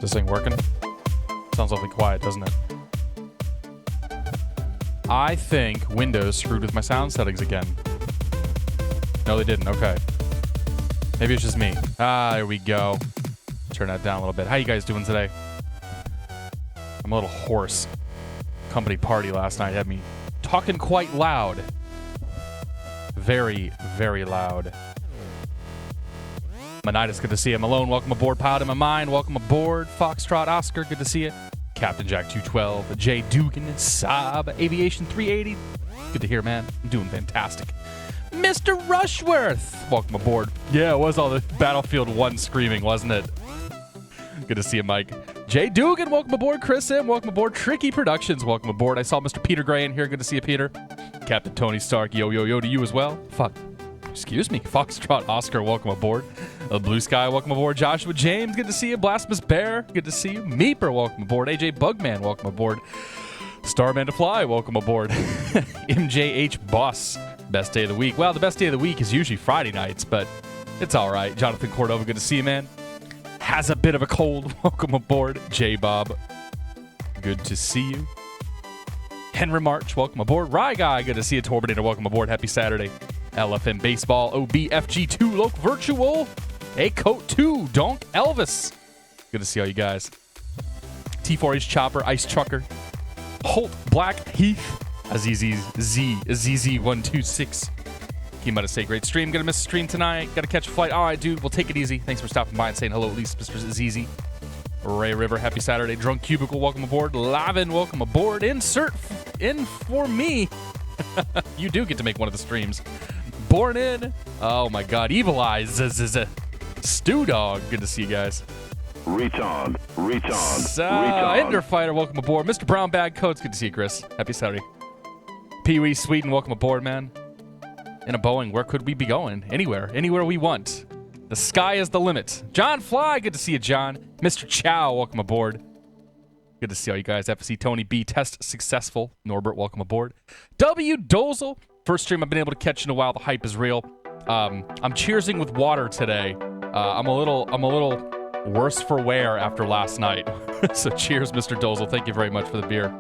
This thing working? Sounds awfully quiet, doesn't it? I think Windows screwed with my sound settings again. No, they didn't. Okay. Maybe it's just me. Ah, there we go. Turn that down a little bit. How you guys doing today? I'm a little hoarse. Company party last night had me talking quite loud. Very, very loud. Manitis, good to see you. Malone, welcome aboard. Pilot in my mind, welcome aboard. Foxtrot, Oscar, good to see you. Captain Jack 212, Jay Dugan, Saab, Aviation 380. Good to hear, man. I'm doing fantastic. Mr. Rushworth, welcome aboard. Yeah, it was all the Battlefield 1 screaming, wasn't it? Good to see you, Mike. Jay Dugan, welcome aboard. Chris M, welcome aboard. Tricky Productions, welcome aboard. I saw Mr. Peter Gray in here. Good to see you, Peter. Captain Tony Stark, yo, yo, yo to you as well. Fuck. Excuse me. Foxtrot Oscar, welcome aboard. Blue Sky, welcome aboard. Joshua James, good to see you. Blasphemous Bear, good to see you. Meeper, welcome aboard. AJ Bugman, welcome aboard. Starman to Fly, welcome aboard. MJH Boss, best day of the week. Well, the best day of the week is usually Friday nights, but it's all right. Jonathan Cordova, good to see you, man. Has a bit of a cold, welcome aboard. J Bob, good to see you. Henry March, welcome aboard. Rye Guy, good to see you. Torbinator, welcome aboard. Happy Saturday. LFM Baseball, OBFG2, Loc Virtual, A Coat 2, Donk Elvis. Good to see all you guys. T4H Chopper, Ice Trucker, Holt Black Heath, Azizi126. Came out to say great stream. Gonna miss a stream tonight. Gotta catch a flight. All right, dude. We'll take it easy. Thanks for stopping by and saying hello, at least, Mr. Azizi. Ray River, happy Saturday. Drunk Cubicle, welcome aboard. Lavin, welcome aboard. Insert in for me. You do get to make one of the streams. Born in. Oh my God. Evil Eyes. Stew Dog. Good to see you guys. Retard. Ender Fighter, welcome aboard. Mr. Brown Bag Coats. Good to see you, Chris. Happy Saturday. Pee Wee Sweden, welcome aboard, man. In a Boeing, where could we be going? Anywhere we want. The sky is the limit. John Fly, good to see you, John. Mr. Chow, welcome aboard. Good to see all you guys. FSC Tony B, test successful. Norbert, welcome aboard. W Dozel, first stream I've been able to catch in a while. The hype is real. I'm cheersing with water today. I'm a little worse for wear after last night. So cheers, Mr. Dozel. Thank you very much for the beer.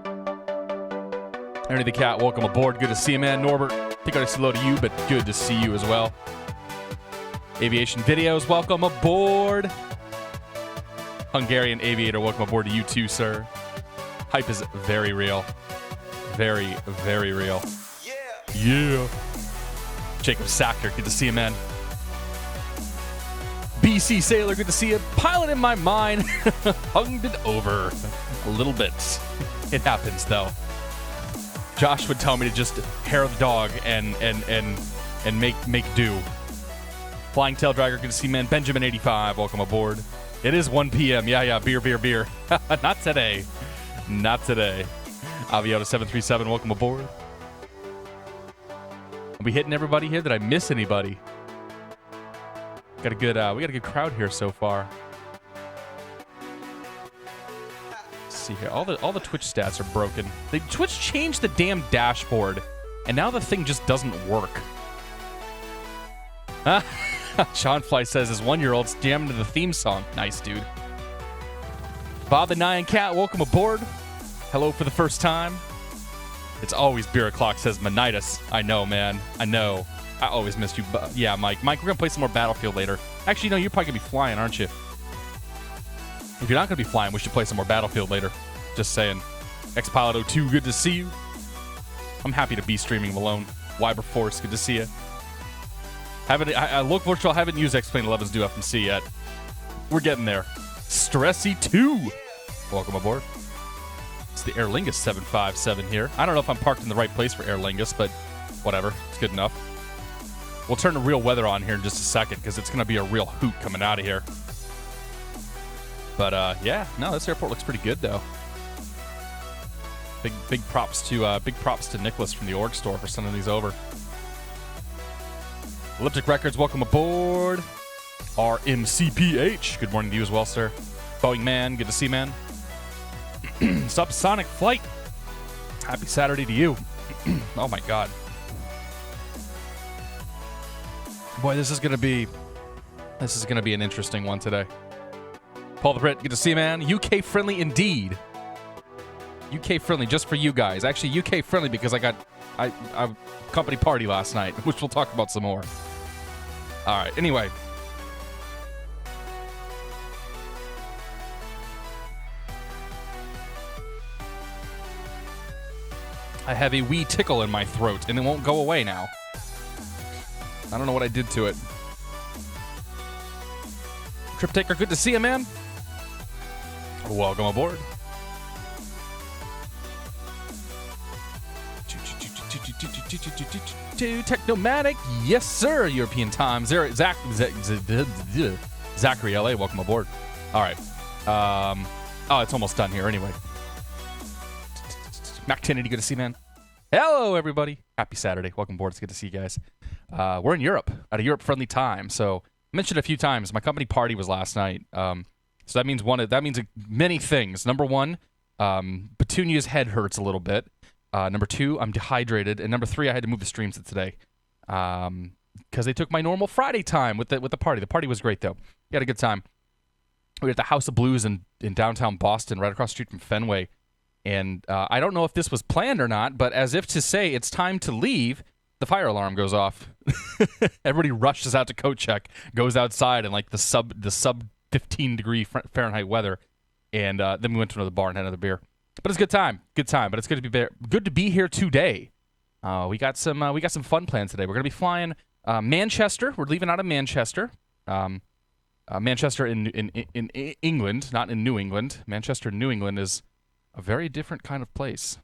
Ernie the Cat, welcome aboard. Good to see you, man. Norbert, I think I said hello to you, but good to see you as well. Aviation Videos, welcome aboard. Hungarian Aviator, welcome aboard to you too, sir. Hype is very real. Very, very real. Yeah. Jacob Sacker, good to see you, man. BC Sailor, good to see you. Pilot in my mind. Hunged it over a little bit. It happens, though. Josh would tell me to just hair the dog and make do. Flying Tail Dragger, good to see, man. Benjamin 85, welcome aboard. It is 1 p.m. Yeah, beer. Not today. Not today. Aviota 737, welcome aboard. Are we hitting everybody here? Did I miss anybody? We got a good crowd here so far. Let's see here. All the Twitch stats are broken. Twitch changed the damn dashboard, and now the thing just doesn't work. Sean Fly says his 1-year-old's jamming to the theme song. Nice, dude. Bob the Nyan Cat, welcome aboard. Hello for the first time. It's always beer o'clock, says Manitis. I know, man. I know. I always missed you. Yeah, Mike. Mike, we're going to play some more Battlefield later. Actually, no, you're probably going to be flying, aren't you? If you're not going to be flying, we should play some more Battlefield later. Just saying. Xpilot 02, good to see you. I'm happy to be streaming Malone. Wyberforce, good to see you. Look virtual, haven't used X-Plane 11's do FMC yet. We're getting there. Stressy 2. Welcome aboard. It's the Aer Lingus 757 here. I don't know if I'm parked in the right place for Aer Lingus, but whatever. It's good enough. We'll turn the real weather on here in just a second because it's going to be a real hoot coming out of here. But, yeah. No, this airport looks pretty good, though. Big props to Nicholas from the org store for sending these over. Elliptic Records, welcome aboard. RMCPH, good morning to you as well, sir. Boeing Man, good to see you, man. Subsonic Flight, happy Saturday to you. Oh my God. Boy, this is gonna be an interesting one today. Paul the Brit, good to see you, man. UK friendly indeed. UK friendly just for you guys. Actually, UK friendly because I company party last night, which we'll talk about some more. All right. Anyway. I have a wee tickle in my throat, and it won't go away now. I don't know what I did to it. Trip Taker, good to see you, man. Welcome aboard. Technomatic, yes, sir. European time. Zachary LA, welcome aboard. All right. Oh, it's almost done here anyway. Mac 1080, good to see you, man. Hello, everybody. Happy Saturday. Welcome aboard. It's good to see you guys. We're in Europe at a Europe-friendly time. So I mentioned a few times my company party was last night. So that means many things. Number one, Petunia's head hurts a little bit. Number two, I'm dehydrated, and number three, I had to move the streams to today because they took my normal Friday time with the party. The party was great though. We had a good time. We were at the House of Blues in downtown Boston, right across the street from Fenway. And I don't know if this was planned or not, but as if to say it's time to leave, the fire alarm goes off. Everybody rushes out to coat check, goes outside in like the sub 15 degree Fahrenheit weather, and then we went to another bar and had another beer. But it's a good time, but it's good to be here today. We got some fun plans today. We're gonna be flying Manchester. We're leaving out of Manchester. Manchester in England, not in New England. Manchester, New England is a very different kind of place.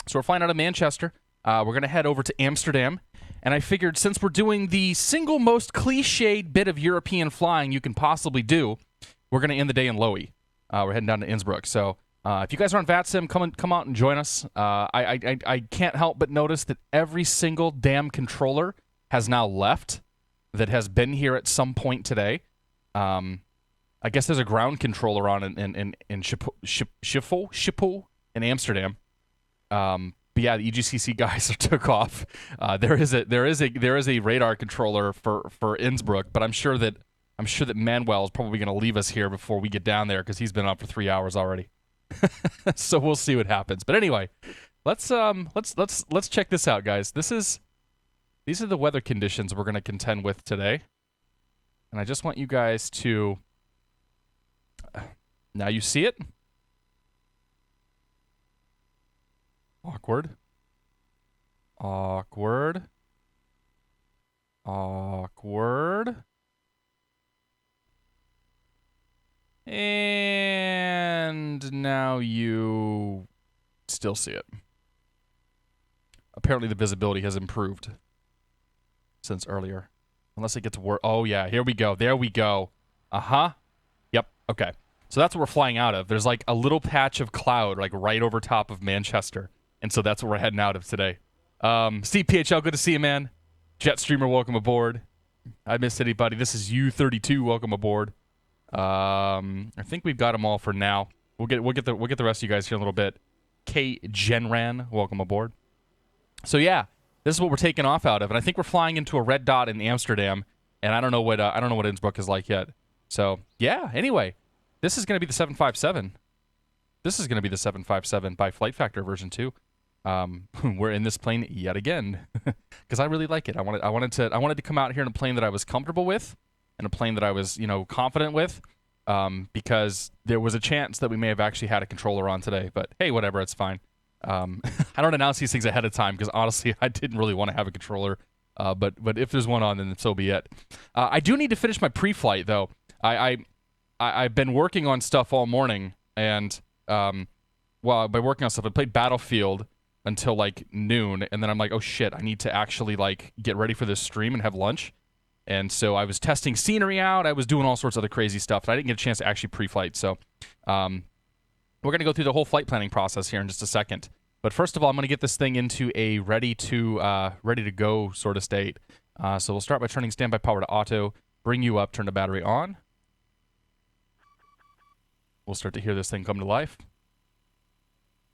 So we're flying out of Manchester. We're going to head over to Amsterdam. And I figured since we're doing the single most cliched bit of European flying you can possibly do, we're going to end the day in LOWI. We're heading down to Innsbruck. So if you guys are on VATSIM, come out and join us. I can't help but notice that every single damn controller has now left that has been here at some point today. I guess there's a ground controller on in Schiphol in Amsterdam. But yeah, the EGCC guys took off. There is a radar controller for Innsbruck, but I'm sure that Manuel is probably going to leave us here before we get down there because he's been up for 3 hours already. So we'll see what happens. But anyway, let's check this out, guys. These are the weather conditions we're going to contend with today, and I just want you guys to. Now you see it? Awkward. Awkward. Awkward. And now you still see it. Apparently the visibility has improved since earlier. Unless it gets worse. Oh yeah, here we go. There we go. Uh-huh. Yep, okay. So that's what we're flying out of. There's like a little patch of cloud like right over top of Manchester. And so that's what we're heading out of today. Steve PHL, good to see you, man. Jet Streamer, welcome aboard. I missed anybody. This is U32, welcome aboard. I think we've got them all for now. We'll get the rest of you guys here in a little bit. K Genran, welcome aboard. So yeah, this is what we're taking off out of, and I think we're flying into a red dot in Amsterdam, and I don't know what Innsbruck is like yet. So yeah, anyway. This is going to be the 757. This is going to be the 757 by FlightFactor version 2. We're in this plane yet again because I really like it. I wanted to come out here in a plane that I was comfortable with, and a plane that I was confident with, because there was a chance that we may have actually had a controller on today. But hey, whatever, it's fine. I don't announce these things ahead of time because honestly, I didn't really want to have a controller. But if there's one on, then so be it. I do need to finish my pre-flight though. I've been working on stuff all morning, and by working on stuff, I played Battlefield until like noon, and then I'm like, oh shit, I need to actually like get ready for this stream and have lunch. And so I was testing scenery out, I was doing all sorts of other crazy stuff, and I didn't get a chance to actually pre-flight. So we're gonna go through the whole flight planning process here in just a second. But first of all, I'm gonna get this thing into a ready to go sort of state. So we'll start by turning standby power to auto, bring you up, turn the battery on. We'll start to hear this thing come to life.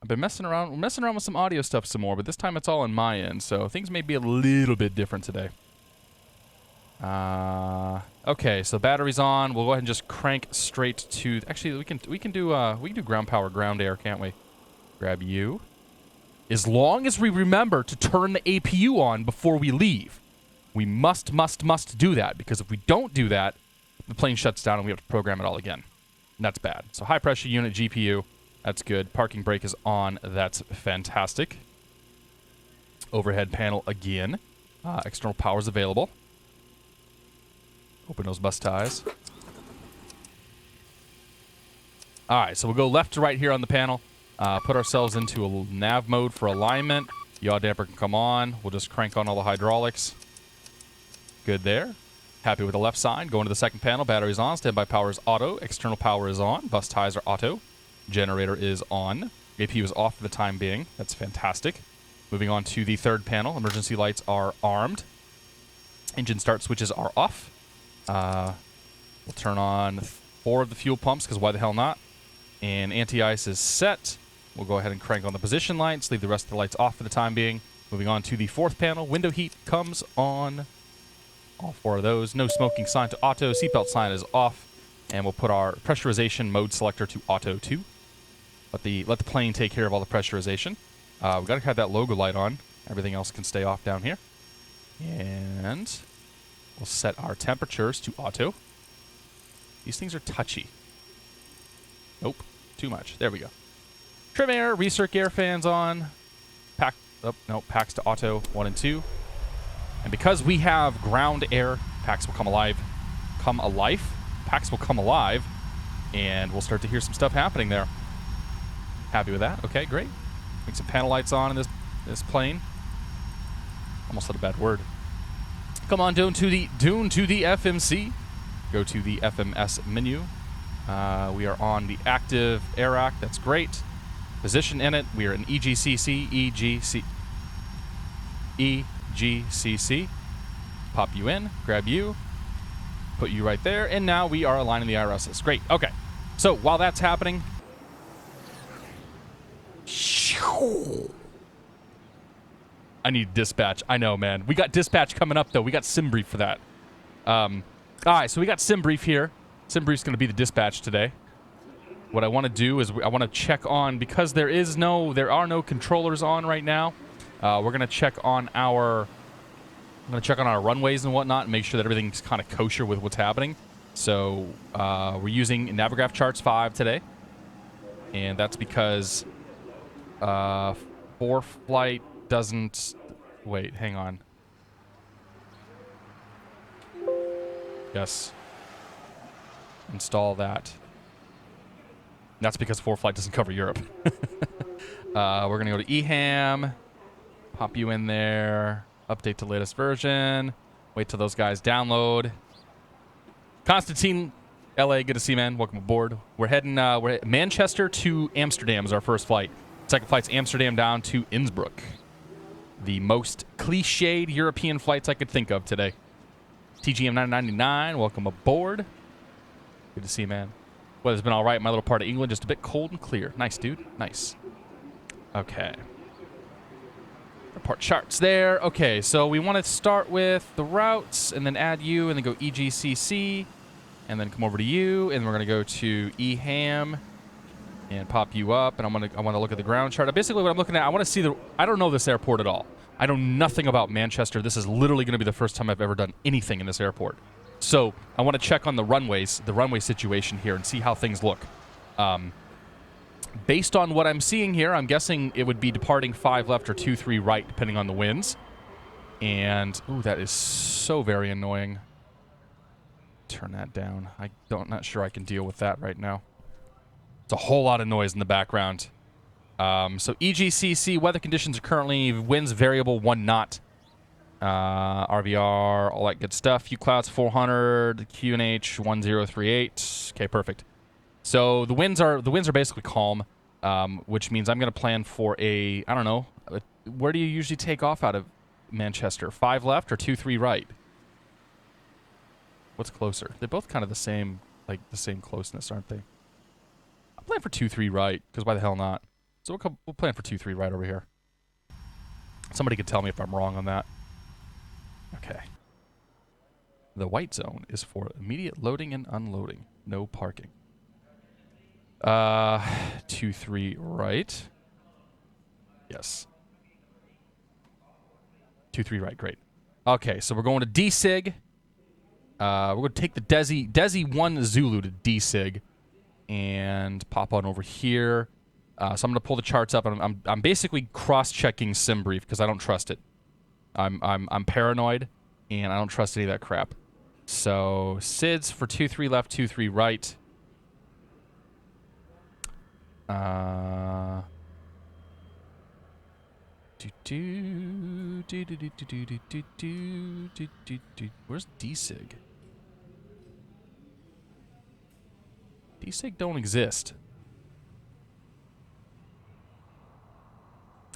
I've been messing around with some audio stuff some more, but this time it's all on my end, so things may be a little bit different today. Okay, so battery's on. We'll go ahead and just crank straight to. Actually, we can do ground power, ground air, can't we? Grab you. As long as we remember to turn the APU on before we leave, we must do that, because if we don't do that, the plane shuts down and we have to program it all again. And that's bad. So high pressure unit GPU, that's good. Parking brake is on. That's fantastic. Overhead panel again. External power is available. Open those bus ties. All right, so we'll go left to right here on the panel. Put ourselves into a nav mode for alignment. Yaw damper can come on. We'll just crank on all the hydraulics. Good there. Happy with the left side. Going to the second panel. Battery's on. Standby power is auto. External power is on. Bus ties are auto. Generator is on. APU is off for the time being. That's fantastic. Moving on to the third panel. Emergency lights are armed. Engine start switches are off. We'll turn on 4 of the fuel pumps, because why the hell not? And anti-ice is set. We'll go ahead and crank on the position lights. Leave the rest of the lights off for the time being. Moving on to the fourth panel. Window heat comes on. All 4 of those. No smoking sign to auto. Seatbelt sign is off. And we'll put our pressurization mode selector to auto too. Let the plane take care of all the pressurization. We've got to have that logo light on. Everything else can stay off down here. And we'll set our temperatures to auto. These things are touchy. Nope. Too much. There we go. Trim air, recirc air fans on. Packs to auto 1 and 2. And because we have ground air, packs will come alive. Packs will come alive. And we'll start to hear some stuff happening there. Happy with that? Okay, great. Make some panel lights on in this plane. Almost said a bad word. Come on down to the FMC. Go to the FMS menu. We are on the active air rack. That's great. Position in it. We are in EGCC. EGCC. Pop you in. Grab you. Put you right there. And now we are aligning the IRSs. Great. Okay. So while that's happening. I need dispatch. I know, man. We got dispatch coming up, though. We got sim brief for that. All right, so we got sim brief here. Sim brief's going to be the dispatch today. What I want to do is I want to check on, because there are no controllers on right now. We're going to check on our runways and whatnot and make sure that everything's kind of kosher with what's happening. So we're using Navigraph Charts 5 today, and that's because 4Flight doesn't. Wait, hang on. Yes. Install that. That's because 4Flight doesn't cover Europe. We're going to go to EHAM. Pop you in there. Update to latest version. Wait till those guys download. Constantine, LA, good to see you, man. Welcome aboard. We're heading Manchester to Amsterdam is our first flight. Second flight's Amsterdam down to Innsbruck. The most cliched European flights I could think of today. TGM 999, welcome aboard. Good to see you, man. Weather's been all right in my little part of England, just a bit cold and clear. Nice, dude. Nice. Okay. Report charts there. Okay, so we want to start with the routes and then add you and then go EGCC and then come over to you and we're going to go to EHAM and pop you up, and I want to look at the ground chart. Basically, what I'm looking at, I want to see I don't know this airport at all. I know nothing about Manchester. This is literally going to be the first time I've ever done anything in this airport. So I want to check on the runways, the runway situation here, and see how things look. Based on what I'm seeing here, I'm guessing it would be departing 5 left or 2-3 right, depending on the winds. And ooh, that is so very annoying. Turn that down. Not sure I can deal with that right now. It's a whole lot of noise in the background. So EGCC, weather conditions are currently winds variable 1 knot. RVR, all that good stuff. Few clouds 400, QNH 1038. Okay, perfect. So the winds are basically calm, which means I'm going to plan for I don't know, where do you usually take off out of Manchester? 5 left or 2-3 right? What's closer? They're both kind of the same closeness, aren't they? I'll plan for 2-3 right, because why the hell not? So we'll plan for 2-3 right over here. Somebody could tell me if I'm wrong on that. Okay. The white zone is for immediate loading and unloading. No parking. 23 right. Yes. 23 right, great. Okay, so we're going to D-Sig. We're going to take the Desi 1 Zulu to D-Sig and pop on over here. So I'm going to pull the charts up, and I'm basically cross-checking SimBrief because I don't trust it. I'm paranoid, and I don't trust any of that crap. So SIDS for 23 left, 23 right. Where's D-Sig? D-Sig don't exist.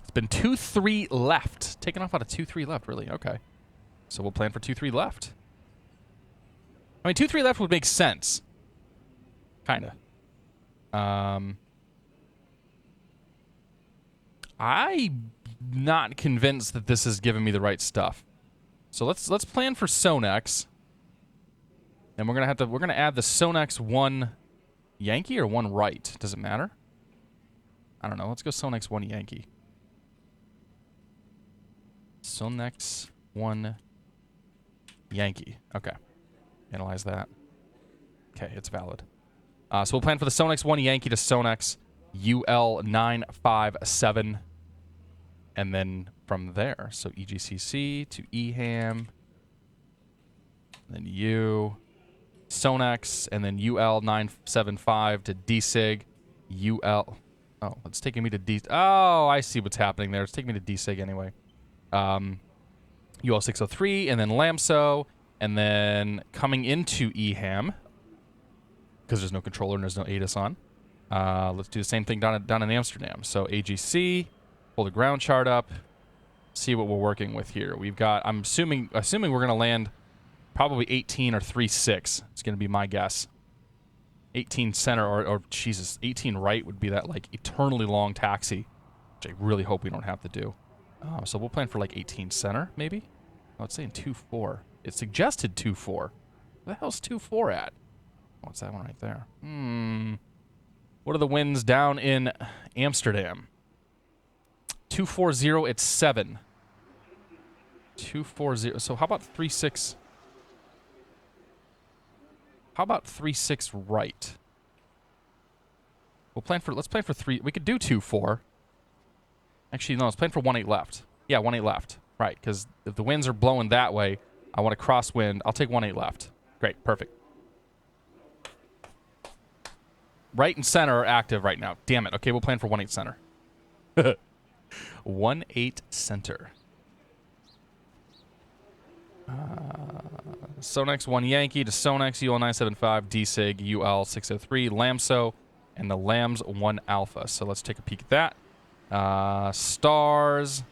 It's been 2-3 left. Taking off out of 2-3 left, really? Okay. So we'll plan for 2-3 left. I mean, 2-3 left would make sense. Kinda. I'm not convinced that this is giving me the right stuff. So let's plan for Sonex. And we're gonna add the Sonex 1 Yankee or 1 right. Does it matter? I don't know. Let's go Sonex 1 Yankee. Sonex 1 Yankee. Okay. Analyze that. Okay, it's valid. So we'll plan for the Sonex 1 Yankee to Sonex UL957. And then from there, so EGCC to EHAM, then U, Sonex, and then UL975 to DSIG, UL. Oh, it's taking me to D. Oh, I see what's happening there. It's taking me to DSIG anyway. UL603, and then LAMSO, and then coming into EHAM, because there's no controller and there's no ADAS on. Let's do the same thing down in Amsterdam. So AGC. Pull the ground chart up, see what we're working with here. We've got, I'm assuming we're going to land probably 18 or 3.6. It's going to be my guess. 18 center or Jesus, 18 right would be that like eternally long taxi, which I really hope we don't have to do. So we'll plan for like 18 center, maybe? Oh, it's saying 2.4. It suggested 2.4. Where the hell's 2.4 at? Oh, it's that one right there. What are the winds down in Amsterdam? 240, it's 7. 240. So how about 3.6? How about 3.6 right? Let's plan for 3. We could do 2.4. Actually, no, let's plan for 1.8 left. Yeah, 1.8 left. Right, because if the winds are blowing that way, I want to crosswind. I'll take 1.8 left. Great, perfect. Right and center are active right now. Damn it. Okay, we'll plan for 1.8 center. 1.8 center. Sonex 1 Yankee to Sonex UL975 DSIG UL603 LAMSO and the LAMS 1 Alpha. So let's take a peek at that. Stars,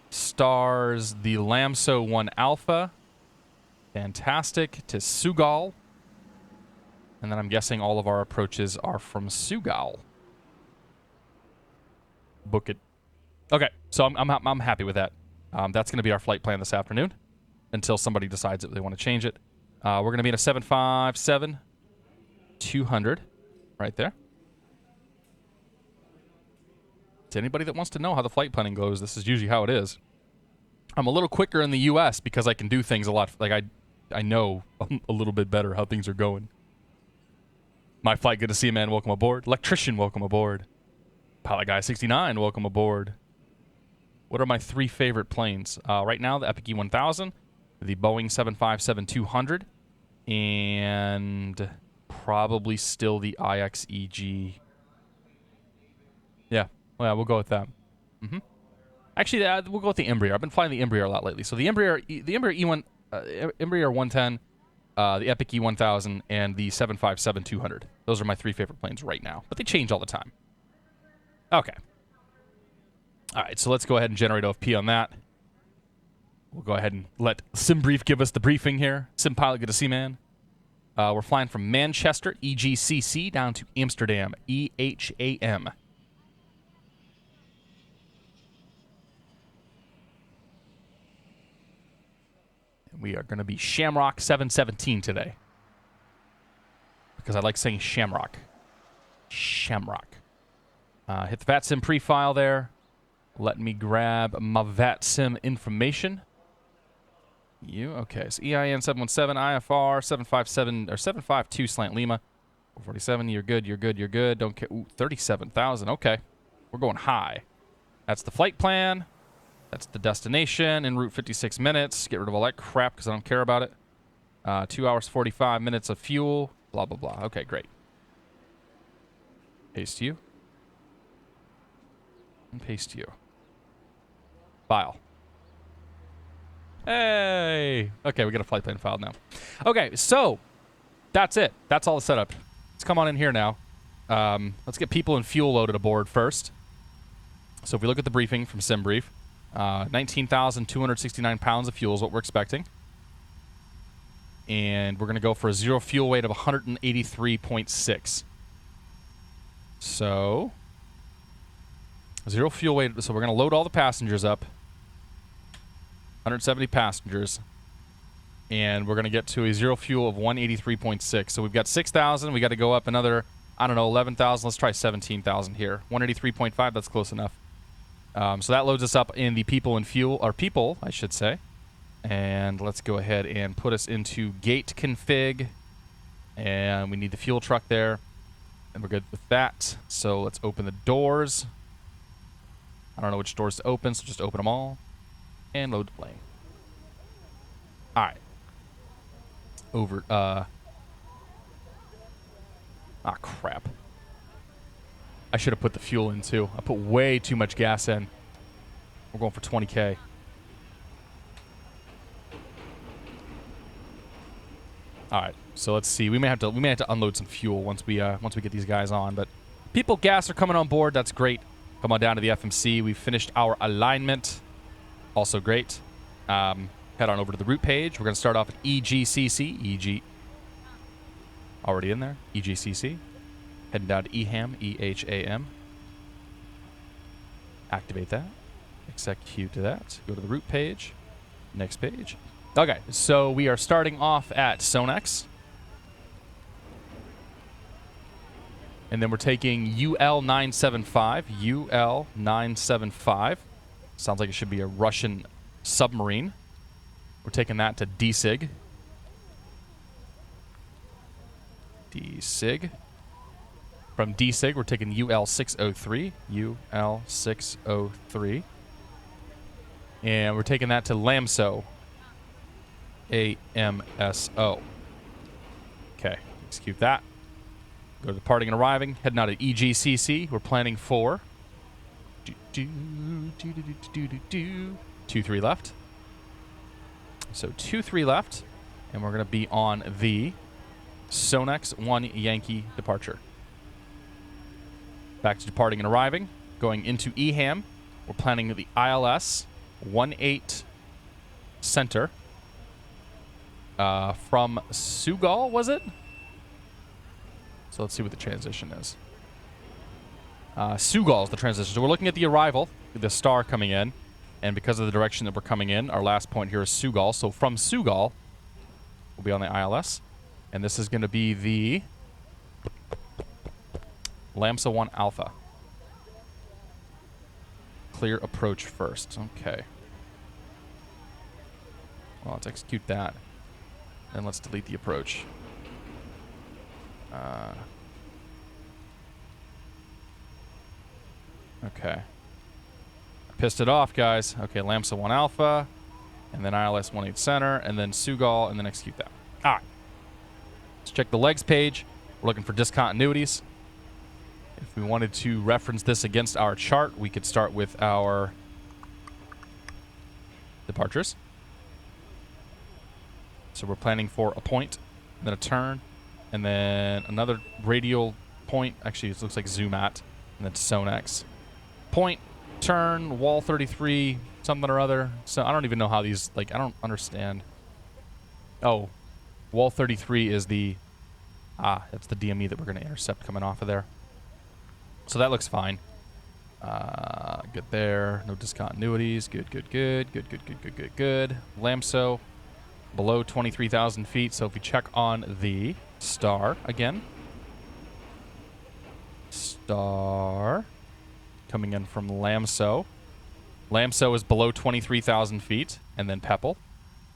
the LAMSO 1 Alpha. Fantastic. To Sugal. And then I'm guessing all of our approaches are from Sugal. Book it. Okay, so I'm happy with that. That's going to be our flight plan this afternoon until somebody decides that they want to change it. We're going to be in a 757 200 right there. To anybody that wants to know how the flight planning goes, this is usually how it is. I'm a little quicker in the U.S. because I can do things a lot. Like I know a little bit better how things are going. My flight, good to see you, man. Welcome aboard. Electrician, welcome aboard. Pilot Guy 69, welcome aboard. What are my 3 favorite planes? Right now, the Epic E1000, the Boeing 757-200, and probably still the IXEG. Yeah, well, we'll go with that. Actually, we'll go with the Embraer. I've been flying the Embraer a lot lately. So the Embraer Embraer 110, the Epic E1000, and the 757-200. Those are my 3 favorite planes right now, but they change all the time. Okay. All right, so let's go ahead and generate OFP on that. We'll go ahead and let SimBrief give us the briefing here. SimPilot, good to see, man. We're flying from Manchester, EGCC, down to Amsterdam, EHAM. And We are going to be Shamrock 717 today. Because I like saying Shamrock. Shamrock. Hit the VATSIM pre-file there. Let me grab my VATSIM information. Okay, so EIN 717, IFR 757 or 752 slant Lima. 447, you're good, you're good, you're good. Don't care. Ooh, 37,000. Okay. We're going high. That's the flight plan. That's the destination. En route 56 minutes. Get rid of all that crap because I don't care about it. 2 hours 45 minutes of fuel. Blah, blah, blah. Okay, great. Paste you. And paste you. File. Hey! Okay, we got a flight plan file now. Okay, so that's it. That's all the setup. Let's come on in here now. Let's get people and fuel loaded aboard first. So if we look at the briefing from SimBrief, 19,269 pounds of fuel is what we're expecting. And we're going to go for a zero fuel weight of 183.6. So, zero fuel weight. So we're going to load all the passengers up. 170 passengers. And we're going to get to a zero fuel of 183.6. So we've got 6,000. We got to go up another, I don't know, 11,000. Let's try 17,000 here. 183.5, that's close enough. So that loads us up in the people and fuel, or people, I should say. And let's go ahead and put us into gate config. And we need the fuel truck there. And we're good with that. So let's open the doors. I don't know which doors to open, so just open them all. And load the plane. All right. Over, crap. I should have put the fuel in, too. I put way too much gas in. We're going for 20K. All right. So let's see. We may have to unload some fuel once we get these guys on, but people gas are coming on board. That's great. Come on down to the FMC. We've finished our alignment. Also great. Head on over to the route page. We're going to start off at EGCC. Already in there. EGCC. Heading down to EHAM. EHAM. Activate that. Execute that. Go to the route page. Next page. Okay, so we are starting off at Sonex. And then we're taking UL-975. UL-975. Sounds like it should be a Russian submarine. We're taking that to DSIG. DSIG. From DSIG, we're taking UL-603. UL-603. And we're taking that to LAMSO. AMSO. Okay, execute that. Go to departing and arriving. Heading out at EGCC. We're planning for 2-3 left. So 2-3 left, and we're going to be on the Sonex 1 Yankee departure. Back to departing and arriving. Going into EHAM. We're planning the ILS 18 Center. From Sugal, was it? So let's see what the transition is. Sugal is the transition. So we're looking at the arrival, the star coming in. And because of the direction that we're coming in, our last point here is Sugal. So from Sugal, we'll be on the ILS. And this is going to be the LAMSA 1 Alpha. Clear approach first. Okay. Well, let's execute that. And let's delete the approach. Okay. Pissed it off, guys. Okay, LAMSA 1 Alpha, and then ILS 18 Center, and then Sugal, and then execute that. All right. Let's check the legs page. We're looking for discontinuities. If we wanted to reference this against our chart, we could start with our departures. So we're planning for a point, then a turn, and then another radial point. Actually, it looks like zoom at, and then Sonex. Point, turn, wall 33, something or other. So I don't even know how these, like, I don't understand. Oh, wall 33 is the, that's the DME that we're going to intercept coming off of there. So that looks fine. Good there. No discontinuities. Good, good, good. Good, good, good, good, good, good. LAMSO below 23,000 feet. So if we check on the star again, star coming in from Lamso. Lamso is below 23,000 feet, and then Peppel,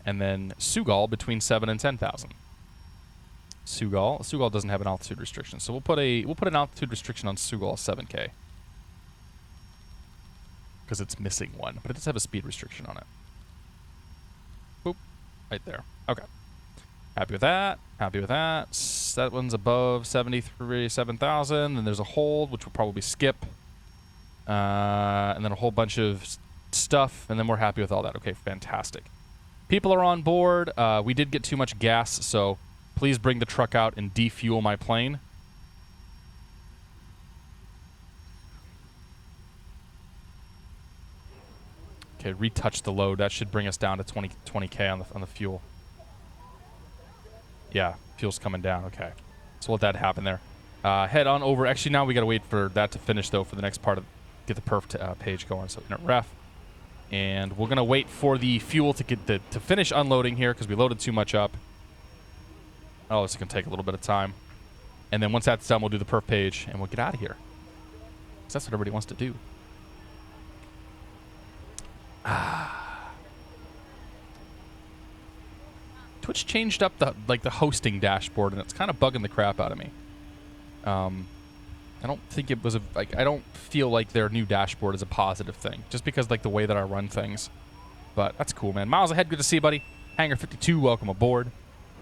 and then Sugal between 7 and 10,000. Sugal doesn't have an altitude restriction, so we'll put an altitude restriction on Sugal 7K because it's missing one, but it does have a speed restriction on it. Boop, right there. Okay, happy with that. Happy with that. That one's above 7,000. Then there's a hold, which we'll probably skip, and then a whole bunch of stuff, and then we're happy with all that. Okay, fantastic. People are on board. We did get too much gas, so please bring the truck out and defuel my plane. Okay, retouch the load. That should bring us down to 20K on the fuel. Yeah, fuel's coming down. Okay, so let that happen there. Head on over. Actually, now we got to wait for that to finish, though, for the next part of get the perf page going. So inert ref. And we're going to wait for the fuel to get to finish unloading here because we loaded too much up. Oh, it's going to take a little bit of time. And then once that's done, we'll do the perf page and we'll get out of here. Because that's what everybody wants to do. Twitch changed up the hosting dashboard, and it's kind of bugging the crap out of me. I don't think it was I don't feel like their new dashboard is a positive thing, just because like the way that I run things. But that's cool, man. Miles ahead, good to see you, buddy. Hangar 52, welcome aboard.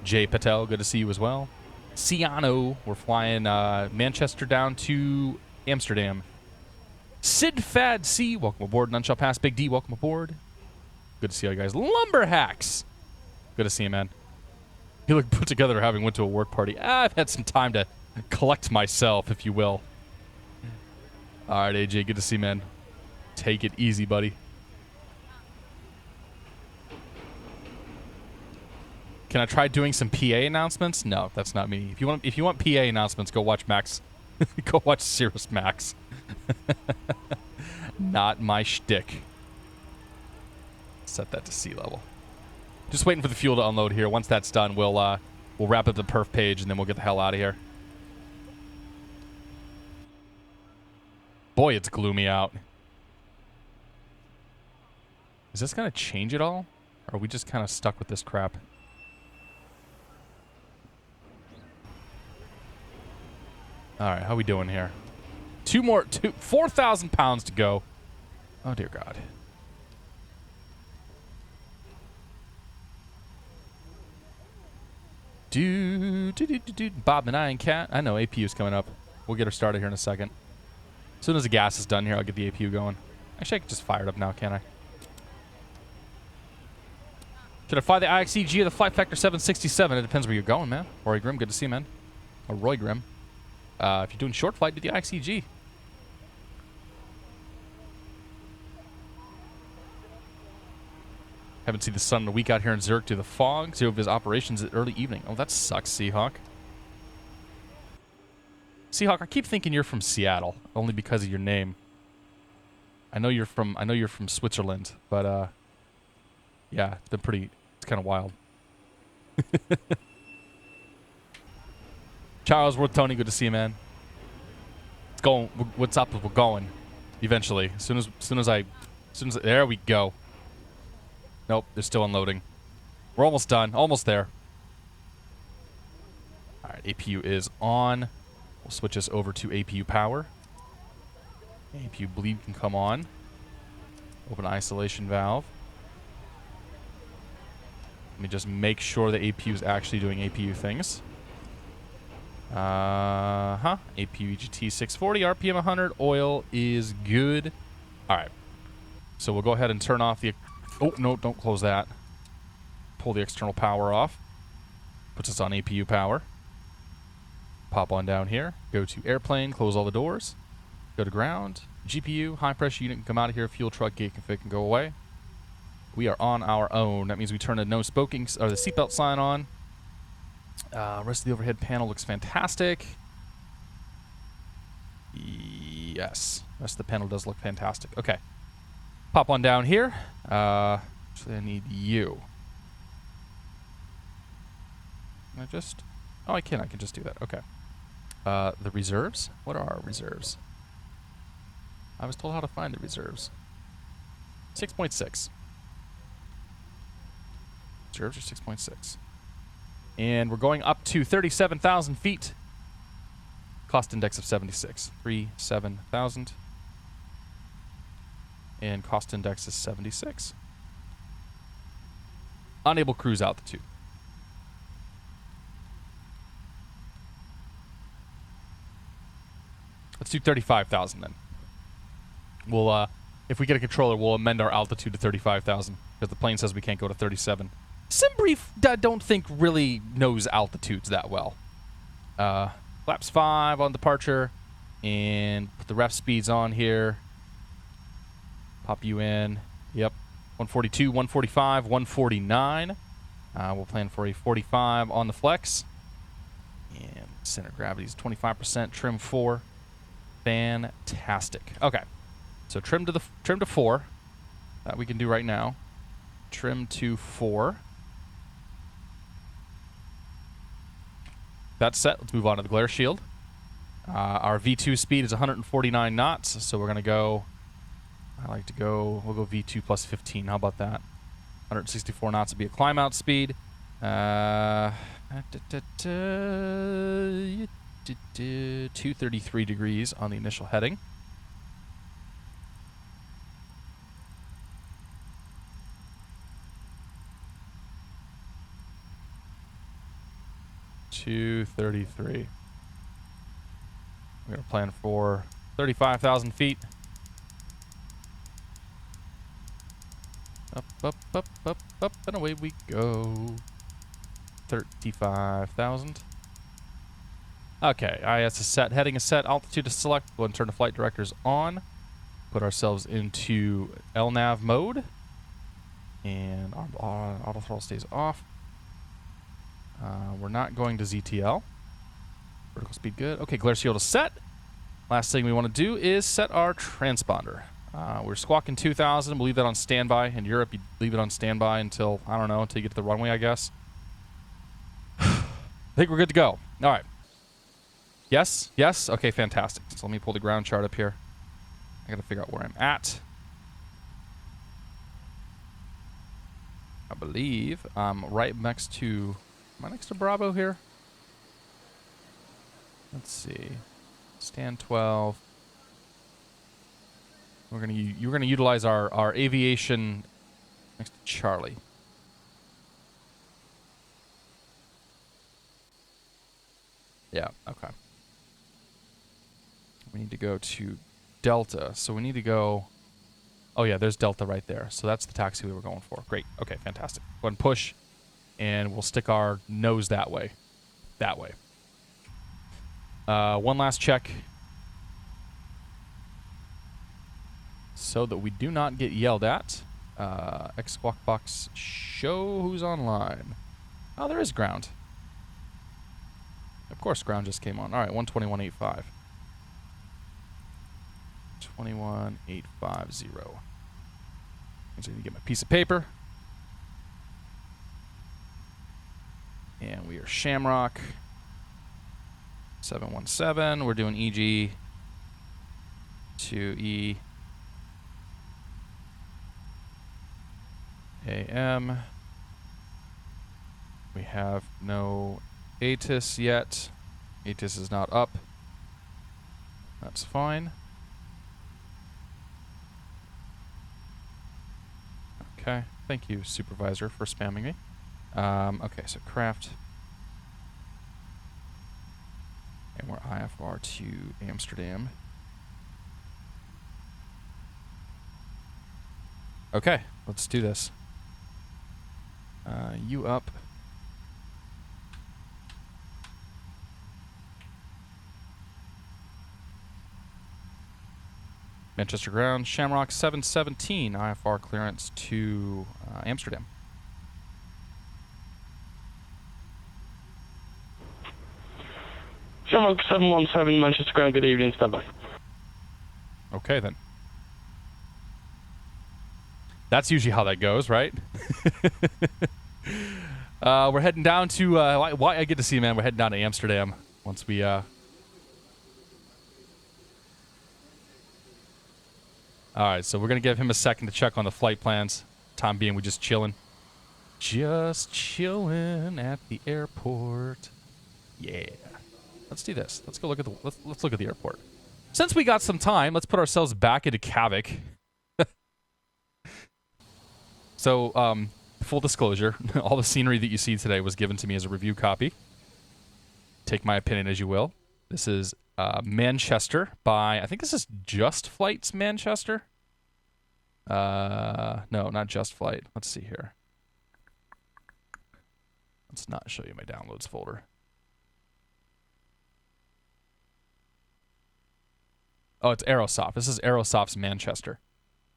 Jay Patel, good to see you as well. Ciano, we're flying Manchester down to Amsterdam. Sid Fad C, welcome aboard. None shall pass. Big D, welcome aboard. Good to see you guys. Lumber Hacks, good to see you, man. You look put together having went to a work party. I've had some time to collect myself, if you will. All right, AJ, good to see you, man. Take it easy, buddy. Can I try doing some PA announcements? No, that's not me. If you want PA announcements, go watch Max. Go watch Cirrus Max. Not my shtick. Set that to sea level. Just waiting for the fuel to unload here. Once that's done, we'll wrap up the perf page and then we'll get the hell out of here. Boy, it's gloomy out. Is this gonna change it all? Or are we just kind of stuck with this crap? All right, how we doing here? 4,000 pounds to go. Oh, dear God. Bob and I and Cat. I know APU's coming up. We'll get her started here in a second. As soon as the gas is done here, I'll get the APU going. Actually, I can just fire it up now, can't I? Should I fly the IXEG or the FlightFactor 767? It depends where you're going, man. Roy Grimm, good to see you, man. Or Roy Grimm. If you're doing short flight, do the IXEG. Haven't seen the sun in a week out here in Zurich due to the fog. Zero of his operations at early evening. Oh, that sucks, Seahawk. Seahawk, I keep thinking you're from Seattle, only because of your name. I know you're from Switzerland, but yeah, it's kind of wild. Charles Worth Tony, good to see you, man. It's going. What's up? We're going. Eventually, as soon as there we go. Nope, they're still unloading. We're almost done. Almost there. All right, APU is on. We'll switch this over to APU power. APU bleed can come on. Open isolation valve. Let me just make sure the APU is actually doing APU things. APU EGT 640, RPM 100, oil is good. All right. So we'll go ahead and turn off the... Oh, no, don't close that. Pull the external power off. Puts us on APU power. Pop on down here. Go to airplane, close all the doors. Go to ground. GPU, high pressure unit can come out of here. Fuel truck, gate config can go away. We are on our own. That means we turn the no smoking, or the seatbelt sign on. Rest of the overhead panel looks fantastic. Yes. Rest of the panel does look fantastic. Okay. Pop on down here. Actually, I need you. Can I just... Oh, I can. I can just do that. Okay. The reserves? What are our reserves? I was told how to find the reserves. 6.6. Reserves are 6.6. And we're going up to 37,000 feet. Cost index of 76. 37,000. And cost index is 76. Unable cruise altitude. Let's do 35,000 then. We'll, if we get a controller, we'll amend our altitude to 35,000 because the plane says we can't go to 37. SimBrief, I don't think really knows altitudes that well. Flaps 5 on departure, and put the ref speeds on here. Pop you in. Yep. 142, 145, 149. We'll plan for a 45 on the flex. And center of gravity is 25%. Trim 4. Fantastic. Okay. So trim to 4. That we can do right now. Trim to 4. That's set. Let's move on to the glare shield. Our V2 speed is 149 knots, so we're going to go... we'll go V2 plus 15. How about that? 164 knots would be a climb out speed. 233 degrees on the initial heading. We're going to plan for 35,000 feet. Up, up, up, up, up, and away we go. 35,000. Okay, IS is set, heading is set, altitude is select. Go ahead and turn the flight directors on. Put ourselves into LNAV mode. And our auto throttle stays off. We're not going to ZTL. Vertical speed good. Okay, glare shield is set. Last thing we want to do is set our transponder. We're squawking 2,000. We'll leave that on standby. In Europe, you leave it on standby until, I don't know, until you get to the runway, I guess. I think we're good to go. All right. Yes? Yes? Okay, fantastic. So let me pull the ground chart up here. I got to figure out where I'm at. I believe I'm right next to... Am I next to Bravo here? Let's see. Stand 12. You're gonna utilize our aviation next to Charlie. Yeah, okay. We need to go to Delta. So we need to go... Oh yeah, there's Delta right there. So that's the taxi we were going for. Great. Okay, fantastic. Go ahead and push, and we'll stick our nose that way. That way. One last check. So that we do not get yelled at. X squawk box, show who's online. Oh, there is ground. Of course, ground just came on. All right, 121.85. 21.850. I need to get my piece of paper. And we are Shamrock 717. We're doing EG to EAM. We have no ATIS yet. ATIS is not up. That's fine. Okay. Thank you, supervisor, for spamming me. Okay, so craft. And we're IFR to Amsterdam. Okay, let's do this. You up. Manchester ground, Shamrock 717, IFR clearance to Amsterdam. Shamrock 717, Manchester ground, good evening, standby. Okay then. That's usually how that goes, right? We're heading down to, why I get to see, man, we're heading down to Amsterdam once we, All right, so we're going to give him a second to check on the flight plans. Time being, we're just chilling. Just chilling at the airport. Yeah. Let's do this. Let's go look at the, let's look at the airport. Since we got some time, let's put ourselves back into Kavik. So, full disclosure, all the scenery that you see today was given to me as a review copy. Take my opinion as you will. This is Manchester by, I think this is Just Flight's Manchester. No, not Just Flight. Let's see here. Let's not show you my downloads folder. Oh, it's Aerosoft. This is Aerosoft's Manchester.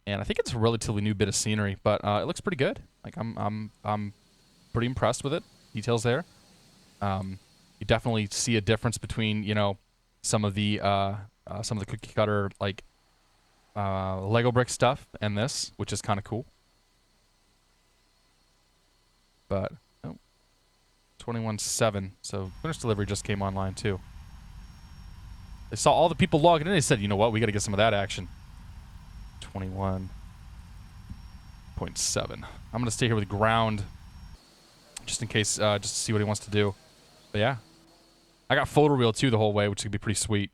And I think it's a relatively new bit of scenery, but it looks pretty good. Like I'm pretty impressed with it. Details there. You definitely see a difference between, you know, some of the cookie cutter like Lego brick stuff and this, which is kind of cool. But 21.7, so finished delivery just came online too. They saw all the people logging in. They said, you know what, we got to get some of that action. 21.7. I'm gonna stay here with ground, just in case, just to see what he wants to do. But yeah, I got photo reel too the whole way, which could be pretty sweet.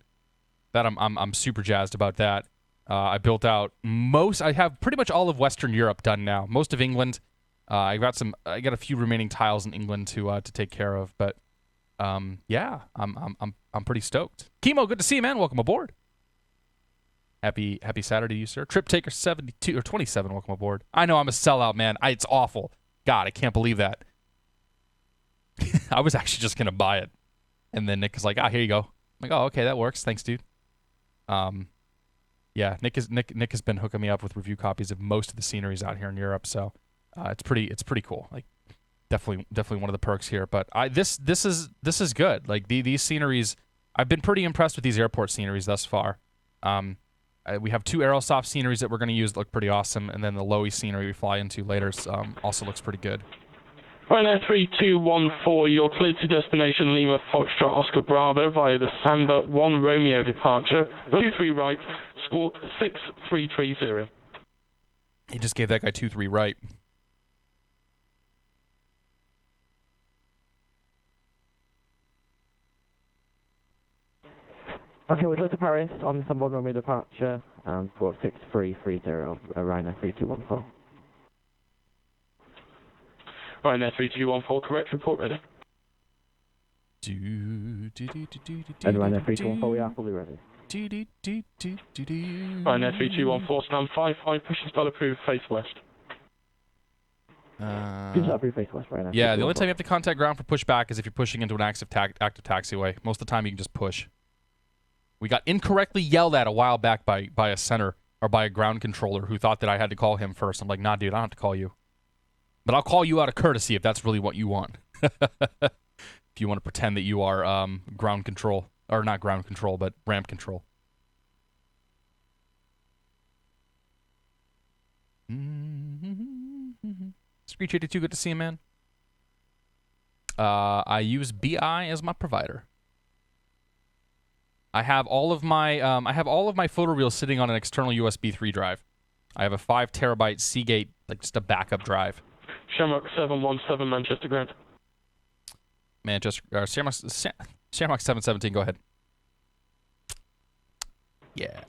That I'm super jazzed about that. I built out I have pretty much all of Western Europe done now. Most of England. I got a few remaining tiles in England to take care of, but yeah, I'm pretty stoked. Chemo, good to see you, man. Welcome aboard. Happy Saturday to you, sir. Trip Taker 72 or 27, welcome aboard. I know I'm a sellout, man. It's awful. God, I can't believe that. I was actually just gonna buy it, and then Nick is like, here you go. I'm like, oh, okay, that works. Thanks, dude. Yeah, Nick has been hooking me up with review copies of most of the sceneries out here in Europe, so it's pretty cool. Like, definitely one of the perks here. But this is good. Like these sceneries, I've been pretty impressed with these airport sceneries thus far. We have 2 Aerosoft sceneries that we're going to use that look pretty awesome, and then the LOWI scenery we fly into later also looks pretty good. Ryanair 3214, you're cleared to destination Lima Foxtrot Oscar Bravo via the Samba 1 Romeo departure. 23 right, squawk 6330. He just gave that guy 23 right. Okay, we'd like to Paris on Samba 1 Romeo departure, squawk 6330, Ryanair 3214. Ryanair 3214, correct, report ready. And Ryanair 3214, we are fully ready. Ryanair 3214, stand 55, pushing style approved, face west. Face west, Ryanair. Yeah, the only time you have to contact ground for pushback is if you're pushing into an active taxiway. Most of the time you can just push. We got incorrectly yelled at a while back by a center or by a ground controller who thought that I had to call him first. I'm like, nah, dude, I don't have to call you. But I'll call you out of courtesy if that's really what you want. If you want to pretend that you are ground control. Or not ground control, but ramp control. Screech82, good to see you, man. I use BI as my provider. I have all of my photo reels sitting on an external USB 3 drive. I have a 5 terabyte Seagate, like just a backup drive. Shamrock 717, Manchester ground. Shamrock 717, go ahead. Yeah.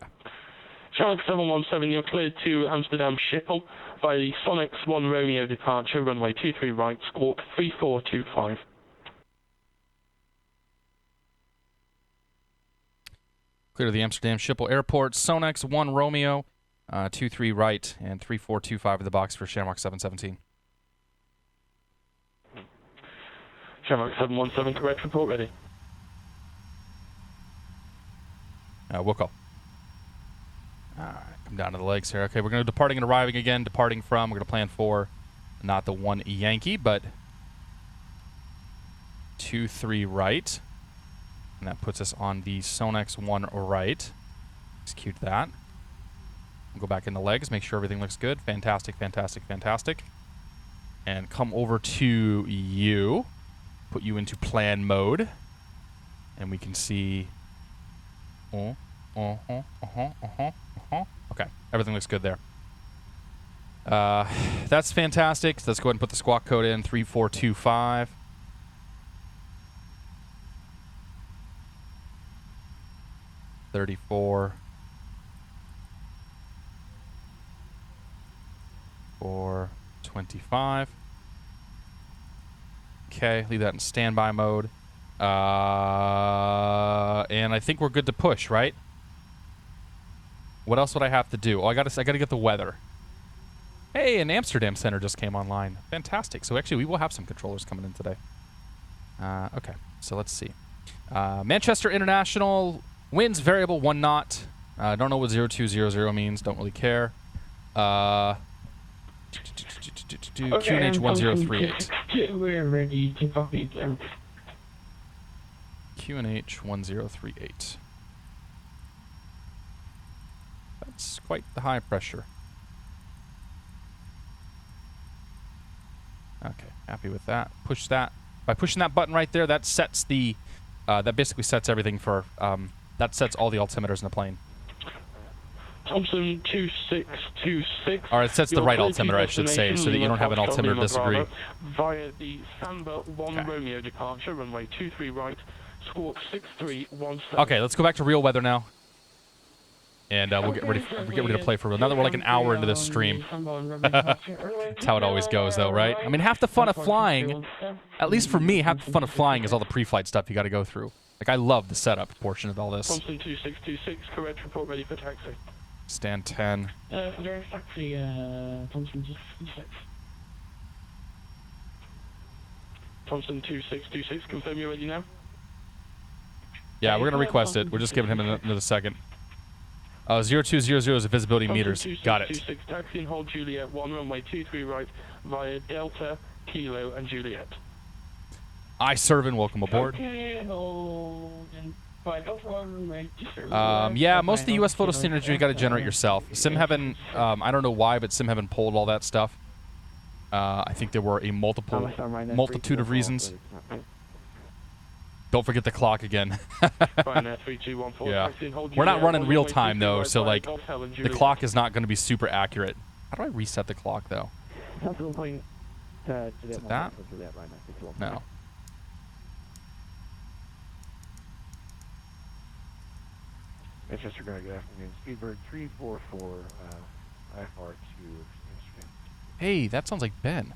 Shamrock 717, you're cleared to Amsterdam Schiphol by the Sonics 1 Romeo departure, runway 23 right, squawk 3425. Clear to the Amsterdam Schiphol Airport, Sonex 1 Romeo, 23 right, and 3425 in the box for Shamrock 717. Shamrock 717, correct, report ready. We'll call. Alright, come down to the legs here. Okay, we're going to departing and arriving again. Departing from, we're going to plan for not the 1 Yankee, but 23 right. And that puts us on the Sonex 1 right. Execute that. We'll go back in the legs, make sure everything looks good. Fantastic, fantastic, fantastic. and come over to you. Put you into plan mode. And we can see... Okay, everything looks good there. That's fantastic. Let's go ahead and put the squawk code in, 3425. $34 $425. Okay, leave that in standby mode. And I think we're good to push, right? What else would I have to do? Oh, I gotta get the weather. Hey, an Amsterdam center just came online. Fantastic. So actually, we will have some controllers coming in today. Okay, so let's see. Manchester International winds variable 1 knot. Don't know what 0200 means. Don't really care. QNH 1038. We're ready to copy them. QNH 1038. That's quite the high pressure. Okay, happy with that. Push that. By pushing that button right there, that sets the... that basically sets everything for... that sets all the altimeters in the plane. Thompson 2626. Or it sets the right altimeter, I should say, so that you don't have an altimeter disagree. Via the Samba 1 Romeo departure, runway 23 right, squawk 6317. Okay, let's go back to real weather now. And we'll get ready to play for real. Now that we're like an hour into this stream. That's how it always goes, though, right? I mean, half the fun of flying, at least for me, half the fun of flying is all the pre-flight stuff you got to go through. Like, I love the setup portion of all this. Thompson 2626, correct report ready for taxi. Stand 10. There's taxi, Thompson 26. Thompson 2626, confirm you're ready now? Yeah, we're going to request it. We're just giving him another second. 0200 is the visibility meters. Got it. 26, taxi and hold Juliet 1, runway 23 right, via Delta, Kilo, and Juliet. I Servin, welcome aboard. Okay, hold and yeah, most of the US photo standards you got to generate yourself. SimHeaven, I don't know why, but SimHeaven pulled all that stuff. I think there were a multitude of reasons. Don't forget the clock again. Yeah. We're not running real time though, so like the clock is not going to be super accurate. How do I reset the clock though? Is it that? No. Manchester, good afternoon. Speedbird 344, IFR to Amsterdam. Hey, that sounds like Ben.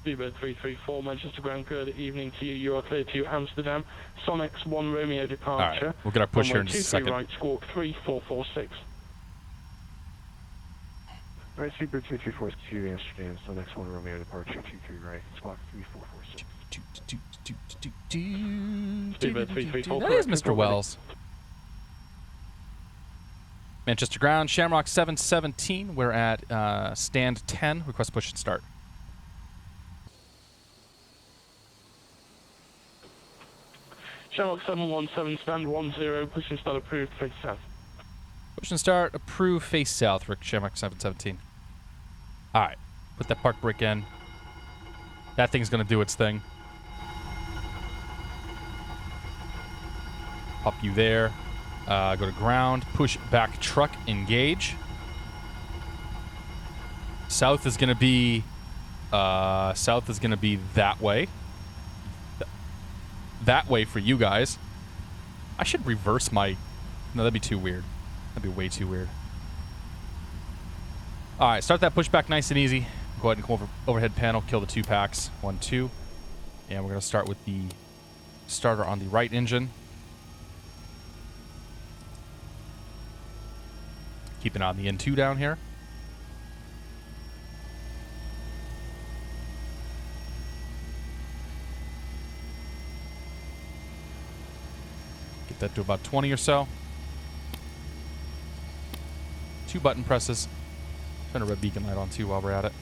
Speedbird 334, Manchester ground, good evening to you. You are clear to Amsterdam. Sonex 1 Romeo departure. Alright, we'll get our push here in just a second. right, squawk 3446. Alright, Speedbird 334 to Amsterdam. Sonex 1 Romeo departure 23 right, squawk 3446. Speedbird 334. That is Mr. Wells. Manchester ground, Shamrock 717. We're at stand 10. Request push and start. Shamrock 717, stand 10, push and start approved, face south. Push and start, approve, face south, Rick Shamrock 717. Alright, put that park brick in. That thing's gonna do its thing. Pop you there. Go to ground, push back truck, engage. South is gonna be that way. That way for you guys. I should reverse my... No, that'd be too weird. That'd be way too weird. Alright, start that pushback nice and easy. Go ahead and come over overhead panel, kill the 2 packs. 1, 2. And we're going to start with the starter on the right engine. Keep an eye on the N2 down here. Get that to about 20 or so. 2 button presses. Turn a red beacon light on too while we're at it.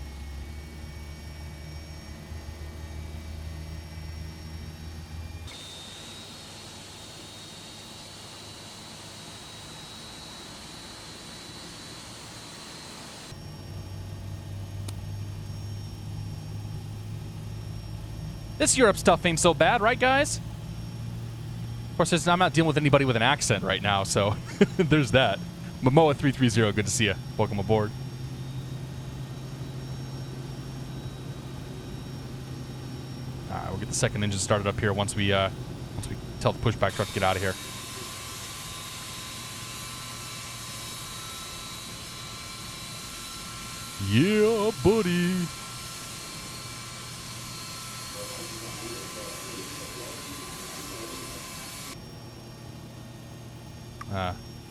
This Europe stuff ain't so bad, right, guys? Of course, I'm not dealing with anybody with an accent right now, so there's that. Momoa330, good to see you. Welcome aboard. All right, we'll get the second engine started up here once we tell the pushback truck to get out of here. Yeah, buddy.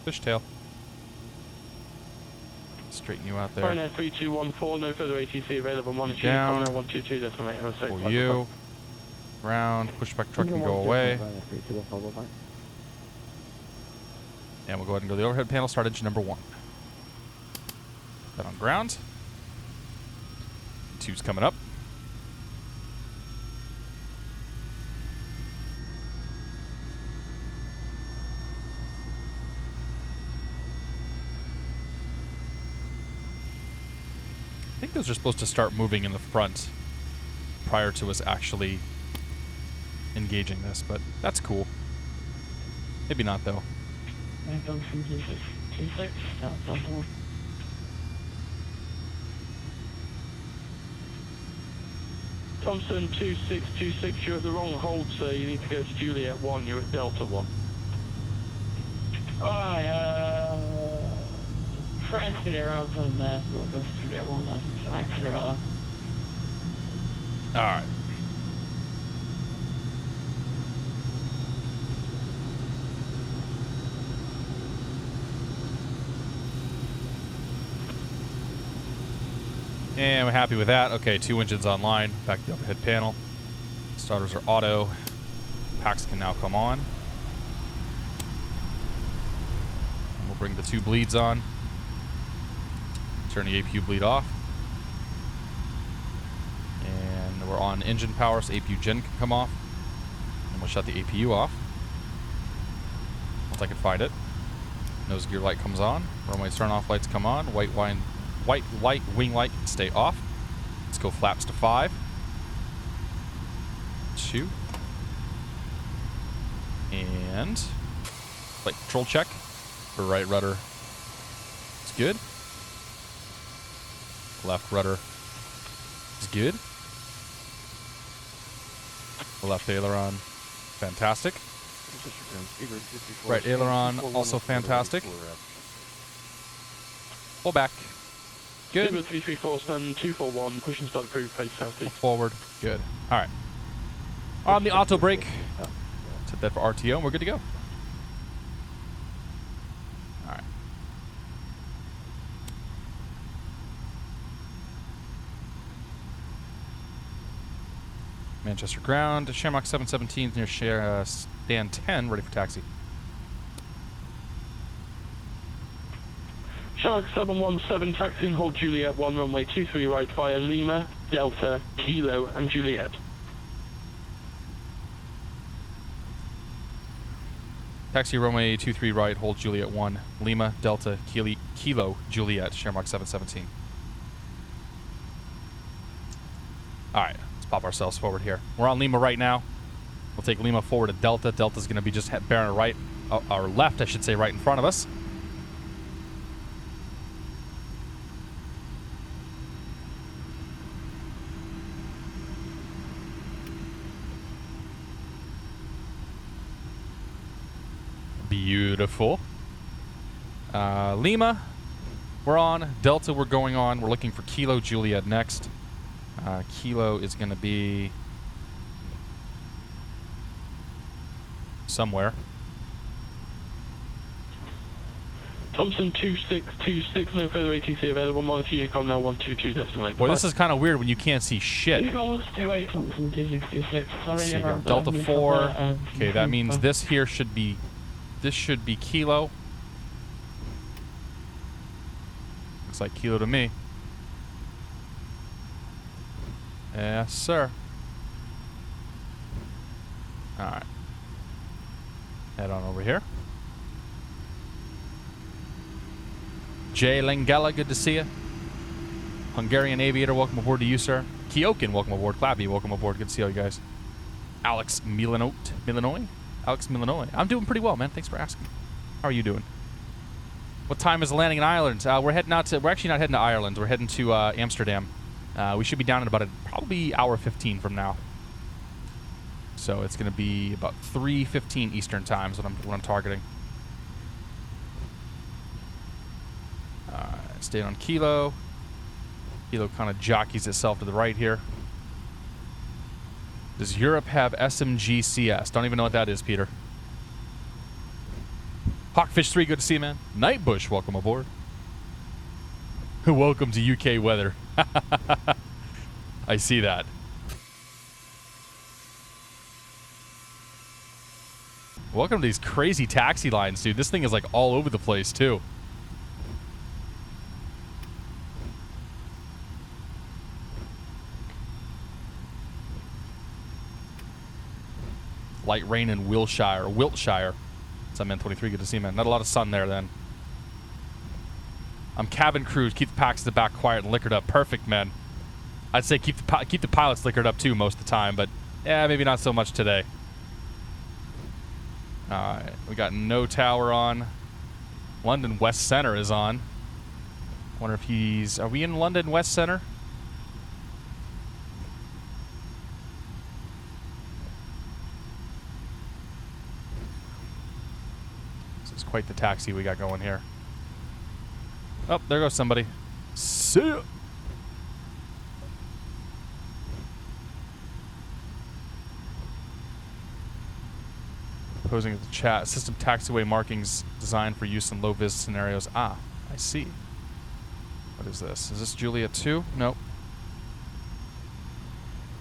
Fishtail. Straighten you out there. Ryanair 3214, no further ATC available. Monitor Down. 122, decimal For you. Round. Pushback truck can go away. And we'll go ahead and go to the overhead panel. Start engine number 1. That on ground. 2's coming up. I think those are supposed to start moving in the front prior to us actually engaging this, but that's cool. Maybe not, though. Thompson 2626, you're at the wrong hold, sir. You need to go to Juliet 1, you're at Delta 1. Alright. And we're happy with that. Okay, 2 engines online. Back to the overhead panel. Starters are auto. Packs can now come on. And we'll bring the 2 bleeds on. Turn the APU bleed off. And we're on engine power, so APU gen can come off. And we'll shut the APU off. Once I can find it. Nose gear light comes on. Runway turn off lights come on. White light, wing light can stay off. Let's go flaps to 5. 2. And flight control check for right rudder. It's good. Left rudder is good. The left aileron, fantastic. Right aileron, also fantastic. Pull back. Good. 3347, 241, push and start approved, face southeast. Forward. Good. All right. On the auto brake. Set that for RTO, and we're good to go. All right. Manchester ground. Shamrock 717 near stand 10, ready for taxi. Shark 717, taxi and hold Juliet 1, runway 23 right via Lima, Delta, Kilo, and Juliet. Taxi runway 23 right, hold Juliet 1, Lima, Delta, Kilo, Juliet, Shamrock 717. Alright, let's pop ourselves forward here. We're on Lima right now. We'll take Lima forward to Delta. Delta's going to be just bearing right, or left, I should say, right in front of us. Beautiful. Lima, we're on. Delta, we're going on. We're looking for Kilo Juliet next. Kilo is going to be somewhere. Thompson 2626, no further ATC available. Monitor Yukon now 122 decimal. Boy, this is kind of weird when you can't see shit. See, Delta 4. Okay, that means this here should be. This should be Kilo. Looks like Kilo to me. Yes, sir. Alright. Head on over here. Jay Langella, good to see you. Hungarian Aviator, welcome aboard to you, sir. Kiokin, welcome aboard. Clappy, welcome aboard. Good to see all you guys. Alex Milanoy. Alex Milanoy. I'm doing pretty well, man. Thanks for asking. How are you doing? What time is the landing in Ireland? We're heading out to. We're actually not heading to Ireland. We're heading to Amsterdam. We should be down in about probably hour 15 from now. So it's going to be about 3:15 Eastern time is what I'm targeting. Staying on Kilo. Kilo kind of jockeys itself to the right here. Does Europe have SMGCS? Don't even know what that is, Peter. Hawkfish 3, good to see you, man. Nightbush, welcome aboard. Welcome to UK weather. I see that. Welcome to these crazy taxi lines, dude. This thing is like all over the place, too. Light rain in Wiltshire. It's MN23. Good to see you, man. Not a lot of sun there, then. I'm cabin crew. Keep the packs in the back quiet and liquored up. Perfect, man. I'd say keep the pilots liquored up, too, most of the time. But, yeah, maybe not so much today. Alright. We got no tower on. London West Center is on. Wonder if he's... Are we in London West Center? Quite the taxi we got going here. Oh, there goes somebody. See ya. Posing at the chat. System taxiway markings designed for use in low-vis scenarios. Ah, I see. What is this? Is this Juliet 2? Nope.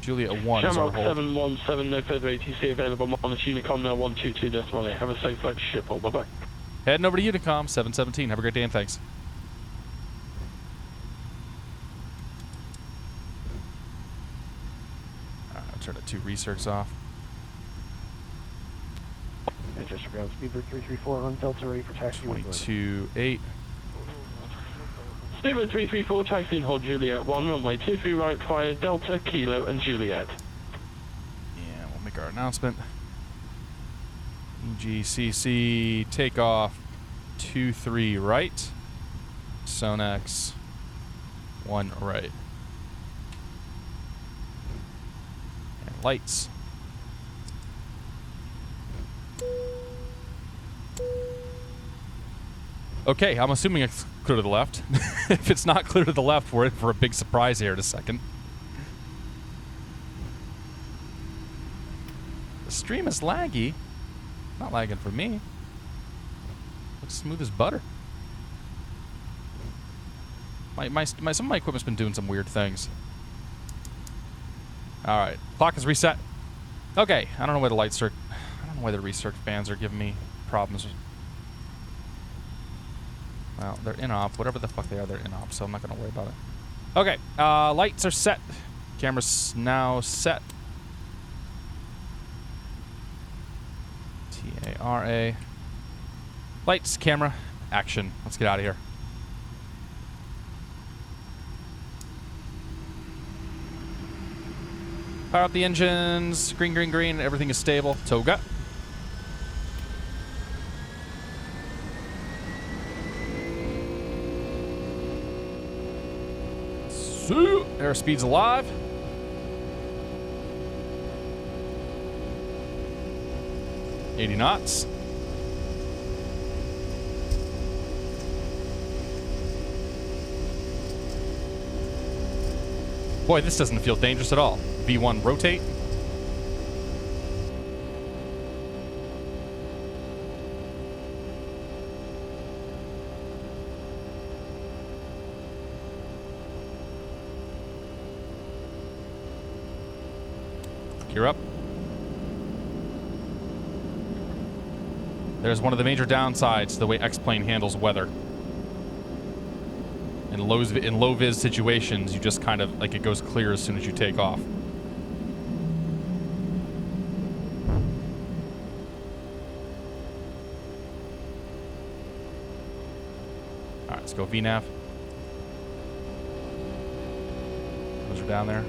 Juliet 1 is our Shamrock hold. 717, no further ATC available on the Unicom now 122.8. Have a safe flight to Schiphol. Bye-bye. Heading over to Unicom 717. Have a great day and thanks. I'll turn the 2 research off. Manchester ground speedbird 334 on Delta ready for taxi. 22.8. Speedbird 334 taxi and hold Juliet 1, runway 23 right via Delta, Kilo and Juliet. Yeah, we'll make our announcement. EGCC takeoff 23 right. Sonex 1 right. And lights. Okay, I'm assuming it's clear to the left. If it's not clear to the left, we're in for a big surprise here in a second. The stream is laggy. Not lagging for me. Looks smooth as butter. Some of my equipment's been doing some weird things. Alright, clock is reset. Okay, I don't know why the light circ... I don't know why the research fans are giving me problems. Well, they're in op. Whatever the fuck they are, they're in op, so I'm not going to worry about it. Okay, lights are set. Camera's now set. T-A-R-A. Lights, camera, action. Let's get out of here. Power up the engines. Green, green, green. Everything is stable. Toga. Airspeed's alive. $80 knots. Boy, this doesn't feel dangerous at all. V1 rotate. Gear up. There's one of the major downsides to the way X-Plane handles weather. In low-vis situations, you just kind of, like, it goes clear as soon as you take off. Alright, let's go VNAV. Those are down there.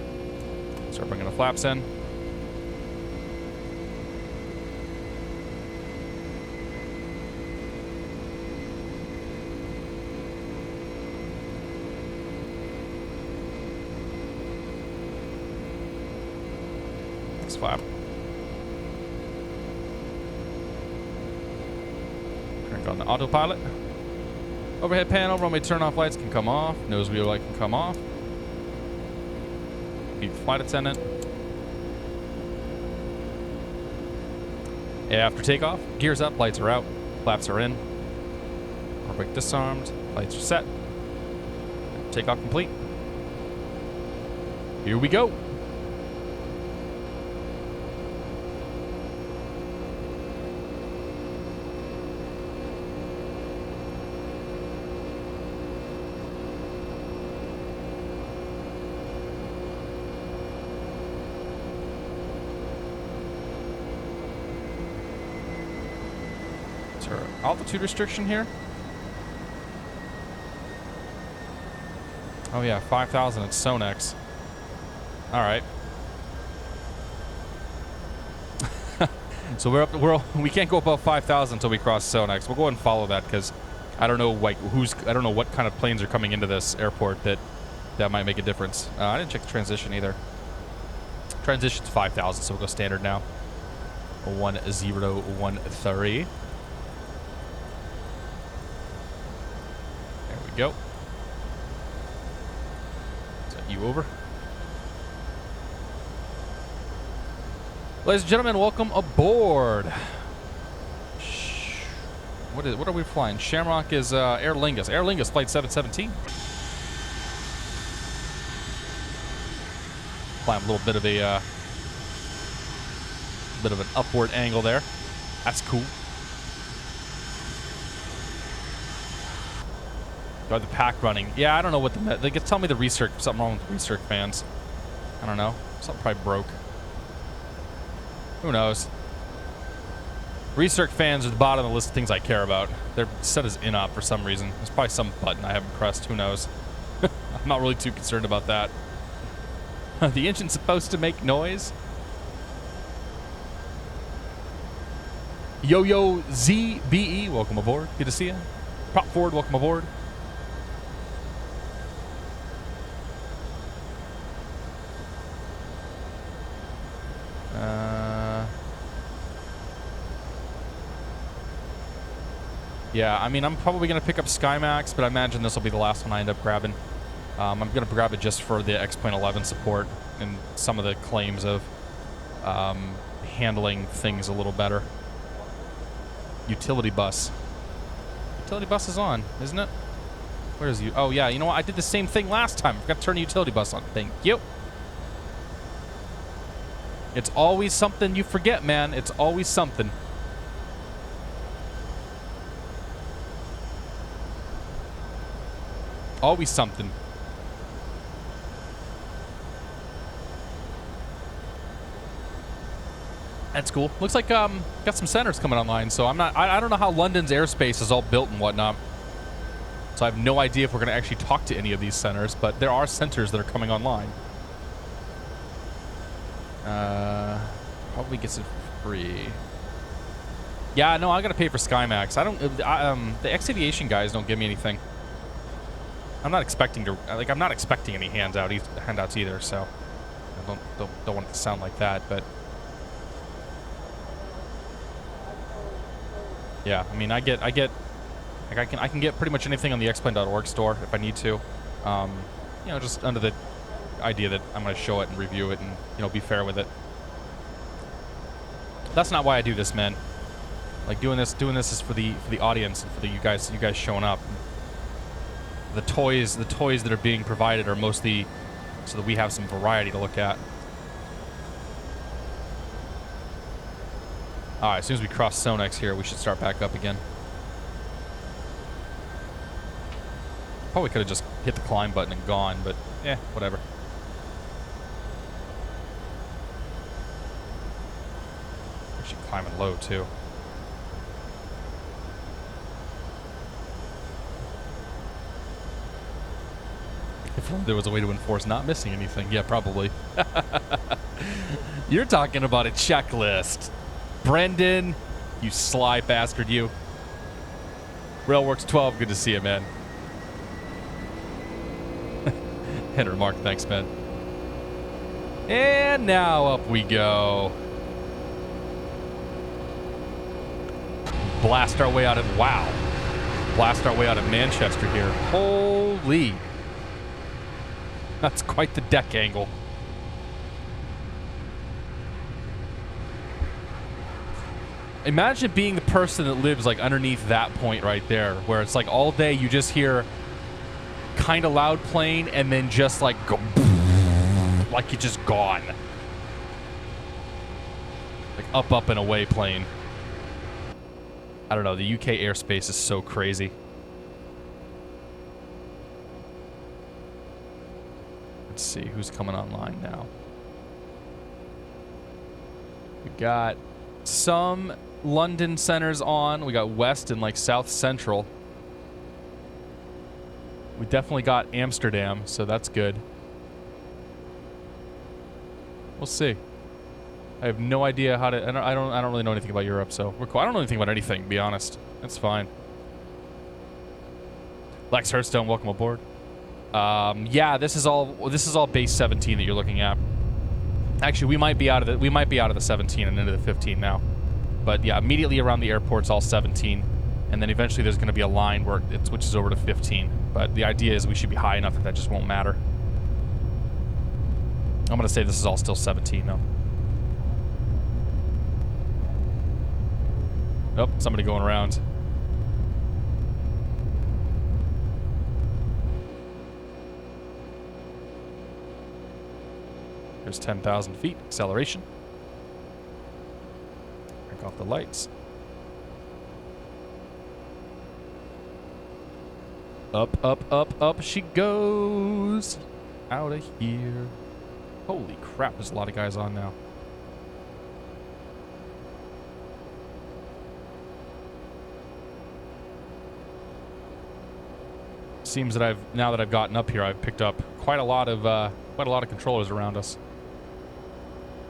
Start bringing the flaps in. Fox flap. Crank on the autopilot. Overhead panel, runway turn-off lights can come off. Nose wheel light can come off. Beep flight attendant. After takeoff, gears up, lights are out, flaps are in. Power brake disarmed, lights are set. Takeoff complete. Here we go. Is there altitude restriction here? Oh yeah, 5,000 at Sonex. All right. So we can't go above 5,000 until we cross Sonex. We'll go ahead and follow that because I don't know I don't know what kind of planes are coming into this airport that might make a difference. I didn't check the transition either. Transition's 5,000, so we'll go standard now. 1013. There we go. You over. Ladies and gentlemen, welcome aboard. What are we flying? Shamrock is Aer Lingus. Aer Lingus flight 717. Flying a little bit of an upward angle there. That's cool. Got the pack running. Yeah, I don't know what they could tell me the recirc. Something wrong with the recirc fans. I don't know. Something probably broke. Who knows? Recirc fans are the bottom of the list of things I care about. They're set as in-op for some reason. There's probably some button I haven't pressed. Who knows? I'm not really too concerned about that. The engine's supposed to make noise. Yo-Yo ZBE, welcome aboard. Good to see you. Prop Ford, welcome aboard. Yeah, I mean, I'm probably going to pick up SkyMax, but I imagine this will be the last one I end up grabbing. I'm going to grab it just for the X.11 support and some of the claims of handling things a little better. Utility bus. Utility bus is on, isn't it? Where is you? Oh, yeah, you know what? I did the same thing last time. I forgot to turn the utility bus on. Thank you. It's always something you forget, man. It's always something. Always something. That's cool. Looks like got some centers coming online. So I don't know how London's airspace is all built and whatnot. So I have no idea if we're going to actually talk to any of these centers, but there are centers that are coming online. Probably gets it for free. Yeah, no, I got to pay for SkyMax. The X Aviation guys don't give me anything. I'm not expecting any handouts either, so I don't want it to sound like that, but yeah, I mean, I can get pretty much anything on the xplane.org store if I need to. You know, just under the idea that I'm going to show it and review it and, you know, be fair with it. That's not why I do this, man. Like doing this is for the audience and for you guys showing up. The toys that are being provided are mostly so that we have some variety to look at. All right, as soon as we cross Sonex here, we should start back up again. Probably could have just hit the climb button and gone, but whatever. Actually climbing low too. If only there was a way to enforce not missing anything. Yeah, probably. You're talking about a checklist. Brendan, you sly bastard, you. Railworks 12, good to see you, man. Henry Mark, thanks, man. And now up we go. Blast our way out of, wow. Blast our way out of Manchester here. Holy. That's quite the deck angle. Imagine being the person that lives like underneath that point right there, where it's like all day you just hear kind of loud plane and then just like go like it's just gone. Like up and away plane. I don't know, the UK airspace is so crazy. Let's see who's coming online now. We got some London centers on. We got West and like South Central. We definitely got Amsterdam, so that's good. We'll see. I have no idea how to. I don't really know anything about Europe, so we're cool. I don't know anything about anything, to be honest. That's fine. Lex Hurstone, welcome aboard. Yeah, this is all base 17 that you're looking at. Actually, we might be out of the 17 and into the 15 now. But yeah, immediately around the airport's all 17, and then eventually there's going to be a line where it switches over to 15. But the idea is we should be high enough that just won't matter. I'm going to say this is all still 17 though. Oh, somebody going around. There's 10,000 feet, acceleration. Crank off the lights. Up, up, up, up she goes. Out of here. Holy crap, there's a lot of guys on now. Seems that now that I've gotten up here, I've picked up quite a lot of controllers around us.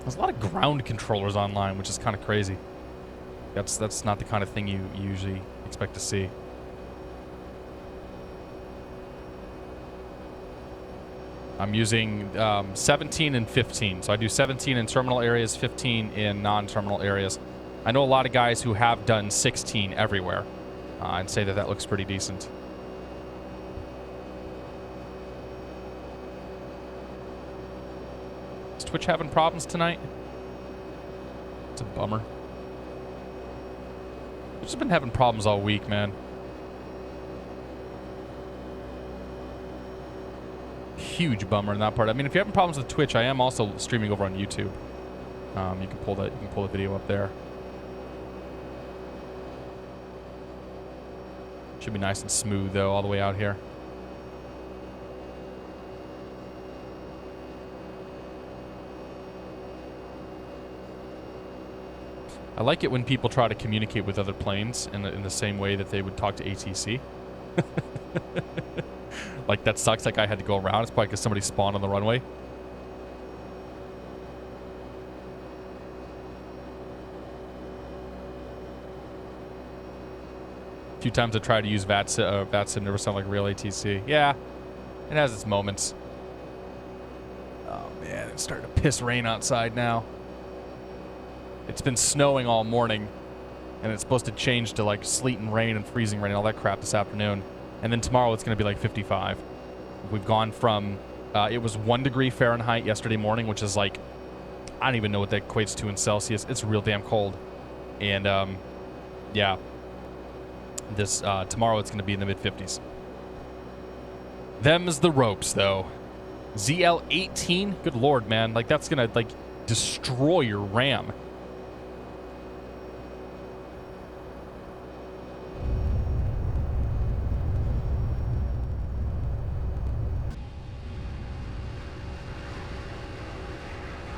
There's a lot of ground controllers online, which is kind of crazy. That's not the kind of thing you usually expect to see. I'm using 17 and 15. So I do 17 in terminal areas, 15 in non-terminal areas. I know a lot of guys who have done 16 everywhere and say that looks pretty decent. Is Twitch having problems tonight? It's a bummer. I've just been having problems all week, man. Huge bummer in that part. I mean, if you're having problems with Twitch, I am also streaming over on YouTube. You can pull the video up there. Should be nice and smooth though, all the way out here. I like it when people try to communicate with other planes in the same way that they would talk to ATC. Like, that sucks. That guy had to go around. It's probably because somebody spawned on the runway. A few times I tried to use VATSIM, never sound like real ATC. Yeah, it has its moments. Oh, man, it's starting to piss rain outside now. It's been snowing all morning, and it's supposed to change to, like, sleet and rain and freezing rain and all that crap this afternoon. And then tomorrow it's going to be like 55. We've gone from, it was 1 degree Fahrenheit yesterday morning, which is like, I don't even know what that equates to in Celsius. It's real damn cold. And, yeah. This, tomorrow it's going to be in the mid-50s. Them's the ropes, though. ZL-18? Good lord, man. Like, that's going to, like, destroy your RAM.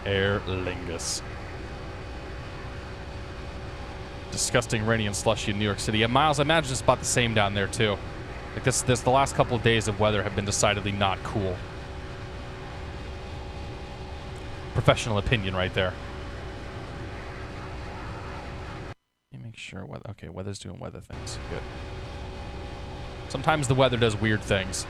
Aer Lingus. Disgusting, rainy, and slushy in New York City. Yeah, Miles, I imagine it's about the same down there, too. Like, the last couple of days of weather have been decidedly not cool. Professional opinion right there. Let me make sure weather. Okay, weather's doing weather things. Good. Sometimes the weather does weird things.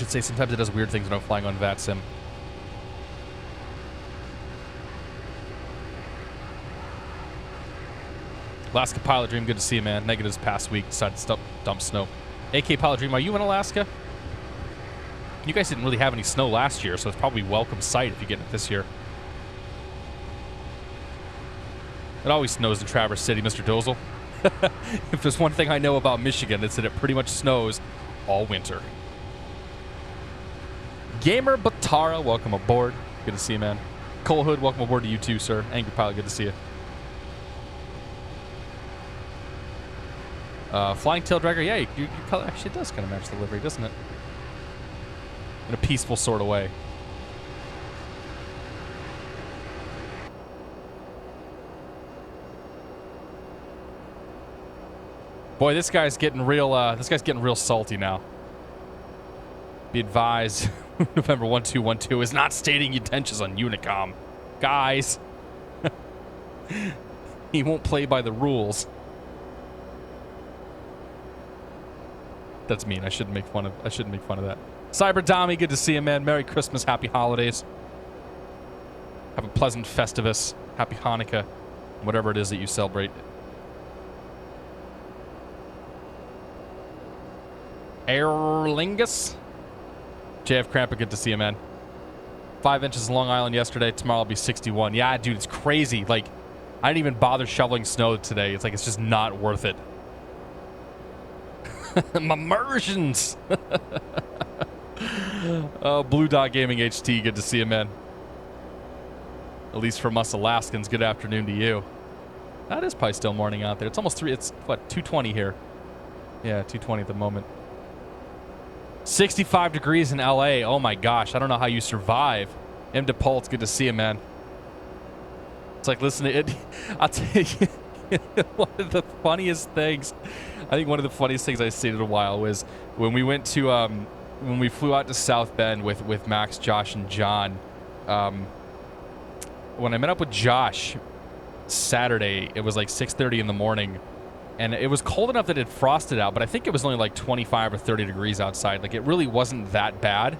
should say. Sometimes it does weird things when I'm flying on VATSIM. Alaska Pilot Dream, good to see you, man. Negatives past week, decided to dump snow. AK Pilot Dream, are you in Alaska? You guys didn't really have any snow last year, so it's probably welcome sight if you get it this year. It always snows in Traverse City, Mr. Dozel. If there's one thing I know about Michigan, it's that it pretty much snows all winter. Gamer Batara, welcome aboard. Good to see you, man. Cole Hood, welcome aboard to you too, sir. Angry Pilot, good to see you. Flying Tail Dragger, yeah, your color actually does kind of match the livery, doesn't it? In a peaceful sort of way. Boy, this guy's getting real. This guy's getting real salty now. Be advised, November 1212 is not stating intentions on Unicom, guys. He won't play by the rules. That's mean. I shouldn't make fun of that. Cyber Dami, good to see you, man. Merry Christmas, happy holidays. Have a pleasant Festivus, happy Hanukkah, whatever it is that you celebrate. Airlingus. JF Crampa, good to see you, man. 5 inches in Long Island yesterday. Tomorrow will be 61. Yeah, dude, it's crazy. Like, I didn't even bother shoveling snow today. It's like, it's just not worth it. Immersions. Oh, Blue Dot Gaming HT, good to see you, man. At least from us Alaskans, good afternoon to you. That is probably still morning out there. It's almost 3. It's, what, 2:20 here. Yeah, 2:20 at the moment. 65 degrees in LA. Oh my gosh, I don't know how you survive. M. DePaul, it's good to see you, man. It's like, listen to it. I'll tell you, one of the funniest things, I think one of the funniest things I've seen in a while was when we went to, when we flew out to South Bend with Max, Josh, and John. When I met up with Josh Saturday, it was like 6:30 in the morning. And it was cold enough that it frosted out, but I think it was only like 25 or 30 degrees outside. Like, it really wasn't that bad.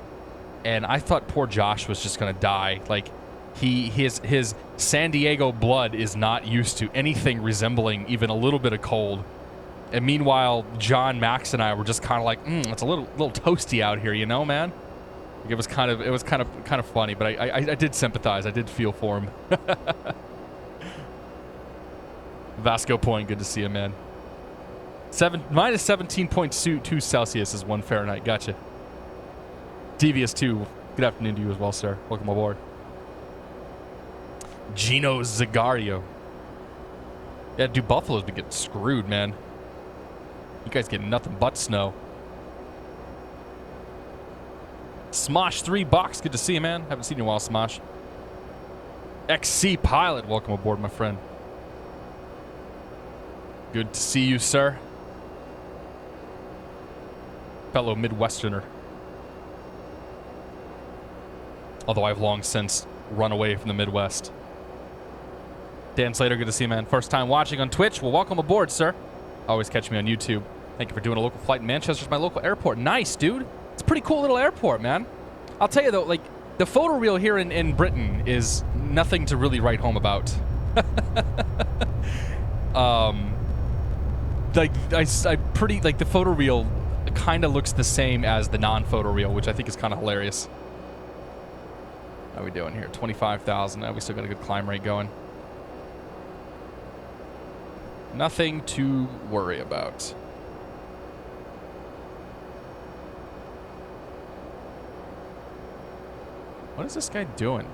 And I thought poor Josh was just going to die. Like, his San Diego blood is not used to anything resembling even a little bit of cold. And meanwhile, John, Max, and I were just kind of like, it's a little toasty out here, you know, man? Like, it was kind of funny, but I did sympathize. I did feel for him. Vasco Point, good to see you, man. Minus 17.2 Celsius is 1 Fahrenheit. Gotcha. Devious 2, good afternoon to you as well, sir. Welcome aboard. Gino Zagario. Yeah, dude, Buffalo's been getting screwed, man. You guys get nothing but snow. Smosh $3, good to see you, man. Haven't seen you in a while, Smosh. XC Pilot, welcome aboard, my friend. Good to see you, sir. Fellow Midwesterner. Although I've long since run away from the Midwest. Dan Slater, good to see you, man. First time watching on Twitch. Well, welcome aboard, sir. Always catch me on YouTube. Thank you for doing a local flight in Manchester's my local airport. Nice, dude. It's a pretty cool little airport, man. I'll tell you, though, like, the photo reel here in Britain is nothing to really write home about. Like, the photo reel kind of looks the same as the non-photo reel, which I think is kind of hilarious. How are we doing here? 25,000. We still got a good climb rate going. Nothing to worry about. What is this guy doing?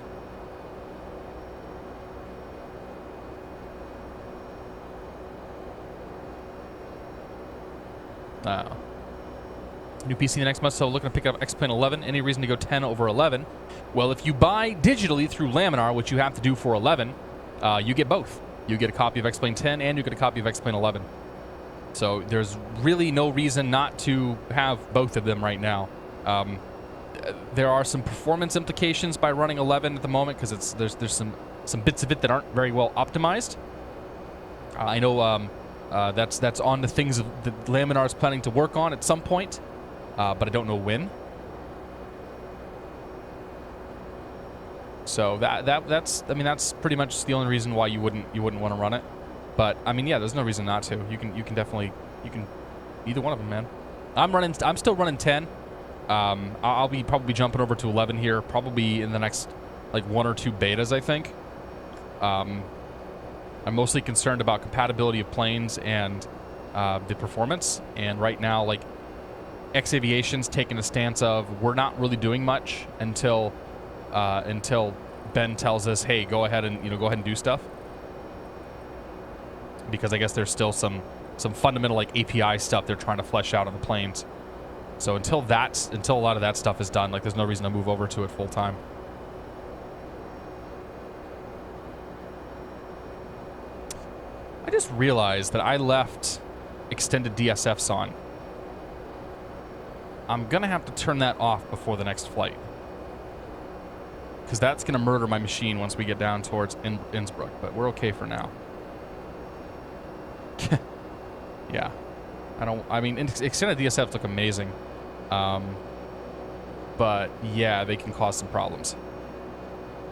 Oh. New PC the next month, so looking to pick up X-Plane 11. Any reason to go 10 over 11? Well, if you buy digitally through Laminar, which you have to do for 11, you get both. You get a copy of X-Plane 10 and you get a copy of X-Plane 11. So there's really no reason not to have both of them right now. There are some performance implications by running 11 at the moment because there's some bits of it that aren't very well optimized. I know that's on the things that Laminar is planning to work on at some point, but I don't know when. So that's I mean that's pretty much the only reason why you wouldn't want to run it. But I mean yeah, there's no reason not to. You can definitely either one of them, man. I'm still running 10. I'll be probably jumping over to 11 here probably in the next like 1 or 2 betas, I think. I'm mostly concerned about compatibility of planes and the performance. And right now, like X Aviation's taking a stance of we're not really doing much until Ben tells us, hey, go ahead and do stuff. Because I guess there's still some fundamental like API stuff they're trying to flesh out on the planes. So until a lot of that stuff is done, like there's no reason to move over to it full time. I just realized that I left extended DSFs on. I'm gonna have to turn that off before the next flight, because that's gonna murder my machine once we get down towards Innsbruck. But we're okay for now. Yeah, I mean, extended DSFs look amazing, but yeah, they can cause some problems,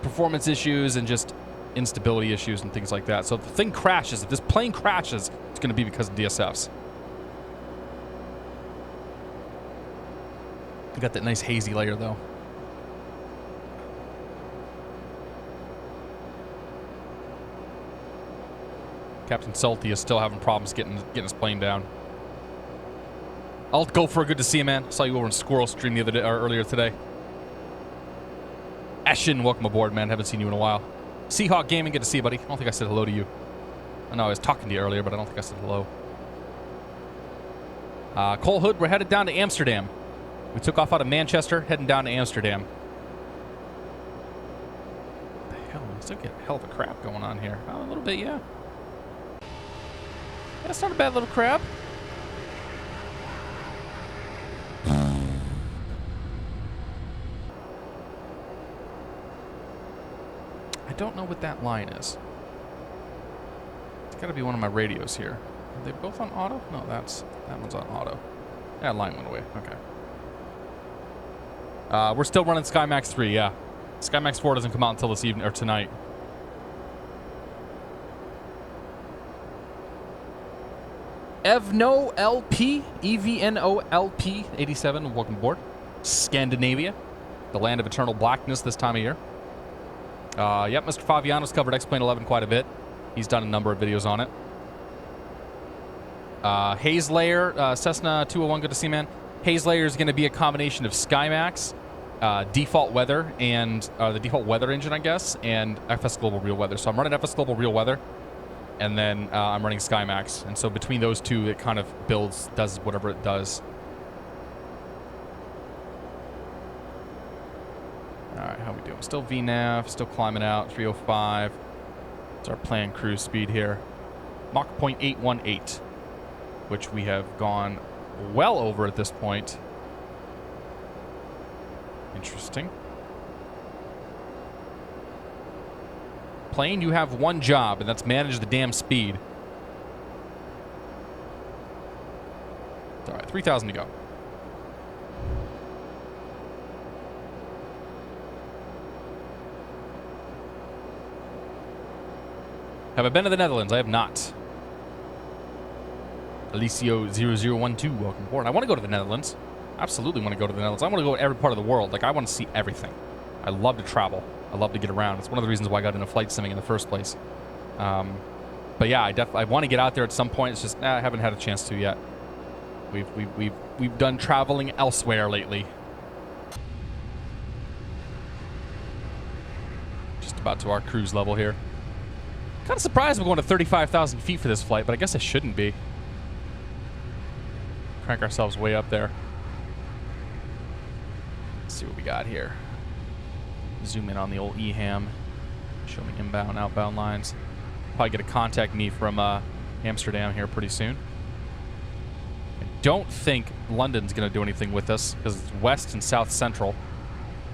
performance issues, and just instability issues and things like that. So if the thing crashes, if this plane crashes, it's going to be because of DSFs. You got that nice hazy layer though. Captain Salty is still having problems getting his plane down. I'll go for a good to see you, man. Saw you over in Squirrel Stream the other day or earlier today. Ashen, welcome aboard, man. Haven't seen you in a while. Seahawk Gaming, good to see you, buddy. I don't think I said hello to you. I know I was talking to you earlier, but I don't think I said hello. Cole Hood, we're headed down to Amsterdam. We took off out of Manchester, heading down to Amsterdam. What the hell? I'm still getting a hell of a crap going on here. Oh, a little bit, yeah. That's not a bad little crab. I don't know what that line is. It's got to be one of my radios here. Are they both on auto? No, that one's on auto. That line went away. Okay. We're still running SkyMax 3, yeah. SkyMax 4 doesn't come out until this evening or tonight. Evno LP, EVNOLP 87, welcome aboard. Scandinavia, the land of eternal blackness this time of year. Yep, Mr. Faviano's covered X-Plane 11 quite a bit. He's done a number of videos on it. Haze Layer, Cessna 201, good to see, man. Haze Layer is going to be a combination of SkyMax, default weather, and the default weather engine, I guess, and FS Global Real Weather. So I'm running FS Global Real Weather, and then I'm running SkyMax. And so between those two, it kind of does whatever it does. All right, how we doing? Still VNAV, still climbing out, 305. It's our planned cruise speed here. Mach 0.818, which we have gone well over at this point. Interesting. Plane, you have one job, and that's manage the damn speed. All right, 3,000 to go. Have I been to the Netherlands? I have not. Alicio0012, welcome aboard. I want to go to the Netherlands. Absolutely want to go to the Netherlands. I want to go to every part of the world. Like, I want to see everything. I love to travel. I love to get around. It's one of the reasons why I got into flight simming in the first place. But yeah, I want to get out there at some point. It's just I haven't had a chance to yet. We've done traveling elsewhere lately. Just about to our cruise level here. Kind of surprised we're going to 35,000 feet for this flight, but I guess I shouldn't be. Crank ourselves way up there. Let's see what we got here. Zoom in on the old EHAM. Show me inbound, outbound lines. Probably get a contact me from Amsterdam here pretty soon. I don't think London's going to do anything with us because it's west and south central.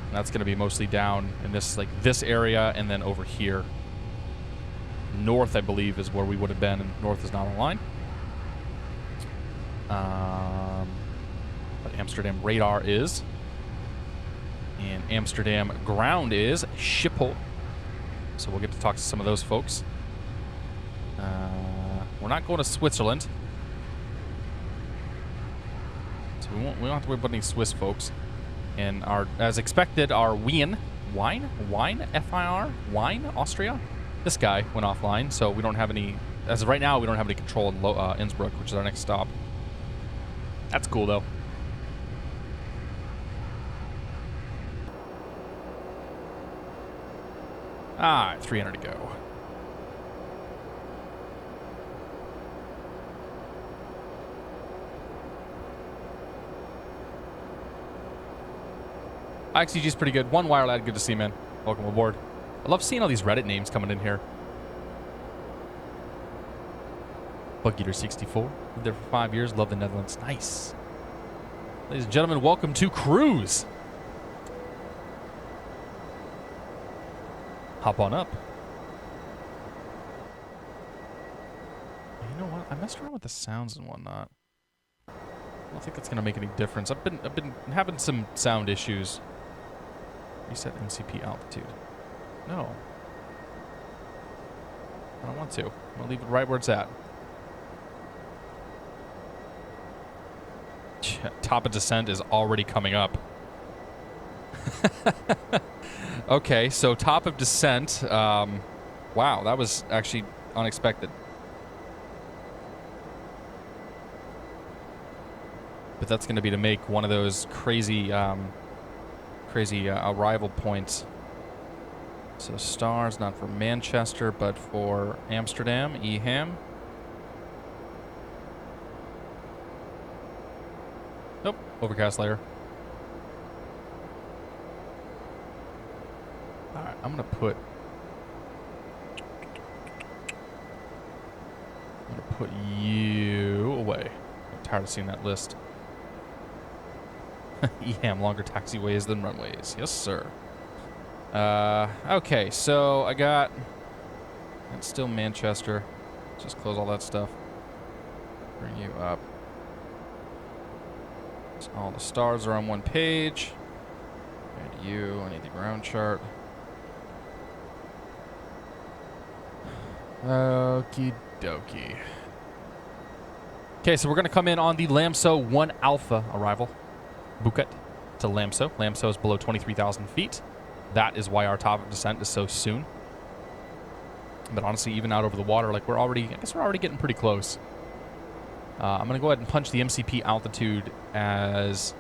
And that's going to be mostly down in this area and then over here. North, I believe, is where we would have been, and north is not online. But Amsterdam radar is. And Amsterdam ground is Schiphol. So we'll get to talk to some of those folks. We're not going to Switzerland. So we don't have to worry about any Swiss folks. And as expected, our Wien, F-I-R, Austria. This guy went offline, so we don't have any, as of right now, we don't have any control in Innsbruck, which is our next stop. That's cool, though. Ah, 300 to go. IXCG is pretty good. One wire lad, good to see you, man. Welcome aboard. I love seeing all these Reddit names coming in here. Bugeater64. Lived there for 5 years. Love the Netherlands. Nice. Ladies and gentlemen, welcome to Cruise. Hop on up. You know what? I messed around with the sounds and whatnot. I don't think that's gonna make any difference. I've been having some sound issues. Reset MCP altitude. No. I don't want to. I'm gonna leave it right where it's at. Top of descent is already coming up. Okay, so top of descent. Wow, that was actually unexpected. But that's going to be to make one of those crazy arrival points. So stars, not for Manchester, but for Amsterdam, EHAM. Nope, overcast layer. Alright, I'm gonna put you away. I'm tired of seeing that list. EHAM, longer taxiways than runways. Yes, sir. Okay, so I got... It's still Manchester. Just close all that stuff. Bring you up. So all the stars are on one page. And you, I need the ground chart. Okie dokie. Okay, so we're going to come in on the LAMSO 1 Alpha arrival. Phuket to LAMSO. LAMSO is below 23,000 feet. That is why our top of descent is so soon. But honestly, even out over the water, like I guess we're already getting pretty close. I'm going to go ahead and punch the MCP altitude as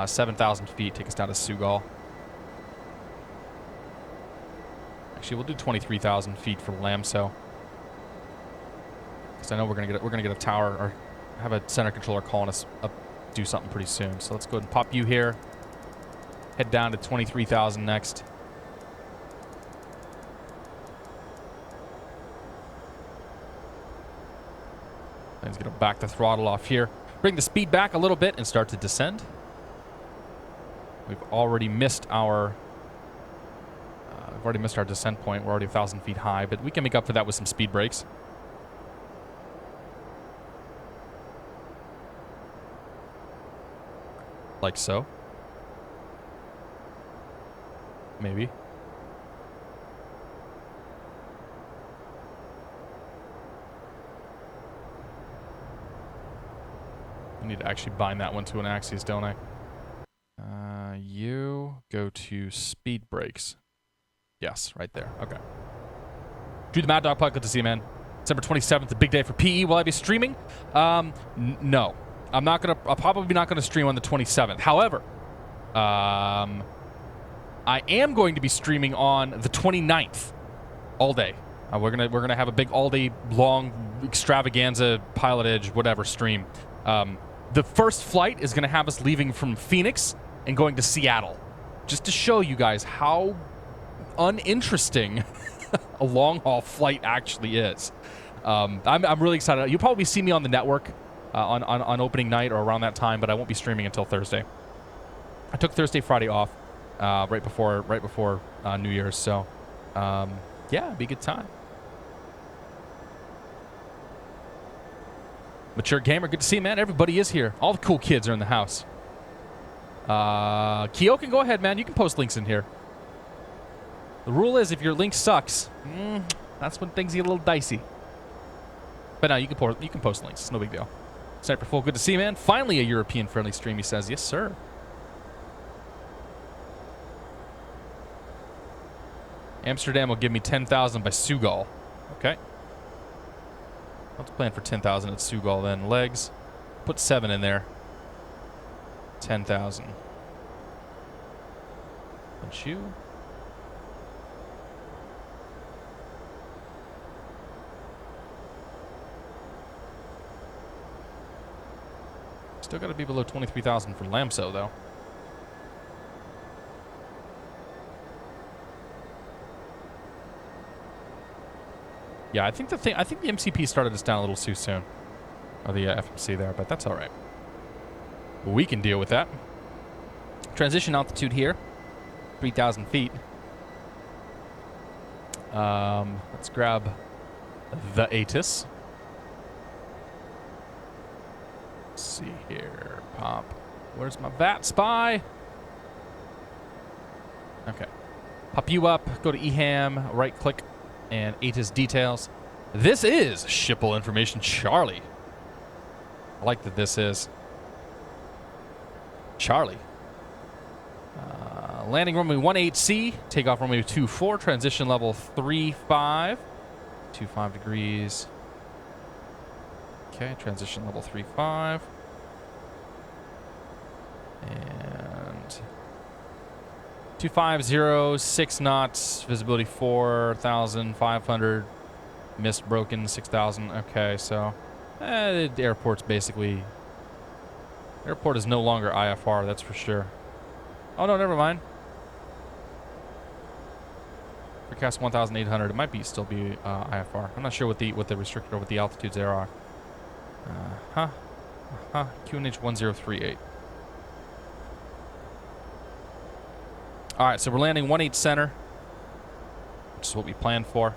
7,000 feet. Take us down to Sugal. Actually, we'll do 23,000 feet for LAMSO. Because I know we're gonna get a tower or have a center controller calling us up, do something pretty soon. So let's go ahead and pop you here. Head down to 23,000 next. Let's gonna back the throttle off here. Bring the speed back a little bit and start to descend. We've already missed our descent point. We're already 1,000 feet high, but we can make up for that with some speed brakes. Like so. Maybe. I need to actually bind that one to an axis, don't I? You go to speed brakes. Yes, right there. Okay. Drew the Mad Dog Puck, good to see you, man. December 27th, a big day for PE. Will I be streaming? No. I'm probably not gonna stream on the 27th. However, I am going to be streaming on the 29th, all day. We're gonna have a big all day long extravaganza pilotage whatever stream. The first flight is gonna have us leaving from Phoenix and going to Seattle, just to show you guys how uninteresting a long haul flight actually is. I'm really excited. You'll probably see me on the network. On opening night or around that time, but I won't be streaming until Thursday. I took Thursday, Friday off right before New Year's, so yeah, it'd be a good time. Mature Gamer, good to see you, man. Everybody is here. All the cool kids are in the house. Keoken, go ahead, man. You can post links in here. The rule is if your link sucks, that's when things get a little dicey. But no, you can post links. It's no big deal. Sniper Full, good to see you, man. Finally a European-friendly stream, he says. Yes, sir. Amsterdam will give me 10,000 by Sugal. Okay. Let's plan for 10,000 at Sugal then. Legs. Put 7 in there. 10,000. Don't you? Still got to be below 23,000 for Lamso, though. Yeah, I think the MCP started us down a little too soon, or the FMC there, but that's all right. We can deal with that. Transition altitude here, 3,000 feet. Let's grab the ATIS. Let's see here, pop. Where's my VAT spy? Okay. Pop you up, go to EHAM, right click, and ATIS details. This is Shipple Information Charlie. I like that this is Charlie. Landing runway 18C, takeoff runway 24, transition level 35, 25 degrees. Okay, transition level 35. And 250, 6 knots, visibility 4,500, mist broken 6,000. Okay, so the airport's basically, airport is no longer IFR, that's for sure. Oh no, never mind. Forecast 1,800. It might be still be IFR. I'm not sure what the restricted or what the altitudes there are. QNH 1038. All right, so we're landing 18 center, which is what we planned for.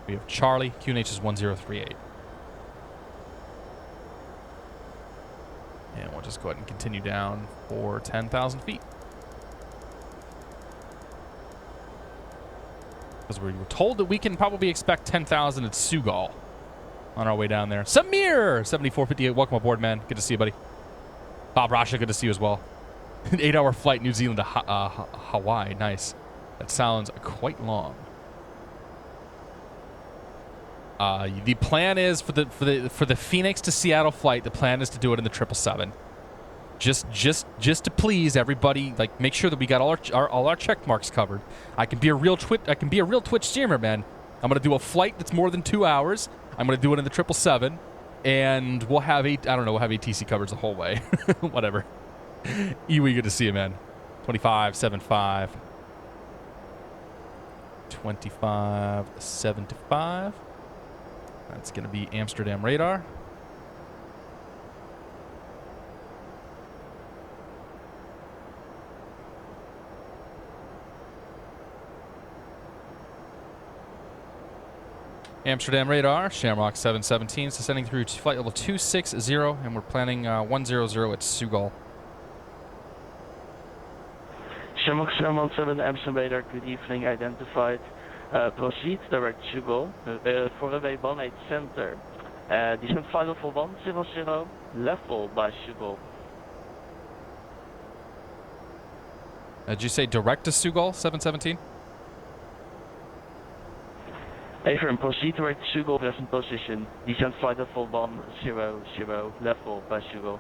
We have Charlie. QNH is 1038. And we'll just go ahead and continue down for 10,000 feet. Because we were told that we can probably expect 10,000 at Sugal on our way down there. Samir, 7458, welcome aboard, man. Good to see you, buddy. Bob Rasha, good to see you as well. An 8-hour flight, New Zealand to Hawaii. Nice. That sounds quite long. The plan is for the Phoenix to Seattle flight. The plan is to do it in the 777. Just to please everybody, like make sure that we got all our check marks covered. I can be a real Twitch streamer, man. I'm gonna do a flight that's more than 2 hours. I'm gonna do it in the 777, and we'll have we'll have ATC coverage the whole way. Whatever. Iwi, good to see you, man. 2575. 2575. That's gonna be Amsterdam radar. Amsterdam radar, Shamrock 717, descending through to flight level 260, and we're planning 100 at Sugal. Shamrock 717, Amsterdam radar, good evening, identified. Proceed direct Sugal, for runway 18 center. Descent flight level 100, level by Sugal. Did you say direct to Sugal, 717? Affirm, proceed direct Sugal, present position. Descent flight level 100, level by Sugal.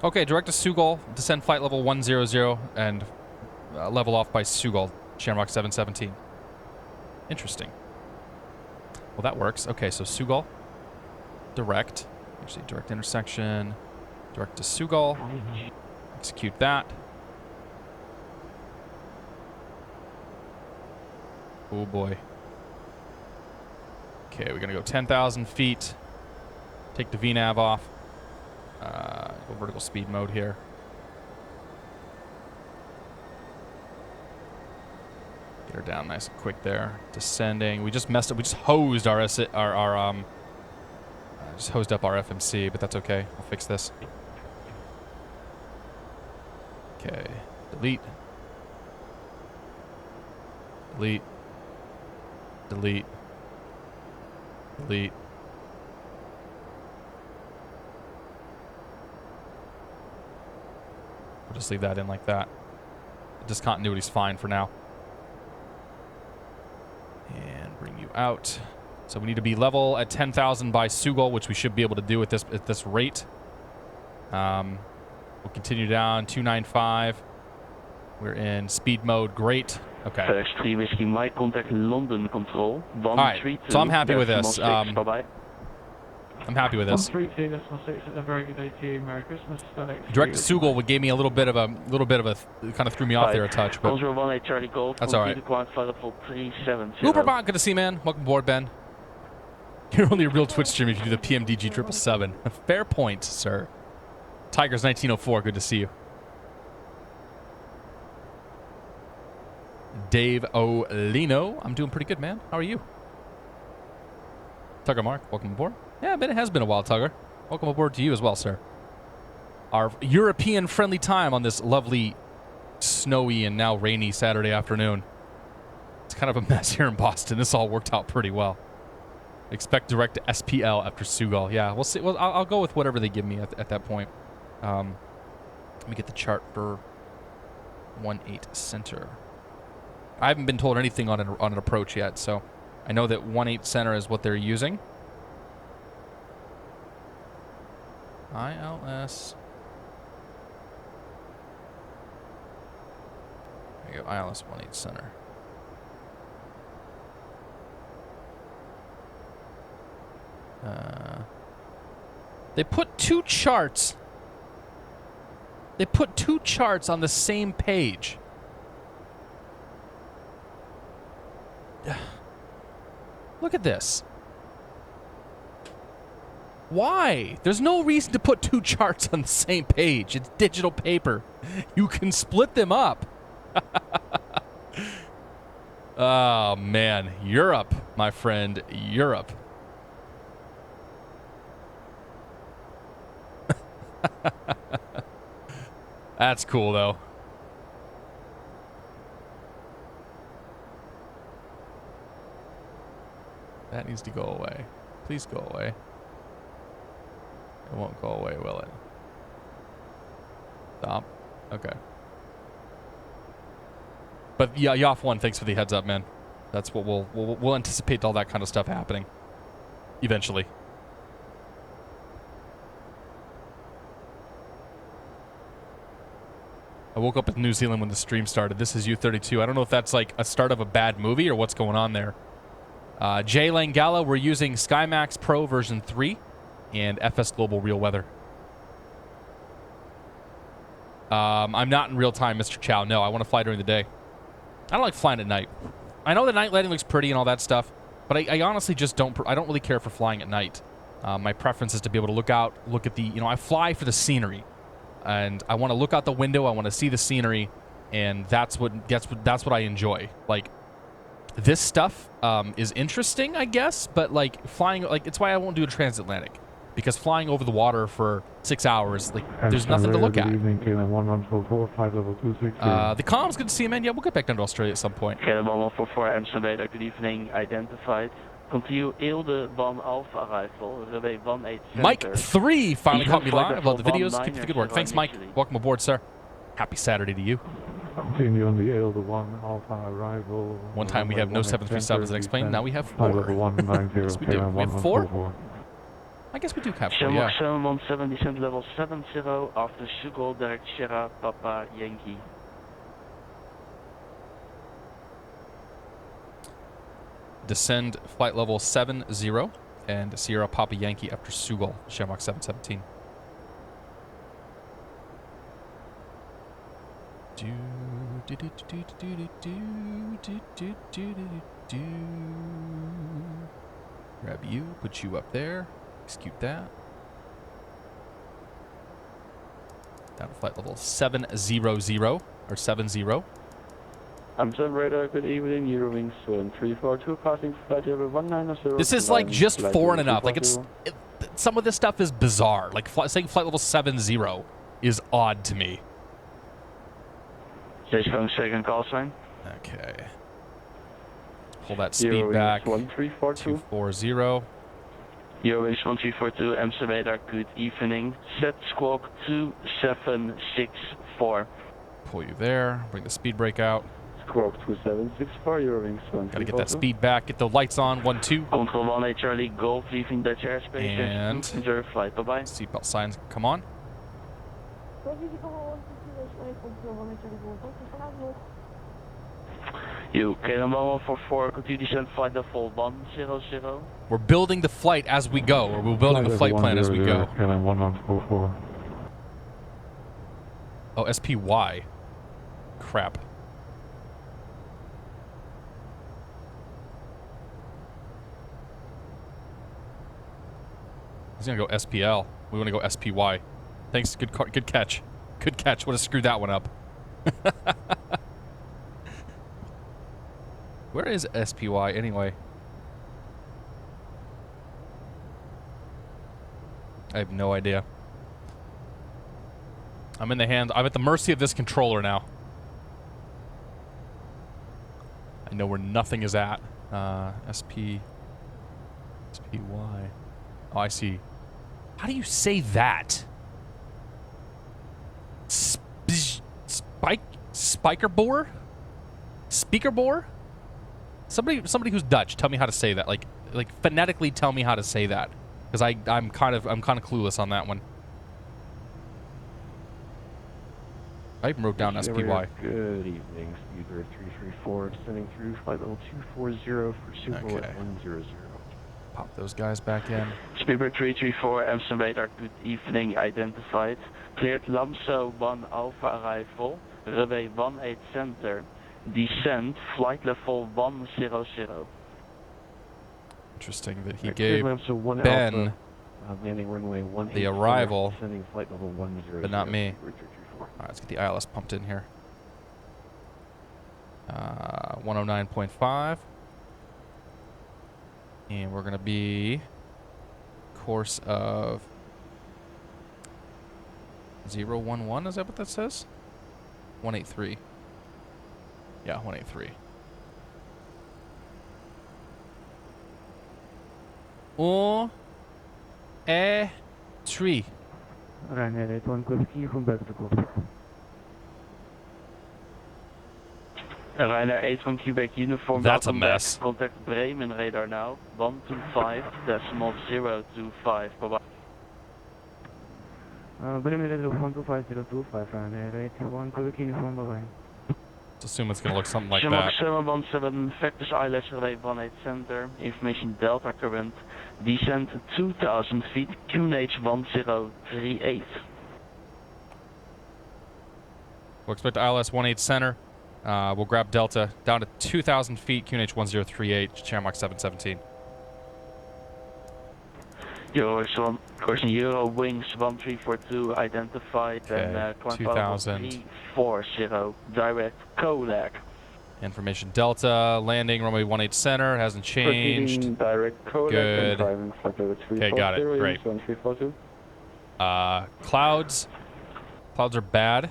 Okay, direct to Sugal, descend flight level 100, and level off by Sugal, Shamrock 717. Interesting. Well, that works. Okay, so Sugal, direct. Actually, direct intersection, direct to Sugal. Execute that. Oh boy. Okay, we're gonna go 10,000 feet. Take the VNAV off. Go vertical speed mode here. Get her down nice and quick there. Descending. We just messed up. We just hosed our just hosed up our FMC, but that's okay. I'll fix this. Okay. Delete. Delete. Delete. Delete. We'll just leave that in like that. Discontinuity's fine for now. And bring you out. So we need to be level at 10,000 by Sugol, which we should be able to do at this rate. We'll continue down 295. We're in speed mode. Great. Okay. FedEx 3 Whiskey Mike, contact London Control. All right. So I'm happy with this. Bye-bye. I'm happy with this. 132.6, a very good day to you. Merry Christmas. Direct to Sugol gave me a little bit of a kind of threw me off there a touch, but Control 18 Charlie Gold. that's all right. Flight level 370. Uberbot, good to see you, man. Welcome aboard, Ben. You're only a real Twitch streamer if you do the PMDG 777. Fair point, sir. Tigers 1904, good to see you. Dave O'Lino, I'm doing pretty good, man. How are you? Tugger Mark, welcome aboard. Yeah, but it has been a while, Tugger. Welcome aboard to you as well, sir. Our European-friendly time on this lovely, snowy, and now rainy Saturday afternoon. It's kind of a mess here in Boston. This all worked out pretty well. Expect direct to SPL after Sugol. Yeah, we'll see. Well, I'll go with whatever they give me at that point. Let me get the chart for 18 center. I haven't been told anything on an approach yet, so I know that 18 center is what they're using. ILS. There you go, ILS 18 center. They put two charts. They put two charts on the same page. Look at this. Why? There's no reason to put two charts on the same page. It's digital paper. You can split them up. Oh, man. Europe, my friend. Europe. That's cool, though. That needs to go away. Please go away. It won't go away, will it? Stop. Okay. But yeah, Yoff 1, thanks for the heads up, man. That's what we'll anticipate all that kind of stuff happening. Eventually. I woke up in New Zealand when the stream started. This is U32. I don't know if that's like a start of a bad movie or what's going on there. Jay Langala, we're using SkyMax Pro version 3 and FS Global Real Weather. I'm not in real time, Mr. Chow. No, I want to fly during the day. I don't like flying at night. I know the night lighting looks pretty and all that stuff, but I honestly just don't really care for flying at night. My preference is to be able to look out, look at the, I fly for the scenery. And I want to look out the window, I want to see the scenery, and that's what I enjoy. Like, this stuff is interesting, I guess, but like flying, like it's why I won't do a transatlantic, because flying over the water for 6 hours, like there's nothing to look at. The comms, good to see you, man. Yeah, we'll get back down to Australia at some point. KLM 1144 Amsterdam, good evening, identified. Continue Eelde 1 Alpha arrival, runway 18 center. Mike 3 finally caught me live. Love the videos. Keep up the good work. Thanks, Mike. Welcome aboard, sir. Happy Saturday to you. Continue on the Eelde 1 Alpha arrival. One time we have no 737 as explained. Now we have 4. Yes, we do. We have 4? I guess we do have 4, yeah. Sherman 17, descent level 70 after Sugol, direct Sierra, Papa, Yankee. Descend flight level 70 and Sierra Papa Yankee after Sugol, Shamrock 717. Grab you, put you up there, execute that. Down to flight level 700 or 70. Amsterdam radar, good evening, Eurowings 1342, passing flight level 190. This is like just foreign enough. Like some of this stuff is bizarre. Like saying flight level 70 is odd to me. Stage going second call sign. Okay. Pull that speed back. 1342. 240. Eurowings 1342, Amsterdam, good evening. Set squawk 2764. Pull you there. Bring the speed brake out. Squawk 2764, Eurowings 1342. Gotta get that speed back. Get the lights on. 1-2. Control 1 Charlie Golf, leaving Dutch airspace. And Enjoy your flight, bye-bye. seatbelt signs come on. You KLM 1144, continue descent flight level 100. We're building the flight as we go, or we're building the flight plan as we go. KLM 1144. Oh, SPY. Crap. He's gonna go SPL. We want to go SPY. Thanks. Good catch. Good catch. Would have screwed that one up. Where is SPY anyway? I have no idea. I'm at the mercy of this controller now. I know where nothing is at. SPY. Oh, I see. How do you say that? Spiker bore? Speaker bore? Somebody who's Dutch, tell me how to say that. Like phonetically, tell me how to say that, because I'm kind of clueless on that one. I even wrote down SPY. Good evening, Speedbird 334, descending through flight level 240 for Super Okay. 100. Pop those guys back in. Speedbird 334, Amsterdam, good evening, identified. Cleared Lamso 1 Alpha arrival, runway 18 center. Descent, flight level 100. Interesting that he gave Ben Ben landing runway 18 the arrival, descending flight level 100. but not me. Alright, let's get the ILS pumped in here. 109.5. And we're going to be course of 011, is that what that says? 183. Yeah, 183. Or a tree. Ryanair 81 Quebec uniform back to Cockpit. Ryanair 81 Quebec uniform. That's a welcome back. mess. Contact Bremen radar now. 125.025. Bye-bye. Bremen radar 125.025, Ryanair 81 Quebec uniform, bye-bye. Let's assume it's going to look something like Shamrock that. 717, Vectors ILS relay 18 center. Information Delta current. Descent 2000 feet, QNH 1038. We'll expect ILS 18 center. We'll grab Delta down to 2,000 feet, QNH 1038, Shamrock 717. Euro Wings 1342 identified and Okay, 2000 340 direct COLAC. Information Delta, landing runway 18 center, hasn't changed. Direct code. Good. Okay, got it. Great. Clouds. Clouds are bad.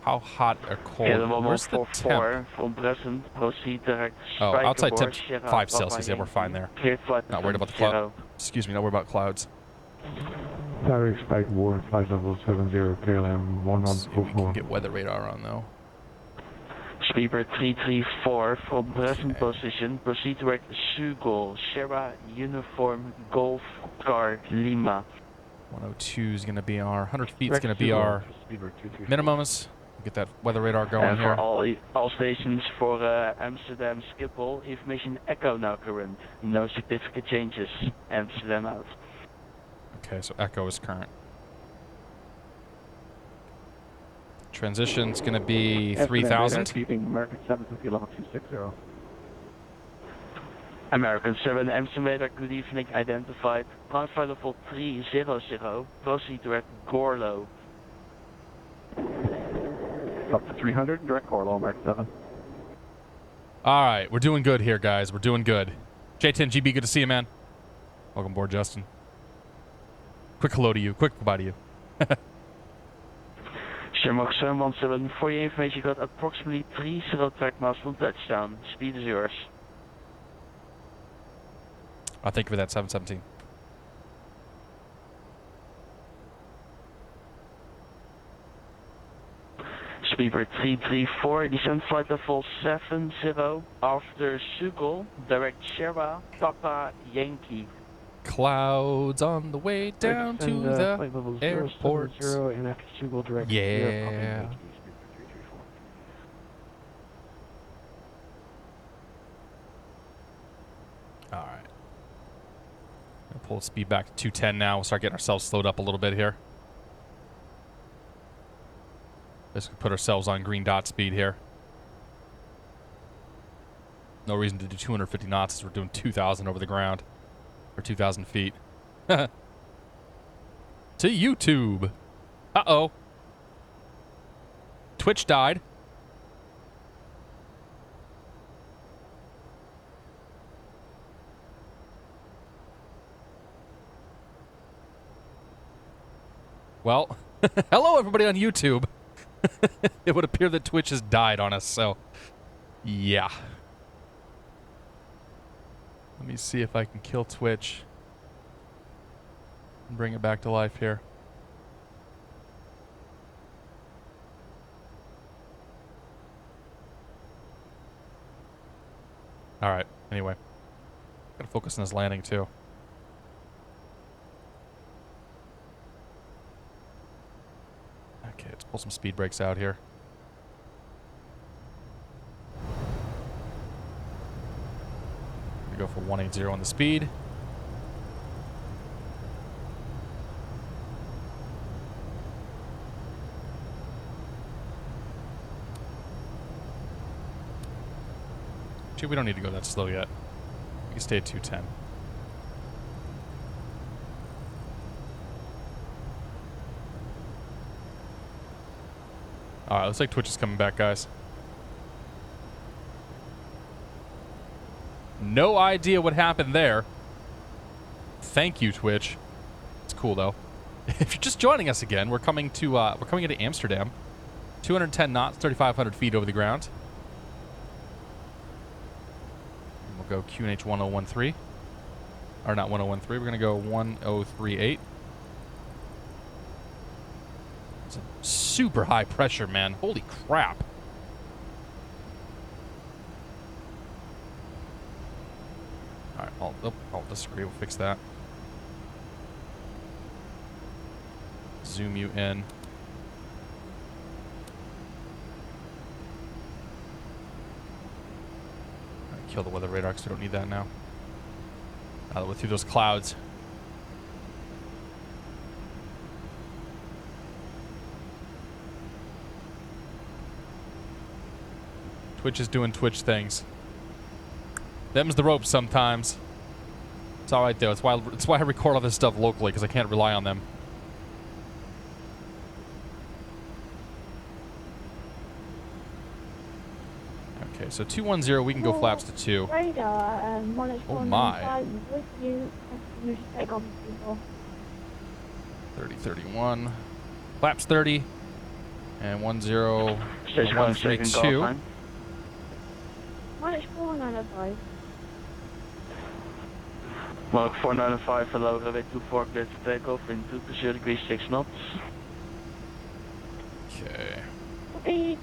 How hot or cold? Where's the temp? From present, proceed direct. Oh, strike outside aboard temp Sierra 5 Papa Celsius. Yeah, we're fine there. Cleared flight Not worried about the Sierra. cloud. Excuse me, not worried about clouds. Direct spike board, flight level 70, KLM Let's see if we can 1144. get weather radar on though. Speedbird 334 from present Okay. position, proceed direct Sugol, Sierra Uniform Golf Car Lima. 102 is going to be our 100 feet is Direct going to be Sugol. our Speedbird 234. minimums. Get that weather radar going And here. for all stations for Amsterdam Schiphol, information Echo now current. No significant changes. Amsterdam out. Okay, so Echo is current. Transition's going to be 3,000. Keeping American 7 to kilometer 260. American 7 Amsterdam, good evening, identified. Ground flight level 300, proceed direct Gorlo. Up to 300, direct Corlo, American 7. All right, we're doing good here, guys. We're doing good. J10GB, good to see you, man. Welcome aboard, Justin. Quick hello to you. Quick goodbye to you. Shamrock 717, for your information, you got approximately 30 track miles from touchdown. Speed is yours. Thank you for that, 717. Speedbird 334, descent flight level 70, after Sugol, direct Sierra, Papa, Yankee. Clouds on the way down to the flight level airport. 070 and after Sugol direct Yeah. Sierra, Papa, Yankee. All right. Gonna pull the speed back to 210 now. We'll start getting ourselves slowed up a little bit here. Just put ourselves on green dot speed here. No reason to do 250 knots as we're doing 2,000 over the ground. Or 2,000 feet. To YouTube. Uh-oh. Twitch died. Well, hello everybody on YouTube. It would appear that Twitch has died on us, so yeah. Let me see if I can kill Twitch and bring it back to life here. All right, anyway. Gotta focus on this landing too. Okay, let's pull some speed brakes out here. We go for 180 on the speed. Actually, we don't need to go that slow yet. We can stay at 210. Alright, looks like Twitch is coming back, guys. No idea what happened there. Thank you, Twitch. It's cool though. If you're just joining us again, we're coming into Amsterdam. 210 knots, 3,500 feet over the ground. And we'll go QNH 1013. Or not 1013, we're gonna go 1038. It's a super high pressure, man. Holy crap. Alright, I'll disagree. We'll fix that. Zoom you in. Alright, kill the weather radar because we don't need that now. Now that we're through those clouds. Twitch is doing Twitch things. Them's the ropes sometimes. It's alright though. It's why I record all this stuff locally, because I can't rely on them. Okay, so 210, we can go flaps to 2. Radar, Oh my. with you. 3031. Flaps 30. And 10. Station 132. Minus 495. Mark 495 for low runway 24, clear to takeoff in 2 degrees 6 knots. Okay. Okay,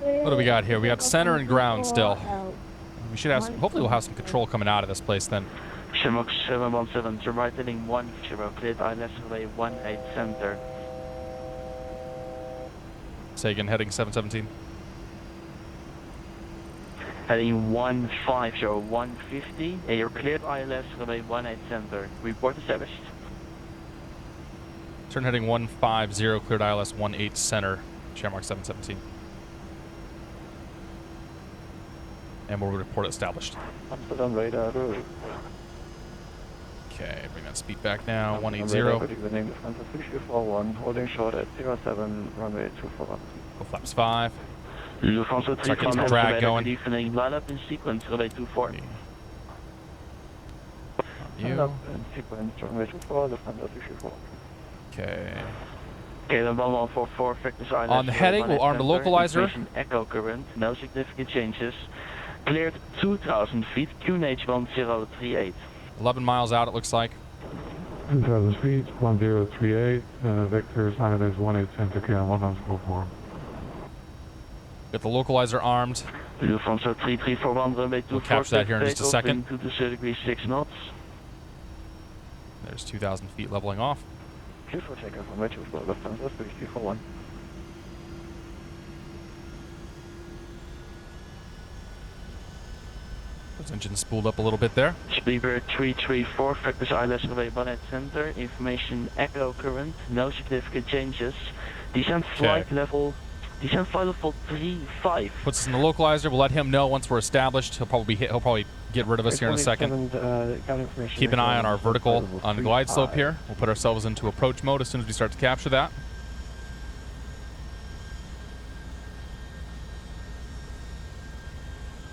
What do we got here? We got center and ground still. We should have some, hopefully we'll have some control coming out of this place then. Shamrock 717, to right heading 10, cleared ILS runway 18 center. Say again, heading 717. Heading 150, 150, and you're cleared ILS runway 18 center. Report established. Turn heading 150, cleared ILS 18 center, Shamrock 717. And we'll report established. Amsterdam radar. Okay, bring that speed back now, 180. Good evening, Descent 341, holding short at 07, runway 24. Go flaps 5. Lufthansa Start getting some drag going. Good evening, line up in sequence, runway 24. You. In sequence, runway 24, Lufthansa 334. Okay. Okay, then 1144, Victor's Island. On the heading, we'll arm the localizer. Information echo current, no significant changes. Cleared 2,000 feet, QNH 1038. 11 miles out, it looks like. 2,000 feet, 1038. Victor's Island is 1810 to KLM 1144. Get the localizer armed. Lufthansa 3341, runway 24. We'll capture that here in just a second. 2 to 30 6 knots. There's 2,000 feet leveling off. Clear for takeoff on Metro Flow, Lufthansa 3341. Those engines spooled up a little bit there. Speedbird 334, Victor's Island, runway 18 center. Information echo current, no significant changes. Descent flight level 35. Puts us in the localizer. We'll let him know once we're established. He'll probably get rid of us here in a second. Keep an eye on our vertical on glide slope here. We'll put ourselves into approach mode as soon as we start to capture that.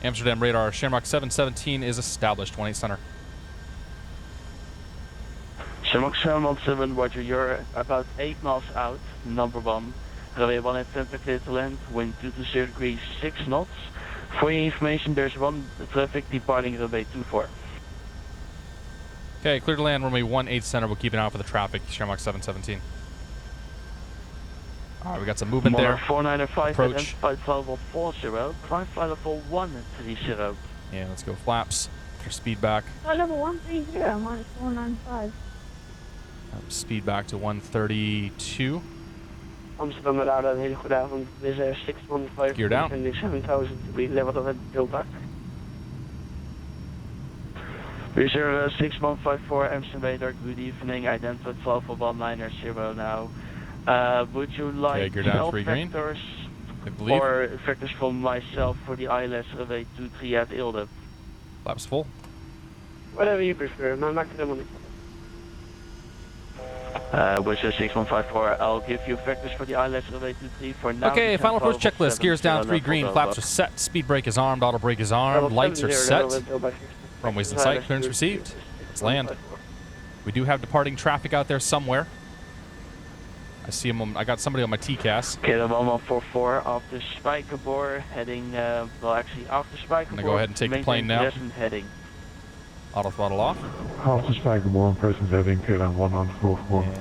Amsterdam radar Shamrock 717 is established. 18 center. Shamrock 717, Roger, you're about 8 miles out, number 1. Runway 18 center, clear to land, wind 2 to 0 degrees 6 knots. For your information, there's one traffic departing runway 24. Okay, clear to land, runway 18 center. We'll keep an eye out for the traffic. Shamrock 717. All right, we got some movement there. 4905, Approach. identified flight level 40, climb flight level 130. Yeah, let's go flaps. For speed back. Flight level 130, minus 495. Speed back to 132. Amsterdam met Aarde, een hele goede avond. Wizz Air 615, Gear down. descending 7000 to be leveled up at Pushback. Wizz Air 6154, Amsterdam radar, good evening, identified flight level 190 now. Would you like gear down, free green, vectors I believe. or vectors from myself for the ILS runway 23 at Ilde? Flaps full. Whatever you prefer, maar maak er helemaal niet. Wizz Air 6154, I'll give you vectors for the ILS runway 23 for now. Okay, final approach checklist. Gears down, 3 green. Flaps are set. Speed brake is armed. Auto brake is armed. Lights are set. Runways in sight. Clearance received. Let's land. We do have departing traffic out there somewhere. I see him. I got somebody on my TCAS. Okay, the 1144 after Spijkerboor heading, well actually after Spijkerboor. I'm gonna go ahead and take the plane now. Heading. Auto throttle off. Alps Spijkerboor, present heading KLM 1144. And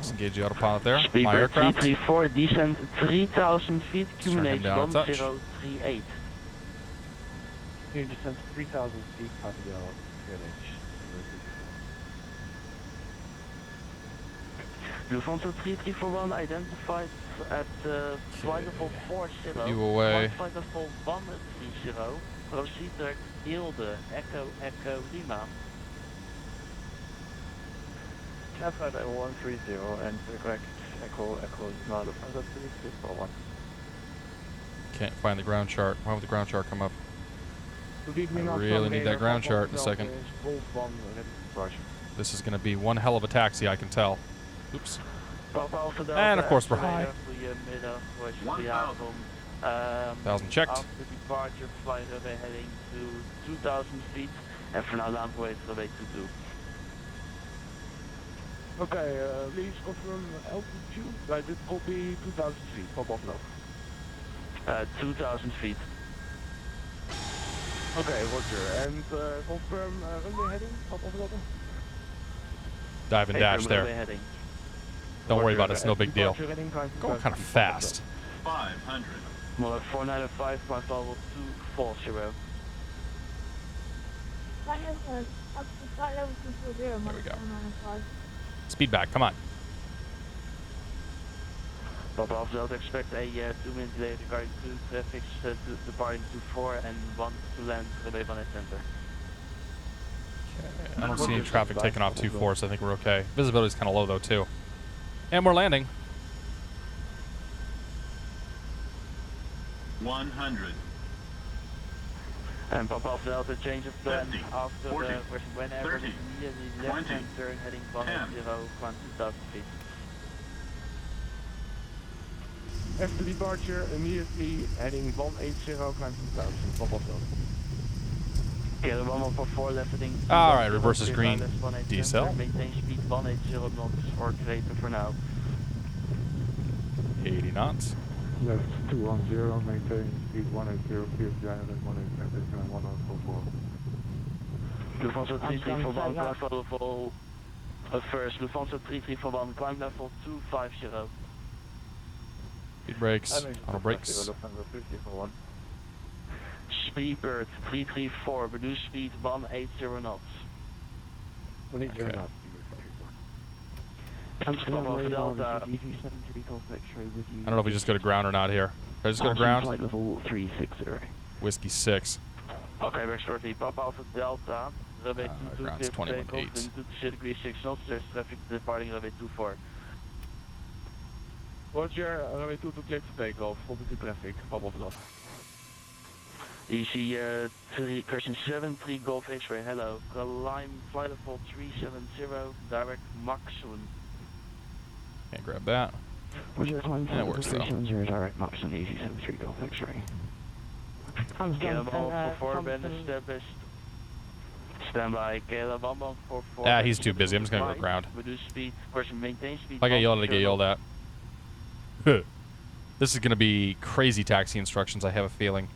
disengage the autopilot there. My Speedbird aircraft. 334, descent 3000 feet, Turn him QNH down a touch. 1038. Here descent 3,000 feet, copy the Lufthansa 3341 identified at flight level 40. You away. Flight level 130. Proceed direct Ilde, Echo Lima. Catstrator 130 and correct Echo Lima, Lufthansa 3341. Can't find the ground chart. Why would the ground chart come up? I really need that ground chart in a second. This is going to be one hell of a taxi, I can tell. Oops. And of course we're high. 1,000 checked. After departure, flight runway heading to 2,000 feet. And for now, land way runway 22. Okay, please confirm altitude. This will be 2,000 feet, pop off now. 2,000 feet. Okay, roger. And confirm runway heading, pop off level. Dive and dash Runway there. heading. Don't worry about it, it's no big deal. Departure heading, Going kind of fast. 500. Well, 495, flight level 240. Flight level, up to flight level 240, minus we go. 495. Speed back, come on. Papa Alpha Delta, expect a 2-minute delay regarding 2 traffics departing 24 and 1 to land runway 18 center. I don't see any traffic taking off 24, so I think we're okay. Visibility's kind of low though too. And we're landing. 100. And Papa Alpha Delta, change of plan 50, after 40, the question whenever 30, immediately left hand 20, turn heading 10, climb 2,000 feet. After departure, immediately heading 180, climb 2,000, pop off level. Okay, the 1144 left heading. All right, reverse is green. Decel. Maintain speed 180 knots or greater for now. 80 knots. Left 210, maintain speed 180, clear the island 180, 1044. Lufthansa 3341, climb level, first, Lufthansa 3341, climb level 250. Speed brakes, auto brakes. Lufthansa 341. Speedbird 334, reduce speed 180 knots. 180 knots. Amsterdam over Delta. EG73 Golf X-ray with you. I don't know if we just go to ground or not here. Should I just go to ground? Flight level 360. Whiskey 6. Okay, we're shortly. Papa Alpha Delta. Runway 22 ground's clear 21.8. for takeoff. Into the degree 6 knots. There's traffic departing runway 24. Roger, runway 22 clear for takeoff. Volgende de traffic. Papa op dat. EC question 73 Golf X-ray. Hello. Climb flight level 370. Direct maximum. Can't grab that. Roger, climb That works, though. 370 direct max on EG73 Golf X-ray. Caleb 144 been established. Standby. Caleb 144. Ah, he's too busy. I'm just gonna go to ground. Reduce speed. Person maintain speed. If I get yelled at, I get yelled at. This is gonna be crazy taxi instructions, I have a feeling.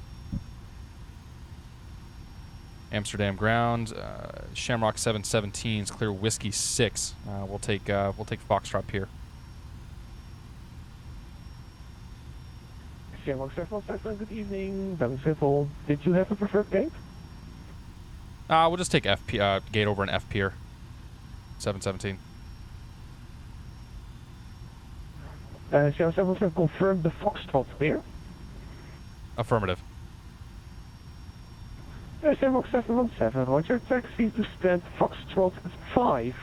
Amsterdam ground, Shamrock 717's clear Whiskey 6. We'll take Foxtrot here. Shamrock 717, good evening. That was Civil. Did you have a preferred gate? We'll just take FP gate over an F pier. 717. Shamrock 717, confirm the Foxtrot clear. Affirmative. Shamrock 717, Roger, taxi to stand Foxtrot 5.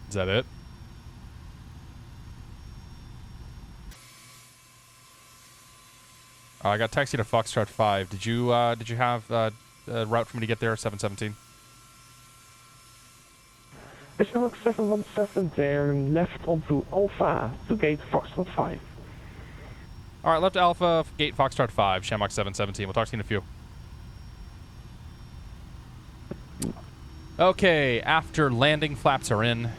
Is that it? I got taxi to Foxtrot 5. Did you have a route for me to get there? 717. Shamrock 717 there, left onto Alpha to gate Foxtrot 5. All right, left Alpha, gate Foxtrot 5, Shamrock 717. We'll talk to you in a few. Okay, after landing, flaps are in.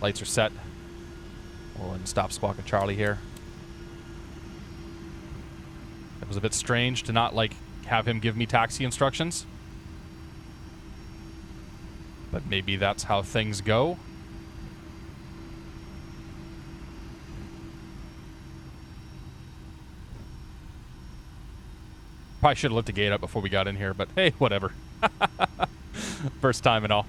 Lights are set. We'll stop Squawk Charlie here. It was a bit strange to not, like, have him give me taxi instructions. But maybe that's how things go. Probably should have lit the gate up before we got in here, but hey, whatever. First time and all.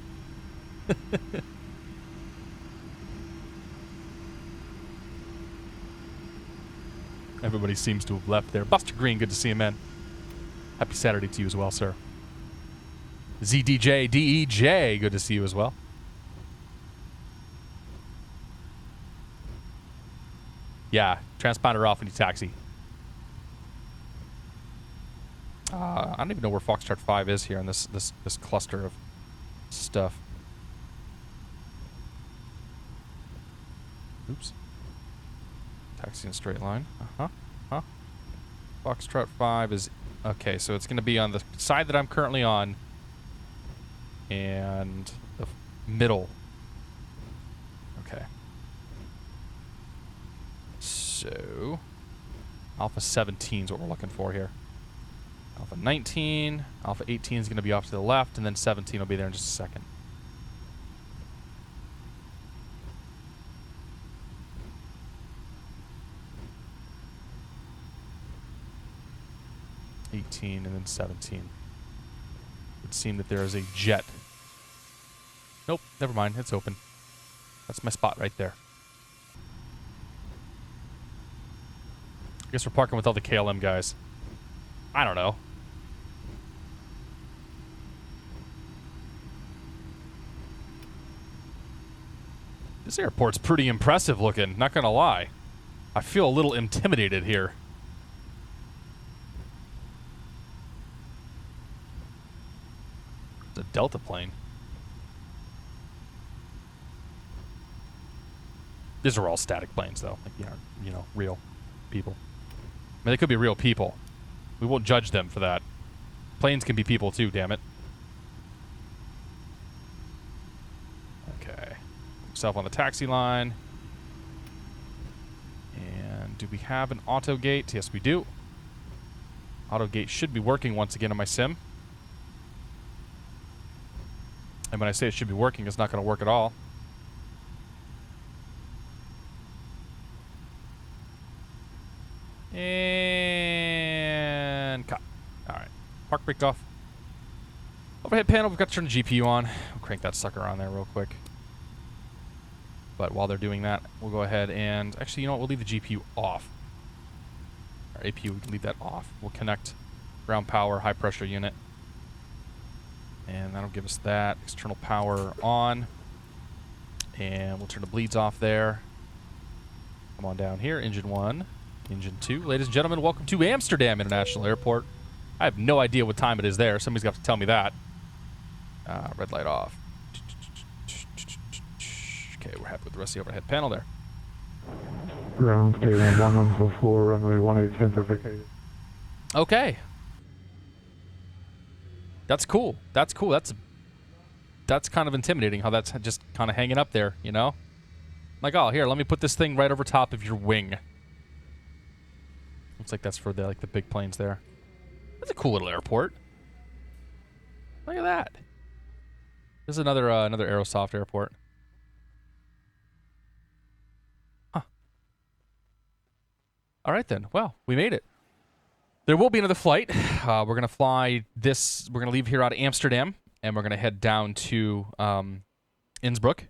Everybody seems to have left there. Buster Green, good to see you, man. Happy Saturday to you as well, sir. ZDJ, DEJ, good to see you as well. Yeah, transponder off when you taxi. I don't even know where Foxtrot 5 is here in this cluster of stuff. Oops. Taxi in straight line. Foxtrot 5 is... Okay, so it's going to be on the side that I'm currently on. And the middle. Okay. So... Alpha 17 is what we're looking for here. Alpha 19. Alpha 18 is going to be off to the left, and then 17 will be there in just a second. And then 17. It would seem that there is a jet. Nope, never mind. It's open. That's my spot right there. I guess we're parking with all the KLM guys. I don't know. This airport's pretty impressive looking, not gonna lie. I feel a little intimidated here. It's a Delta plane. These are all static planes, though. Like, you know, real people. I mean, they could be real people. We won't judge them for that. Planes can be people, too, damn it. Yourself on the taxi line. And do we have an auto gate? Yes, we do. Auto gate should be working once again on my sim. And when I say it should be working, it's not going to work at all. And cut. All right. Park brake off. Overhead panel, we've got to turn the GPU on. We'll crank that sucker on there real quick. But while they're doing that, we'll go ahead and... Actually, you know what? We'll leave the GPU off. Our APU, we can leave that off. We'll connect ground power, high pressure unit. And that'll give us that. External power on. And we'll turn the bleeds off there. Come on down here. Engine 1. Engine 2. Ladies and gentlemen, welcome to Amsterdam International Airport. I have no idea what time it is there. Somebody's got to tell me that. Red light off. Okay, we're happy with the rest of the overhead panel there. Ground station 114, runway 18 center vacated. Okay. That's cool. That's cool. That's kind of intimidating how that's just kind of hanging up there, you know? Like, oh, here, let me put this thing right over top of your wing. Looks like that's for the big planes there. That's a cool little airport. Look at that. This is another Aerosoft airport. Huh. All right then. Well, we made it. There will be another flight. We're gonna fly this. We're gonna leave here out of Amsterdam, and we're gonna head down to Innsbruck.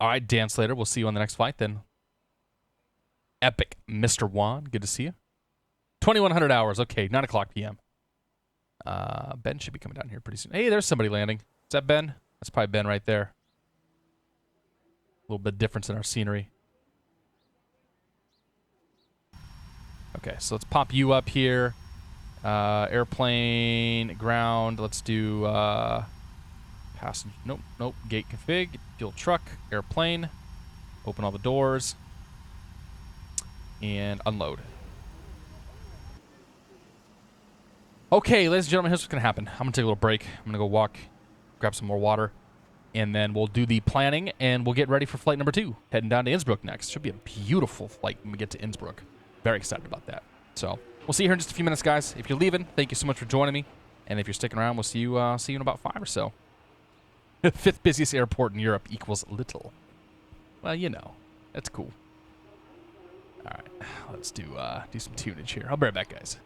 All right, Dan Slater. We'll see you on the next flight then. Epic, Mr. Juan. Good to see you. 2100 hours. Okay, 9 o'clock p.m. Ben should be coming down here pretty soon. Hey, there's somebody landing. Is that Ben? That's probably Ben right there. A little bit difference in our scenery. Okay, so let's pop you up here. Airplane, ground. Let's do passenger. Nope. Gate config. Fuel truck. Airplane. Open all the doors. And unload. Okay, ladies and gentlemen, here's what's going to happen. I'm going to take a little break. I'm going to go walk, grab some more water, and then we'll do the planning, and we'll get ready for flight number 2, heading down to Innsbruck next. Should be a beautiful flight when we get to Innsbruck. Very excited about that. So we'll see you here in just a few minutes, guys. If you're leaving, thank you so much for joining me. And if you're sticking around, we'll see you in about 5 or so. 5th busiest airport in Europe equals little. Well, you know, that's cool. All right, let's do some tunage here. I'll be right back, guys.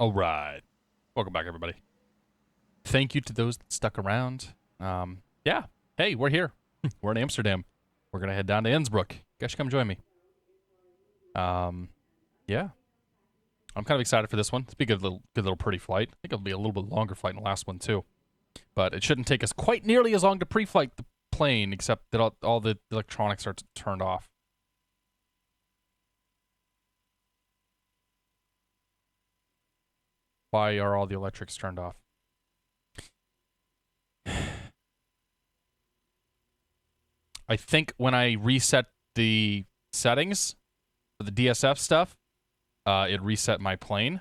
All right. Welcome back, everybody. Thank you to those that stuck around. Yeah. Hey, we're here. We're in Amsterdam. We're going to head down to Innsbruck. You guys should come join me. Yeah. I'm kind of excited for this one. It's be a good little pretty flight. I think it'll be a little bit longer flight than the last one, too. But it shouldn't take us quite nearly as long to pre-flight the plane, except that all the electronics are turned off. Why are all the electrics turned off? I think when I reset the settings for the DSF stuff, it reset my plane.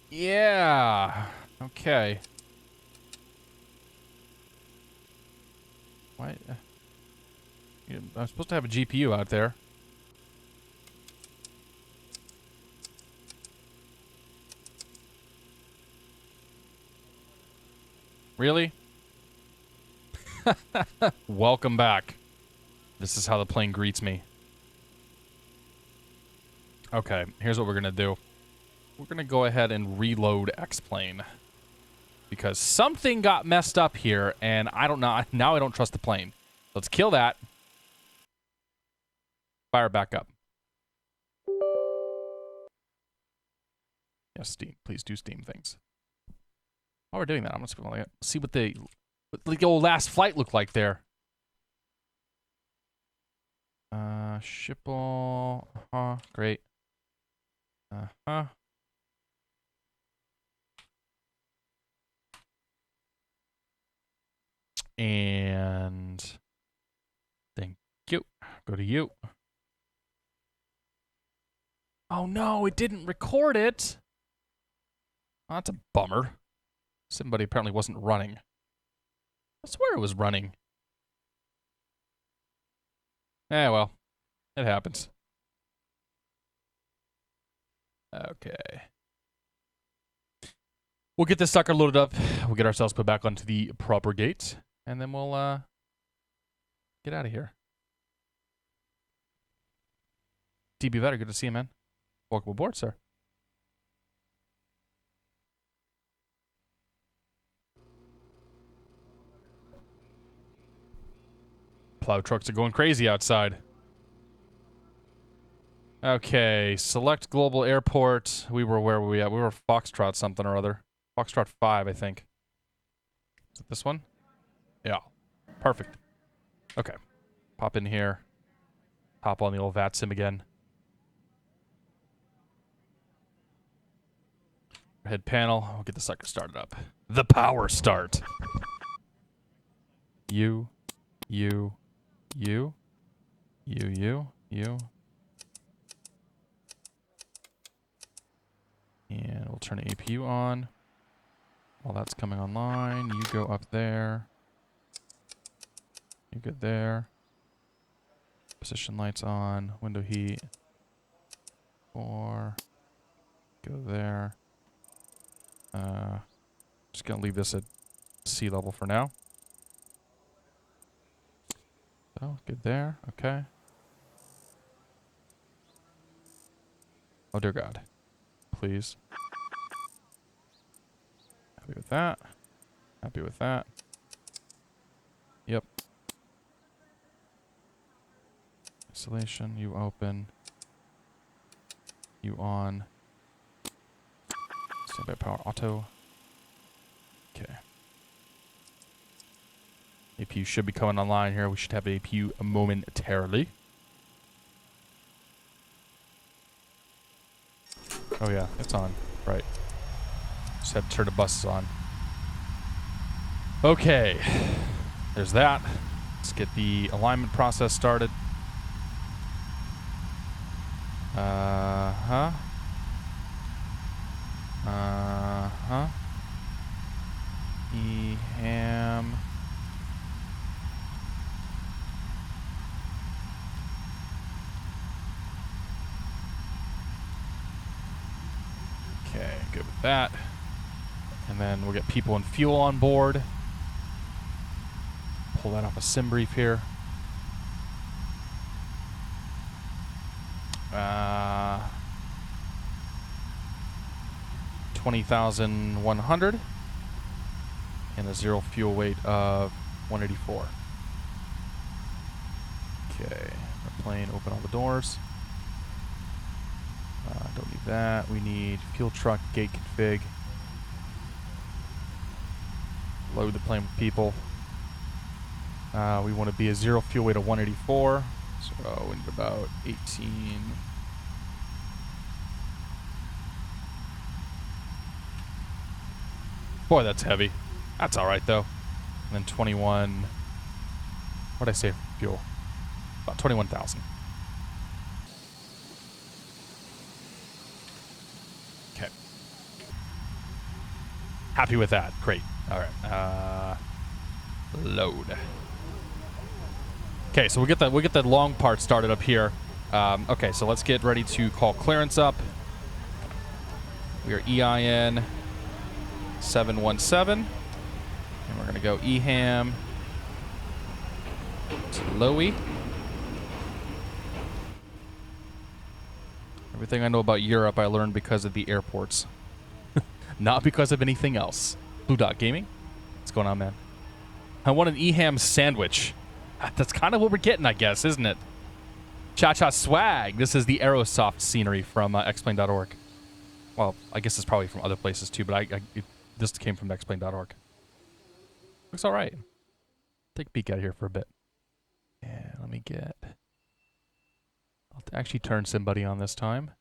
Yeah. Okay. Why? I'm supposed to have a GPU out there. Really? Welcome back. This is how the plane greets me. Okay, here's what we're gonna do. We're gonna go ahead and reload X-Plane. Because something got messed up here, and I don't know. Now I don't trust the plane. Let's kill that. Fire back up. Yes, Steam. Please do Steam things. While we're doing that, I'm just going to see what the old last flight looked like there. Schiphol. Great. And thank you. Go to you. Oh no, it didn't record it. Oh, that's a bummer. Somebody apparently wasn't running. I swear it was running. Eh, well, it happens. Okay. We'll get this sucker loaded up. We'll get ourselves put back onto the proper gate. And then we'll get out of here. DB Vetter, good to see you, man. Welcome aboard, sir. Plow trucks are going crazy outside. Okay, select global airport. Where were we at? We were Foxtrot something or other. Foxtrot 5, I think. Is it this one? Yeah. Perfect. Okay. Pop in here. Hop on the old VATSIM again. Head panel. We'll get the sucker started up. The power start. You. And we'll turn the APU on. While that's coming online, you go up there. You get there. Position lights on. Window heat. 4. Go there. Just gonna leave this at sea level for now. So, good there. Okay. Oh, dear God. Please. Happy with that. Happy with that. Yep. Isolation. You open. You on. Standby power auto. Okay. APU should be coming online here. We should have APU momentarily. Oh yeah, it's on. Right. Just had to turn the buses on. Okay. There's that. Let's get the alignment process started. Uh-huh. EHAM. Okay, good with that. And then we'll get people and fuel on board. Pull that off a sim brief here. 20,100 and a zero fuel weight of 184. Okay, airplane, open all the doors. Don't need that. We need fuel truck, gate config. Load the plane with people. We want to be a zero fuel weight of 184. So we need about 18. Boy, that's heavy. That's all right though. And then 21. What did I say for fuel? About 21,000. Okay. Happy with that. Great. All right. Load. Okay, so we'll get the long part started up here. Okay, so let's get ready to call clearance up. We are EIN 717, and we're gonna go EHAM to LOWI. Everything I know about Europe I learned because of the airports. Not because of anything else. Blue Dot Gaming? What's going on, man? I want an EHAM sandwich. That's kind of what we're getting, I guess, isn't it? Cha-Cha Swag. This is the Aerosoft scenery from xplane.org. Well, I guess it's probably from other places too, but this came from xplane.org. Looks all right. Take a peek out here for a bit. Yeah, let me get... I'll actually turn somebody on this time.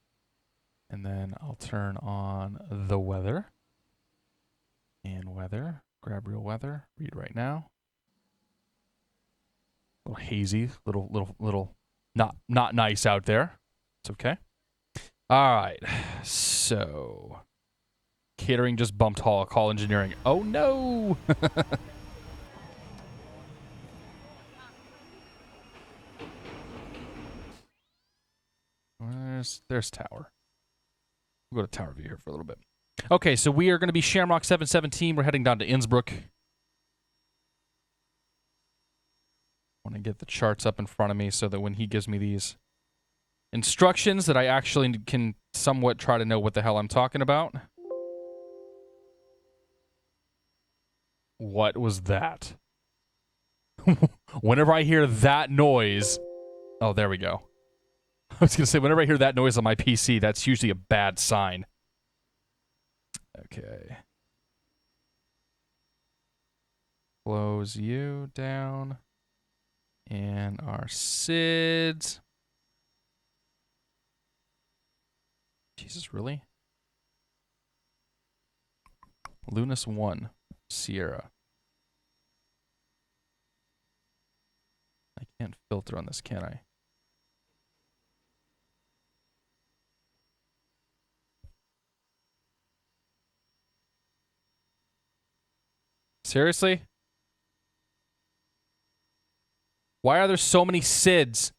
And then I'll turn on the weather. And weather. Grab real weather. Read right now. A little hazy. Little not nice out there. It's okay. All right. So... Catering just bumped Hall. Call engineering. Oh no! There's tower. We'll go to tower view here for a little bit. Okay, so we are going to be Shamrock 717. We're heading down to Innsbruck. I want to get the charts up in front of me so that when he gives me these instructions that I actually can somewhat try to know what the hell I'm talking about. What was that? Whenever I hear that noise... Oh, there we go. I was going to say, whenever I hear that noise on my PC, that's usually a bad sign. Okay. Close you down. And our SIDS. Jesus, really? Lunas 1. Sierra. I can't filter on this, can I? Seriously? Why are there so many SIDS?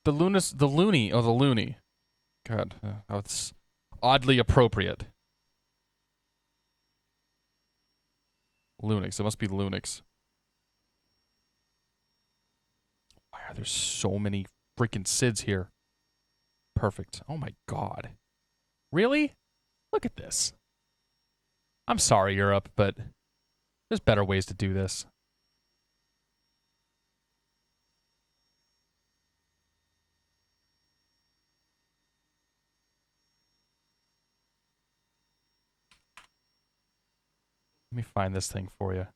The loony. Oh, the loony. God, that's oddly appropriate. Lunix. It must be Lunix. Why are there so many freaking SIDS here? Perfect. Oh my god. Really? Look at this. I'm sorry, Europe, but there's better ways to do this. Let me find this thing for you.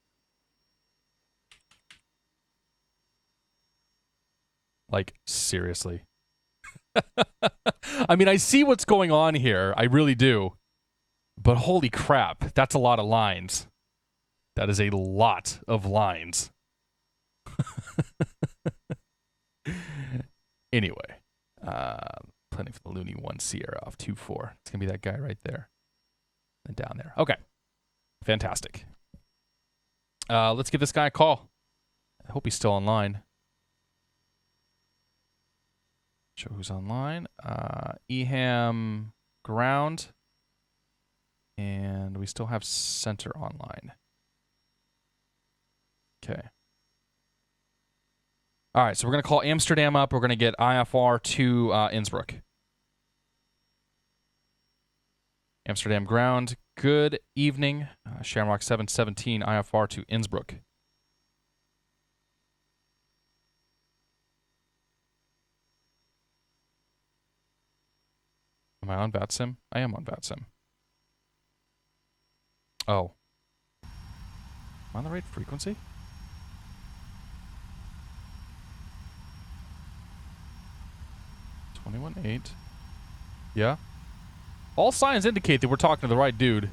Like, seriously. I mean, I see what's going on here. I really do. But holy crap, that's a lot of lines. That is a lot of lines. Anyway. Planning for the Looney 1 Sierra off 2-4. It's going to be that guy right there. And down there. Okay. Fantastic. Let's give this guy a call. I hope he's still online. Show who's online. EHAM ground. And we still have center online. Okay. All right, so we're going to call Amsterdam up. We're going to get IFR to Innsbruck. Amsterdam ground. Good evening. Shamrock 717 IFR to Innsbruck. Am I on VATSIM? I am on VATSIM. Oh. Am I on the right frequency? $21.8. Yeah. All signs indicate that we're talking to the right dude.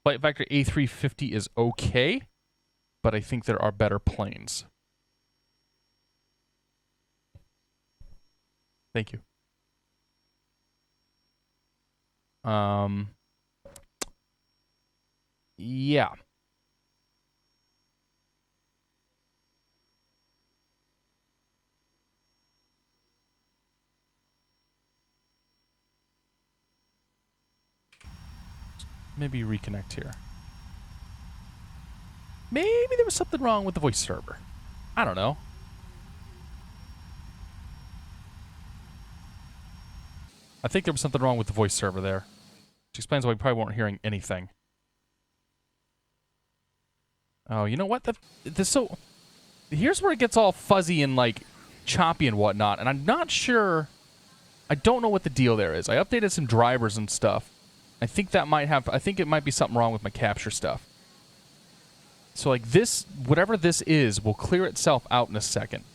FlightFactor A350 is okay, but I think there are better planes. Thank you. Yeah. Maybe reconnect here. Maybe there was something wrong with the voice server. I don't know. I think there was something wrong with the voice server there. Which explains why we probably weren't hearing anything. Oh, you know what? So here's where it gets all fuzzy and like choppy and whatnot, and I'm not sure. I don't know what the deal there is. I updated some drivers and stuff. I think that might have. I think it might be something wrong with my capture stuff. So like this, whatever this is, will clear itself out in a second.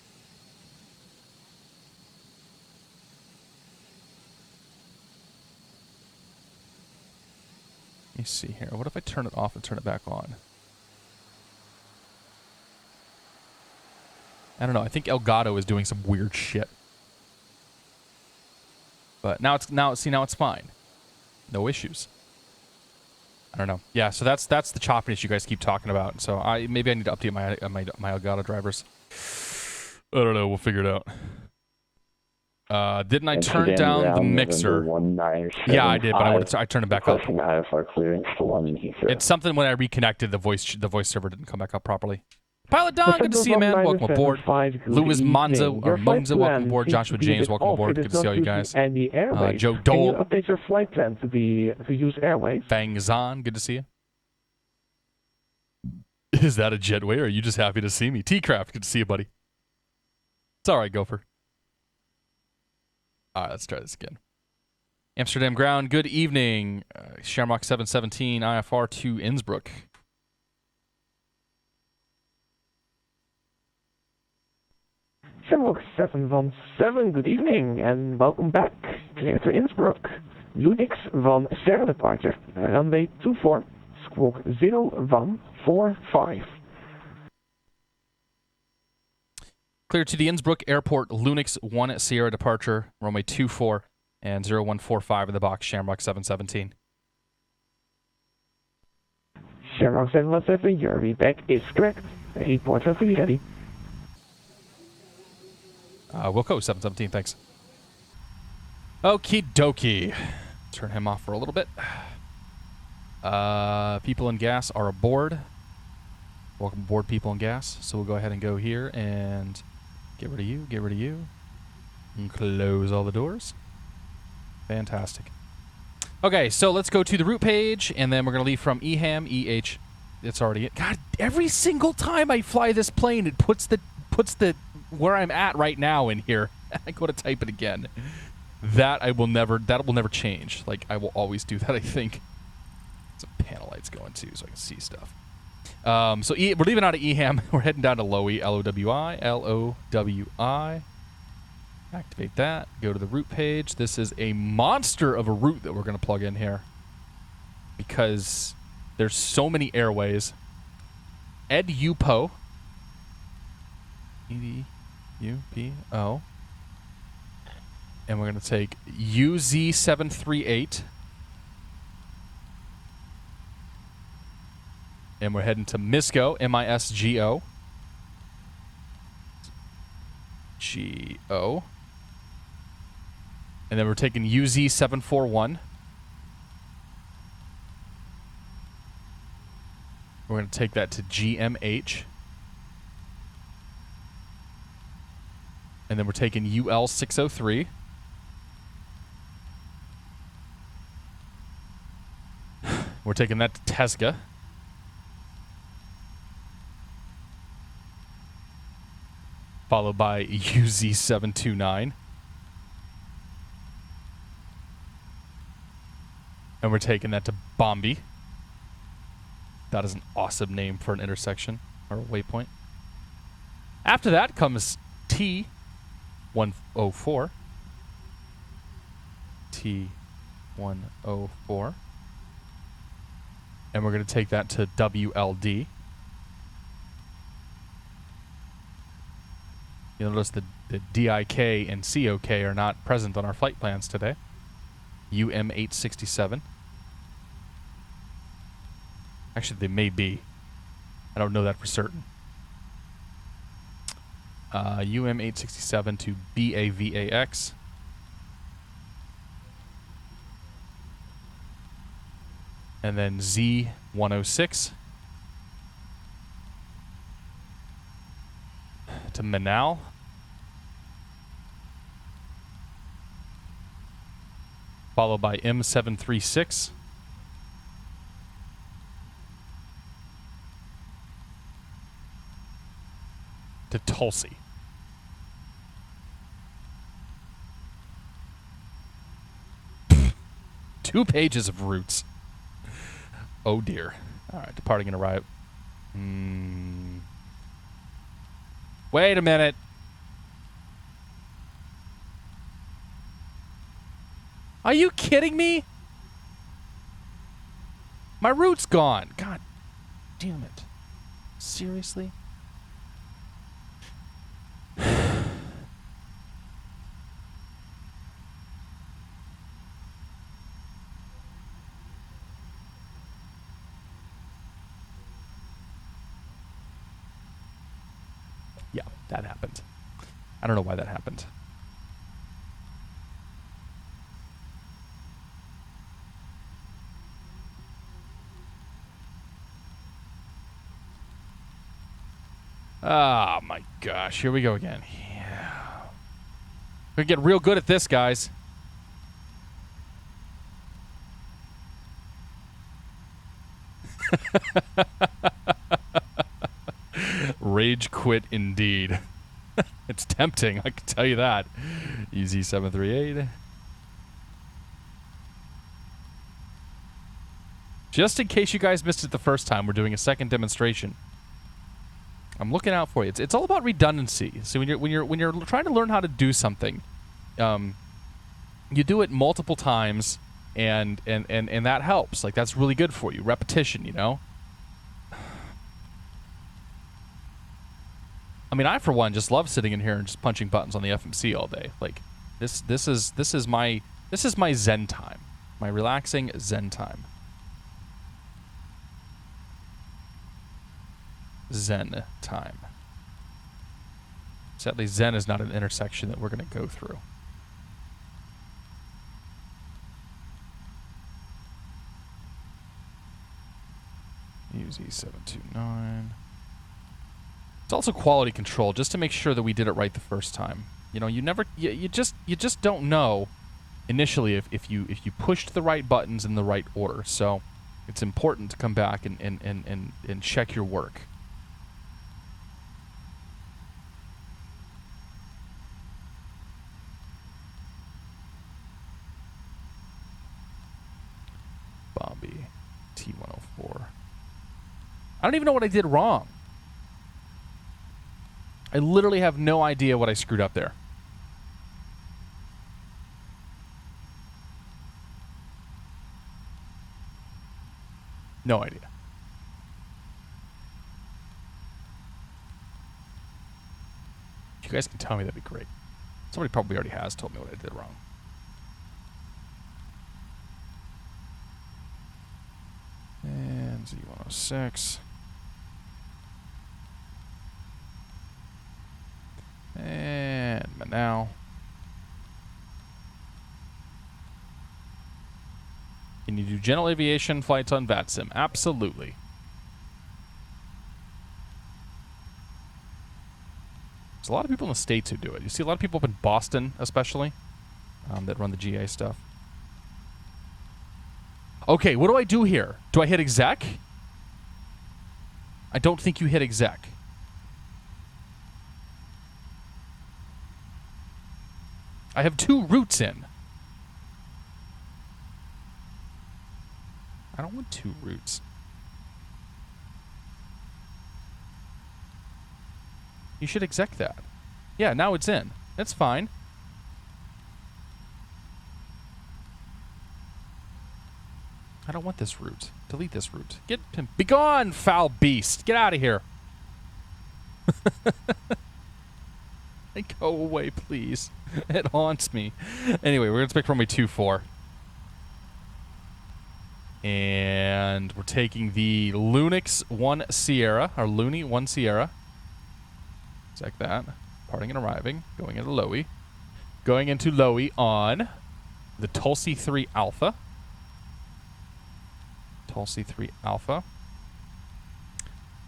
Let me see here. What if I turn it off and turn it back on? I don't know. I think Elgato is doing some weird shit. But now it's fine. No issues. I don't know. Yeah, so that's the choppiness you guys keep talking about. So maybe I need to update my Elgato drivers. I don't know. We'll figure it out. Didn't I turn down the mixer? Yeah, I did, but I turned it back up. It's something when I reconnected the voice server didn't come back up properly. Pilot Don, good to see you, man. Welcome aboard. Louis Monza, welcome aboard. Joshua James, welcome aboard. Good to see all you guys. Joe Dole. Can you update your flight plan to use airways? Fang Zan, good to see you. Is that a jetway, or are you just happy to see me? T-Craft, good to see you, buddy. It's all right, Gopher. All right, let's try this again. Amsterdam ground, good evening. Shamrock 717, IFR to Innsbruck. Shamrock 717, good evening and welcome back. Clear to Innsbruck. Unix van Sterren departure. Runway 24, squawk 0145. Clear to the Innsbruck Airport, Lunix 1 Sierra departure, runway 24 and 0145 in the box, Shamrock 717. Shamrock 717, your feedback is correct. Report for free ready. Wilco 717, thanks. Okie dokie. Turn him off for a little bit. People and gas are aboard. Welcome aboard, people and gas. So we'll go ahead and go here and get rid of you, get rid of you. And close all the doors. Fantastic. Okay, so let's go to the route page, and then we're going to leave from EHAM, It's already it. God, every single time I fly this plane, it puts the where I'm at right now in here. I go to type it again. That will never change. Like, I will always do that, I think. Some panel lights going too, so I can see stuff. So we're leaving out of EHAM. We're heading down to LOWI, L-O-W-I. Activate that. Go to the route page. This is a monster of a route that we're going to plug in here because there's so many airways. EDUPO. EDUPO. And we're going to take UZ738. And we're heading to MISGO, MISGO. GO. And then we're taking UZ741. We're going to take that to GMH. And then we're taking UL603. We're taking that to Tesga. Followed by UZ729. And we're taking that to Bombi. That is an awesome name for an intersection or a waypoint. After that comes T104. T104. And we're going to take that to WLD. You'll notice the DIK and COK are not present on our flight plans today. UM867. Actually, they may be. I don't know that for certain. UM867 to BAVAX. And then Z106 to Manal. Followed by M736. To Tulsi. Two pages of routes. Oh dear. Alright, departing and arrive. Wait a minute. Are you kidding me? My route's gone. God damn it. Seriously? Yeah, that happened. I don't know why that happened. Oh my gosh, here we go again. Yeah. We're gonna get real good at this, guys. Rage quit indeed. It's tempting, I can tell you that. EZ738. Just in case you guys missed it the first time, we're doing a second demonstration. I'm looking out for you. It's all about redundancy. So when you're trying to learn how to do something, you do it multiple times, and that helps. Like, that's really good for you. Repetition, you know. I mean, I for one just love sitting in here and just punching buttons on the FMC all day. Like, this is my Zen time, my relaxing Zen time. Zen time. Sadly, Zen is not an intersection that we're going to go through. UZ729. It's also quality control, just to make sure that we did it right the first time. You know, you just don't know initially if you pushed the right buttons in the right order. So it's important to come back and check your work. Bobby T104. I don't even know what I did wrong. I literally have no idea what I screwed up there. No idea. If you guys can tell me, that'd be great. Somebody probably already has told me what I did wrong. And Z106. And now. Can you do general aviation flights on VATSIM? Absolutely. There's a lot of people in the States who do it. You see a lot of people up in Boston, especially, that run the GA stuff. Okay, what do I do here? Do I hit exec? I don't think you hit exec. I have 2 routes in. I don't want 2 routes. You should exec that. Yeah, now it's in. That's fine. I don't want this route. Delete this route. Get him. Begone, foul beast. Get out of here. Go away, please. It haunts me. Anyway, we're going to pick runway 24. And we're taking the Lunix 1 Sierra, or Looney 1 Sierra. It's like that. Parting and arriving. Going into LOWI. Going into LOWI on the Tulsi 3 Alpha. Tulsi 3 Alpha.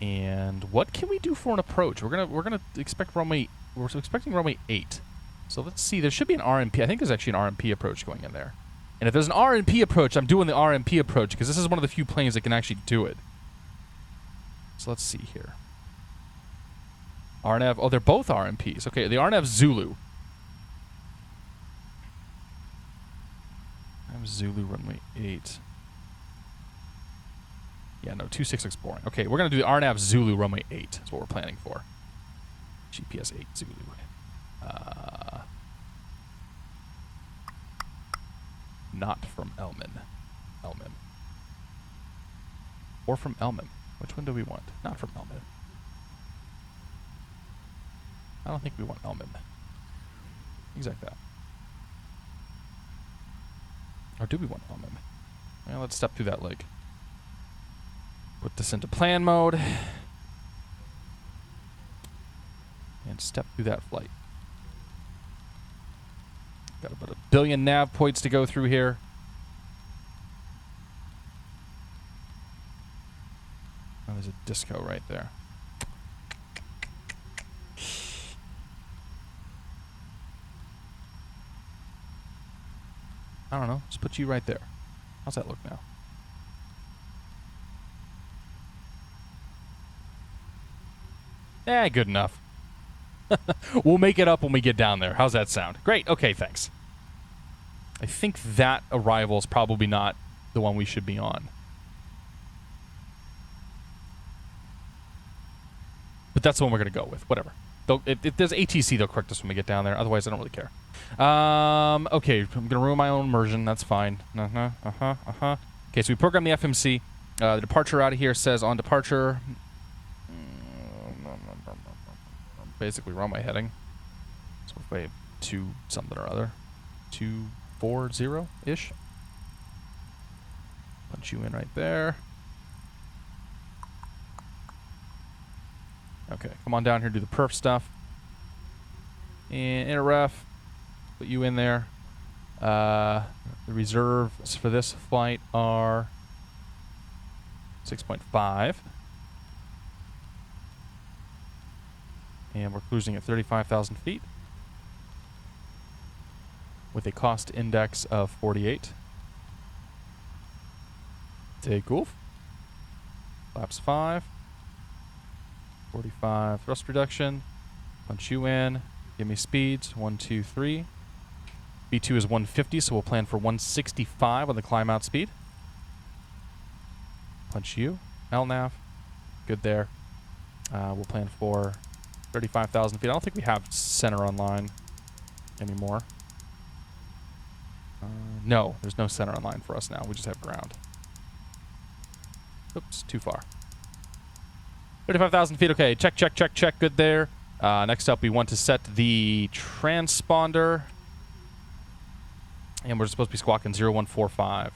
And what can we do for an approach? We're gonna expect runway. We're expecting runway 8. So let's see. There should be an RMP. I think there's actually an RMP approach going in there. And if there's an RMP approach, I'm doing the RMP approach because this is one of the few planes that can actually do it. So let's see here. RNAV. Oh, they're both RMPs. Okay, the RNAV Zulu. RNAV Zulu runway 8. Yeah, no, 26 looks boring. Okay, we're going to do the RNAV Zulu runway 8. That's what we're planning for. GPS 8 Zulu. Not from Elman. Or from Elman. Which one do we want? Not from Elman. I don't think we want Elman. Exact that. Or do we want Elman? Well, let's step through that lake. Put this into plan mode. And step through that flight. Got about 1 billion nav points to go through here. Oh, there's a disco right there. I don't know. Just put you right there. How's that look now? Good enough. We'll make it up when we get down there. How's that sound? Great. Okay, thanks. I think that arrival is probably not the one we should be on. But that's the one we're going to go with. Whatever. If there's ATC, they'll correct us when we get down there. Otherwise, I don't really care. Okay, I'm going to ruin my own immersion. That's fine. Okay, so we program the FMC. The departure out of here says on departure... basically runway heading. So we're 2 something or other. 240-ish. Punch you in right there. Okay, come on down here, do the perf stuff. And interref. Put you in there. The reserves for this flight are 6.5. And we're cruising at 35,000 feet with a cost index of 48. Takeoff. Flaps 5. 45 thrust reduction. Punch you in. Give me speeds. 1, 2, 3. B2 is 150, so we'll plan for 165 on the climb out speed. Punch you. LNAV. Good there. We'll plan for 35,000 feet. I don't think we have center online anymore. No, there's no center online for us now. We just have ground. Oops, too far. 35,000 feet. Okay, check, check, check, check. Good there. Next up, we want to set the transponder. And we're supposed to be squawking 0145.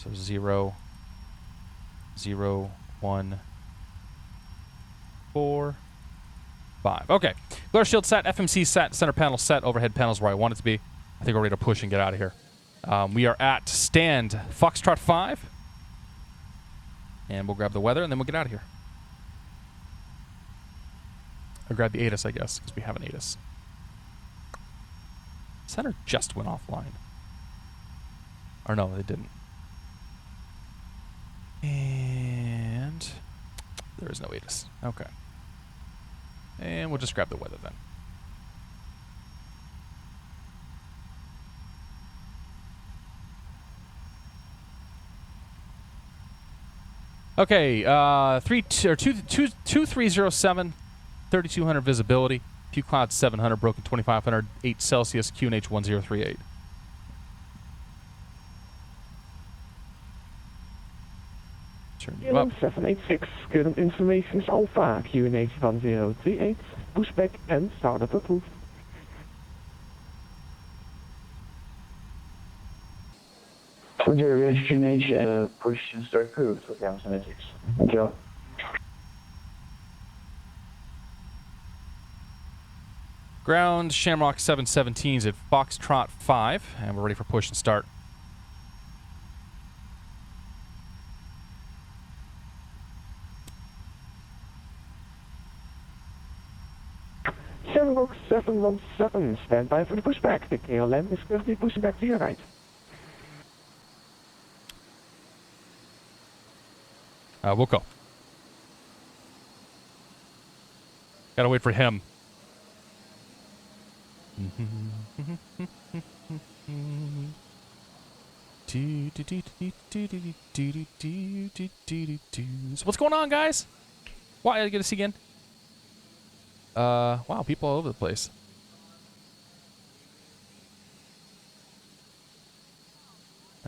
So 0, 0, 1, 4, 5. Okay. Glare shield set, FMC set, center panel set, overhead panels where I want it to be. I think we're ready to push and get out of here. We are at stand Foxtrot 5. And we'll grab the weather and then we'll get out of here. Or grab the ATIS, I guess, because we have an ATIS. Center just went offline. Or no, they didn't. And there is no ATIS. Okay. And we'll just grab the weather then. Okay, 2307, 3200 visibility, few clouds 700, broken 2500, 8 Celsius, QNH 1038. Turn you up. 786, current information is Alpha, QNH 1038, pushback and startup approved. Roger, QNH, push and start approved for Addons Used. Thank you. Ground Shamrock 717s at Foxtrot 5, and we're ready for push and start. Shamrock 717, stand by for the pushback. The KLM is currently pushing back to your right. We'll go. Gotta wait for him. So what's going on, guys? Why I get to see again? Wow, people all over the place.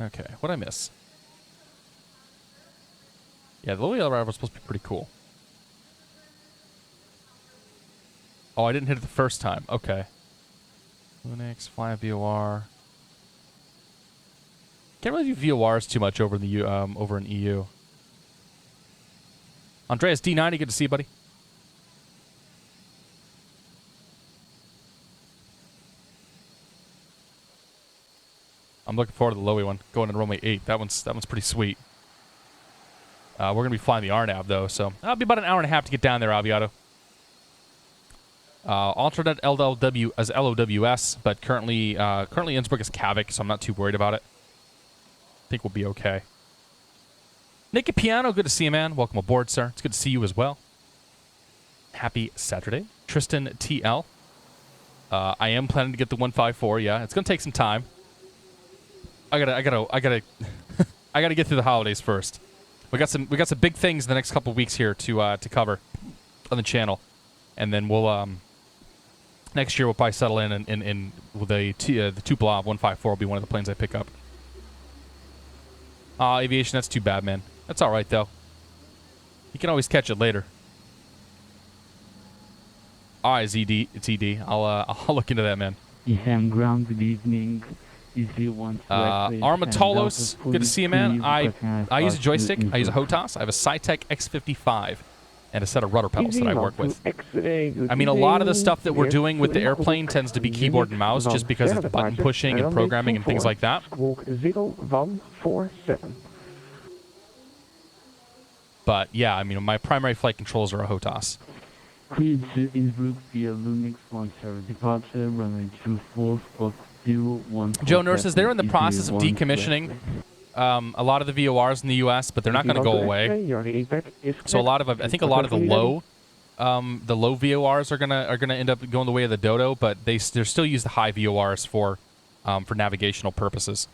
Okay, what'd I miss? Yeah, the LOWI arrival was supposed to be pretty cool. Oh, I didn't hit it the first time. Okay. Linux, fly VOR. Can't really do VORs too much over in the over in EU. Andreas D90, good to see you, buddy. I'm looking forward to the LOWI one. Going to runway 8. That one's pretty sweet. We're going to be flying the RNAV, though, so that'll be about an hour and a half to get down there, Aviato. Alternate LLW as LOWS, but currently Innsbruck is Kavik, so I'm not too worried about it. I think we'll be okay. Naked Piano, good to see you, man. Welcome aboard, sir. It's good to see you as well. Happy Saturday. Tristan TL. I am planning to get the 154, yeah. It's going to take some time. I gotta I gotta get through the holidays first. We got some big things in the next couple of weeks here to cover on the channel, and then we'll next year we'll probably settle in with the Tupolev 154 will be one of the planes I pick up. Aviation, that's too bad, man. That's all right though. You can always catch it later. All right, ZD, it's ED. I'll look into that, man. EHAM ground, good evening. Armatolos, good to see you, man. I use a joystick. I use a HOTAS. I have a Cytec X55 and a set of rudder pedals that I work with. I mean, a lot of the stuff that we're doing with the airplane tends to be keyboard and mouse just because it's button pushing and programming and things like that. But yeah, I mean, my primary flight controls are a HOTAS. Cleared to Innsbruck via Linux 17 departure, runway 24, Fox 01. Joe Nurses, they're in the process of decommissioning a lot of the VORs in the U.S., but they're not going to go away. So I think a lot of the low VORs are gonna end up going the way of the Dodo, but they still use the high VORs for navigational purposes.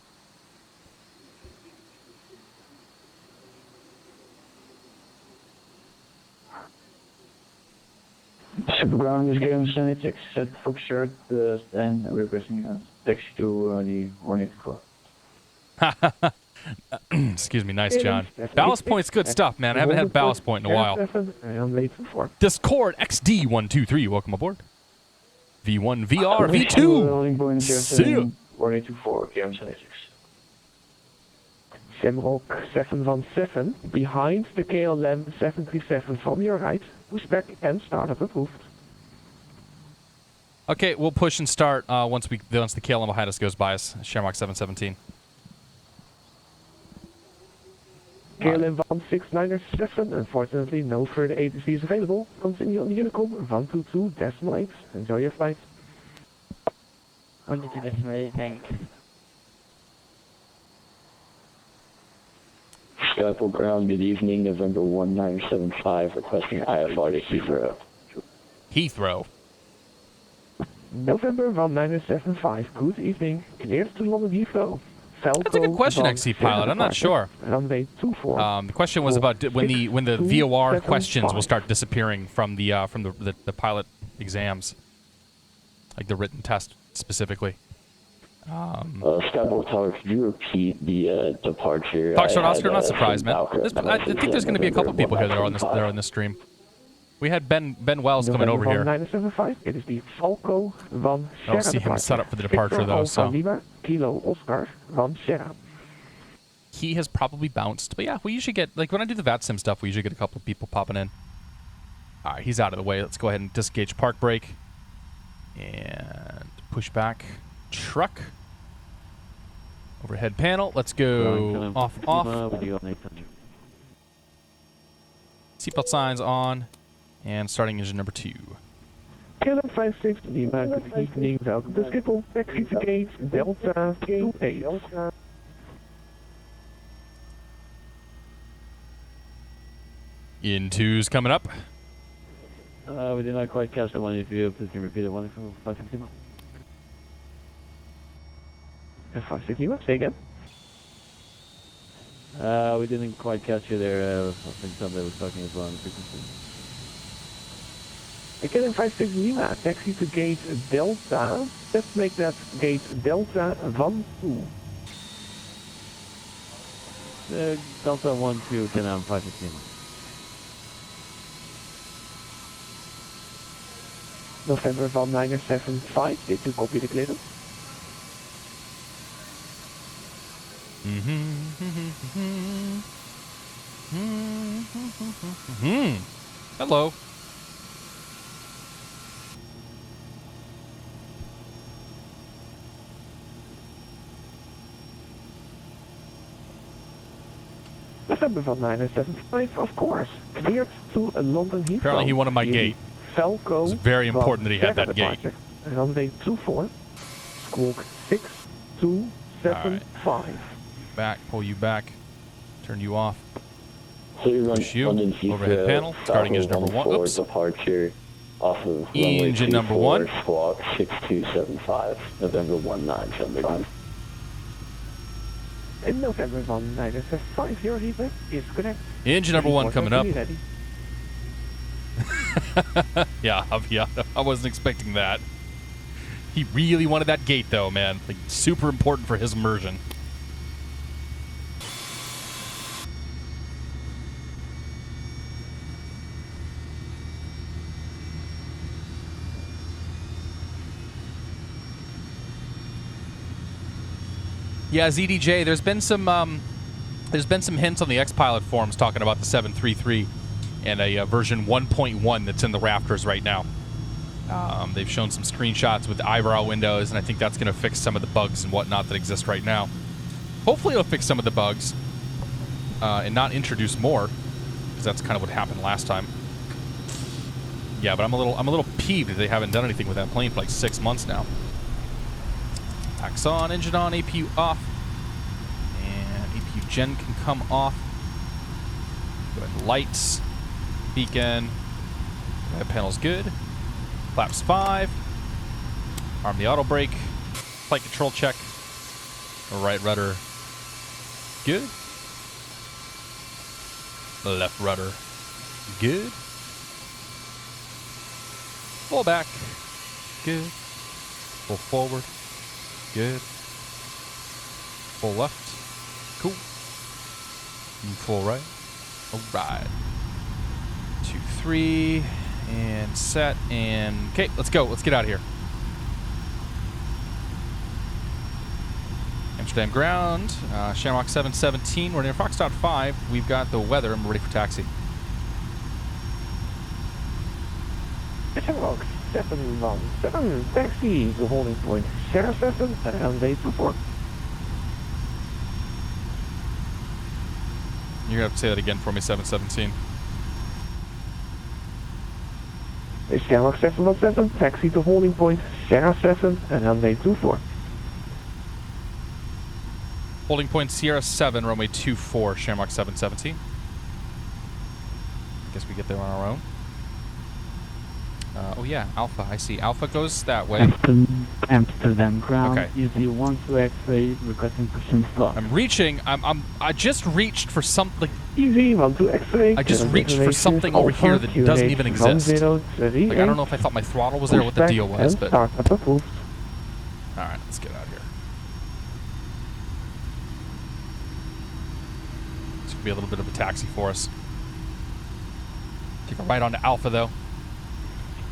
Superground is getting Sanitex at Foxtrot and requesting taxi to the 184. Excuse me, nice, John. Ballast point's good stuff, man. I haven't had ballast point in a while. Discord XD123, welcome aboard. V1, VR, V2. See ya. 1824, KM76. Simrock 717, behind the KLM 737 from your right. Pushback and startup approved. Okay, we'll push and start once the KLM behind us goes by us. Shamrock 717. KLM 1697, unfortunately no further ATCs available. Continue on the Unicom 122.8. Enjoy your flight. 122.8, thanks. Skyport ground, good evening, November 1975, requesting IFR to Heathrow. Heathrow. November 1975, good evening. Cleared to London Heathrow. That's a good question, XC Pilot. I'm not sure. Runway 24. The question was about when the VOR questions will start disappearing from the pilot exams, like the written test specifically. Skyport Tower, could you repeat the departure? Foxtrot Oscar, not surprised, man. I think there's going to be a couple people here that are on this stream. We had Ben Wells coming over here. 1975. It is the Falco 1 I don't see him set up for the departure though, so Kilo Oscar 1 Sierra. He has probably bounced. But yeah, we usually get, like when I do the VATSIM stuff, we usually get a couple of people popping in. All right, he's out of the way. Let's go ahead and disengage park brake and push back. Truck. Overhead panel. Let's go off. Seatbelt signs on. And starting engine number 2. KLM 56, Lima, good evening, welcome to Schiphol, taxi to gate, Delta 28. In-2's coming up. We did not quite catch that one. If you please can repeat it. 156 Lima. 56 Lima, say again. We didn't quite catch you there. I think somebody was talking as well on the frequency. KLM 56 Lima, taxi to gate Delta. Let's make that gate Delta 12. Delta 12, KLM 515. November 1975, did you copy the clearance? Hello. November 1975, of course. Cleared to London Heathrow. Apparently he wanted my gate. Falco. It's very important that he had that gate. Runway 24. Squawk 6275. Back, pull you back. Turn you off. Push you. Overhead panel. Starting engine number 1. Oops. Departure off of engine number 1. Squawk 6275, November 1975. In November 1975, your heatwave is correct. Engine number 1 coming up. Yeah, I wasn't expecting that. He really wanted that gate though, man. Like, super important for his immersion. Yeah, ZDJ, there's been some hints on the X-Pilot forums talking about the 733 and a version 1.1 that's in the rafters right now. They've shown some screenshots with eyebrow windows, and I think that's going to fix some of the bugs and whatnot that exist right now. Hopefully it'll fix some of the bugs and not introduce more, because that's kind of what happened last time. Yeah, but I'm a little peeved that they haven't done anything with that plane for like 6 months now. Tax on, engine on, APU off, and APU gen can come off. Go ahead, lights, beacon, head panel's good. Flaps 5, arm the auto brake, flight control check, right rudder, good. Left rudder, good. Full back, good. Full forward, good. Full left, cool. Full right. All right. 2-3 and set and okay. Let's go. Let's get out of here. Amsterdam ground. Shamrock 717. We're near Foxtrot 5. We've got the weather and we're ready for taxi. Shamrock 717, taxi to holding point 07 and 824. You're gonna have to say that again for me. 717. Shamrock 717, taxi to holding point 07 and 824. Holding point Sierra 7, runway 24, Shamrock 717. Guess we get there on our own. Oh yeah, Alpha, I see. Alpha goes that way. Amsterdam ground. Okay. Easy 1 to X-ray, requesting cushion slot. I'm reaching. I just reached for something. Easy 1 to X-ray. I just reached for something over here that doesn't even exist. Like, I don't know if I thought my throttle was there, what the deal was, but. Alright, let's get out of here. This could be a little bit of a taxi for us. Take a right onto Alpha though.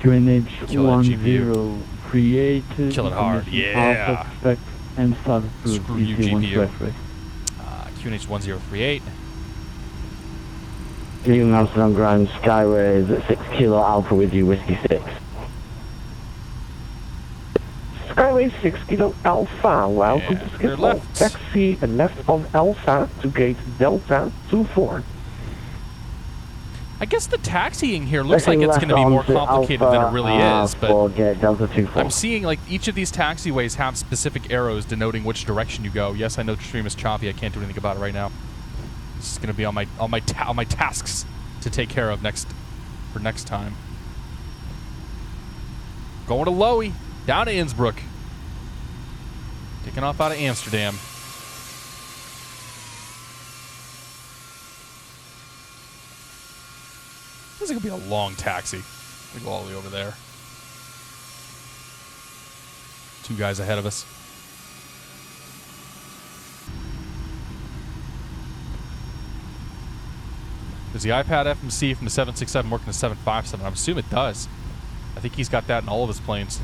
Drainage Kill that GPU. 1038. Kill it hard, yeah. Alpha expect and start approved. Screw you, Easy 1 to GPU. X-ray. QNH 1038. Leaving Amsterdam ground, Skyways at 6 Kilo Alpha with you, Whiskey 6. Skyway 6 Kilo Alpha, welcome Yeah, to clear Schiphol. left. Taxi and left on Alpha to gate Delta 24. I guess the taxiing here looks like it's going to be more complicated than it really is, but Delta 24. I'm seeing like each of these taxiways have specific arrows denoting which direction you go. Yes, I know the stream is choppy. I can't do anything about it right now. This is going to be on my tasks to take care of next time. Going to LOWI, down to Innsbruck. Taking off out of Amsterdam. This is going to be a long taxi. We go all the way over there. 2 guys ahead of us. Does the iPad FMC from the 767 work in the 757? I assume it does. I think he's got that in all of his planes.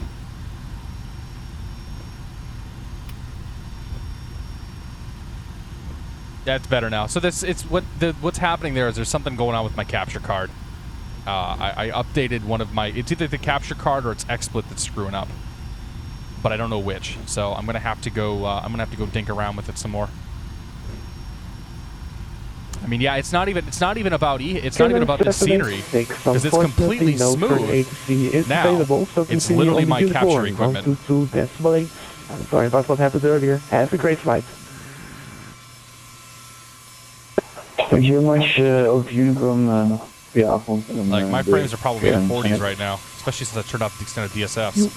That's better now. So what's happening there is there's something going on with my capture card. I updated one of my. It's either the capture card or it's XSplit that's screwing up, but I don't know which. So I'm gonna have to go. Dink around with it some more. I mean, yeah, it's not even about the scenery because it's completely smooth. Now it's literally my capture equipment. I'm sorry about what happened earlier. Have a great flight. Thank you very much, of Unicron. Like my frames are probably in 40s right now, especially since I turned off the extended DSFs.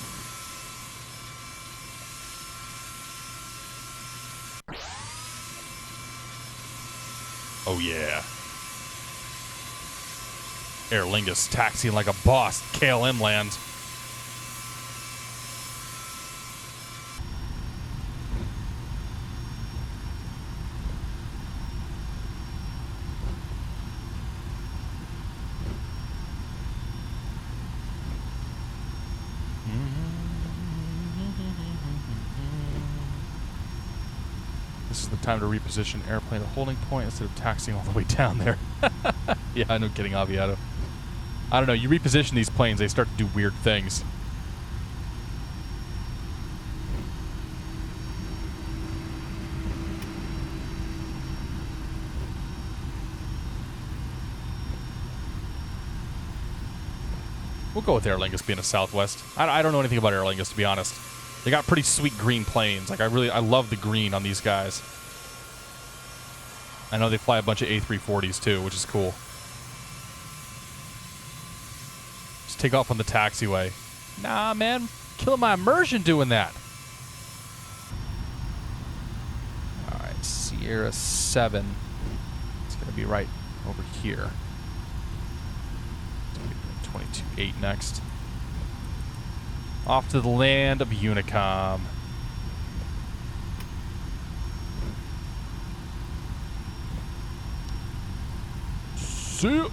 Oh yeah. Aer Lingus taxiing like a boss, KLM land. This is the time to reposition airplane at holding point instead of taxiing all the way down there. Yeah, I know, kidding, Aviato. I don't know, you reposition these planes, they start to do weird things. We'll go with Aer Lingus being a Southwest. I don't know anything about Aer Lingus, to be honest. They got pretty sweet green planes. Like, I love the green on these guys. I know they fly a bunch of A340s too, which is cool. Just take off on the taxiway. Nah, man. Killing my immersion doing that. Alright, Sierra 7. It's going to be right over here. 22.8 next. Off to the land of Unicom. See ya.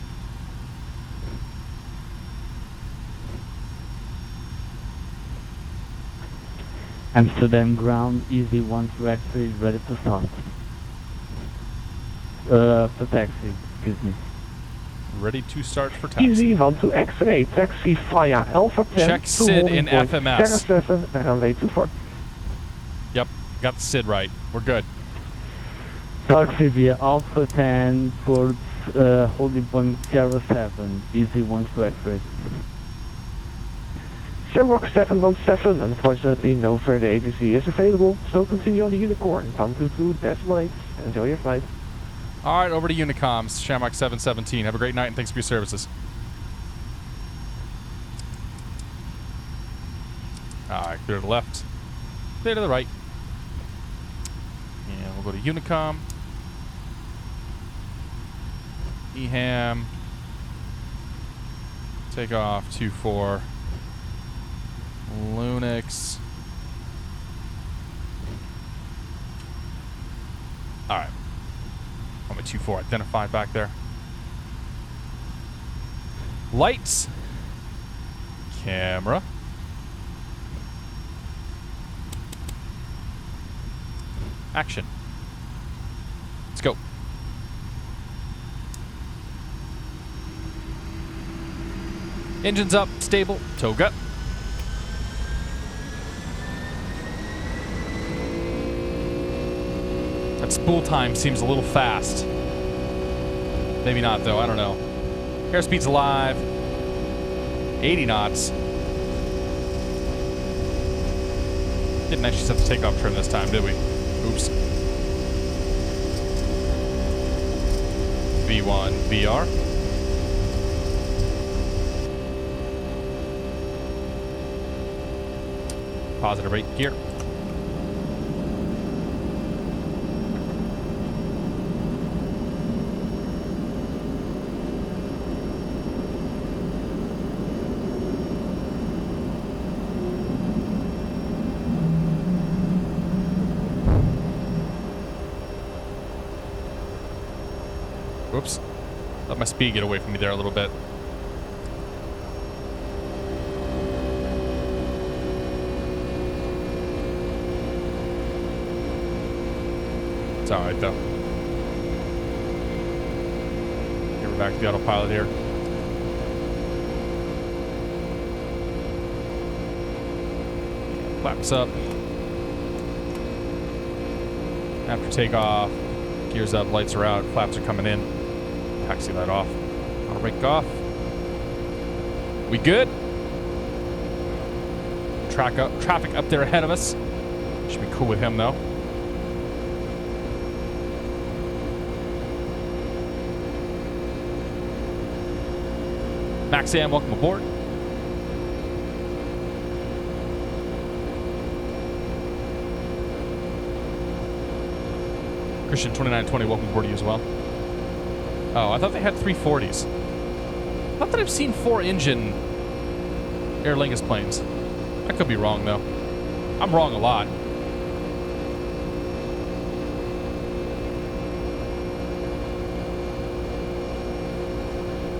Amsterdam ground, easy 1 to exit, ready to start. For taxi, excuse me. Ready to start for taxi. Easy 1 to X-ray, taxi via Alpha 10 Check to SID holding in point FMS. 07, runway 24. Yep, got the SID right. We're good. Taxi via Alpha 10 towards holding point 07, easy 1 to exit. Shamrock 717, unfortunately no further ATC is available, so continue on the Unicorn, 122, decimate, enjoy your flight. All right, over to Unicoms, Shamrock 717. Have a great night and thanks for your services. All right, clear to the left, clear to the right. And we'll go to Unicom. EHAM. Takeoff 24. Linux. All right. I'm at 24 identified back there. Lights. Camera. Action. Let's go. Engines up, stable, toga. That spool time seems a little fast. Maybe not though, I don't know. Airspeed's alive. 80 knots. Didn't actually set the takeoff trim this time, did we? Oops. V1 VR. Positive rate gear. Whoops. Let my speed get away from me there a little bit. It's alright though. Here we're back to the autopilot here. Flaps up. After takeoff, gears up, lights are out, flaps are coming in. Taxi light off. Auto brake off. We good? Traffic up there ahead of us. Should be cool with him though. Max Sam, welcome aboard. Christian 2920, welcome aboard to you as well. Oh, I thought they had 340s. Not that I've seen 4-engine Aer Lingus planes. I could be wrong though. I'm wrong a lot.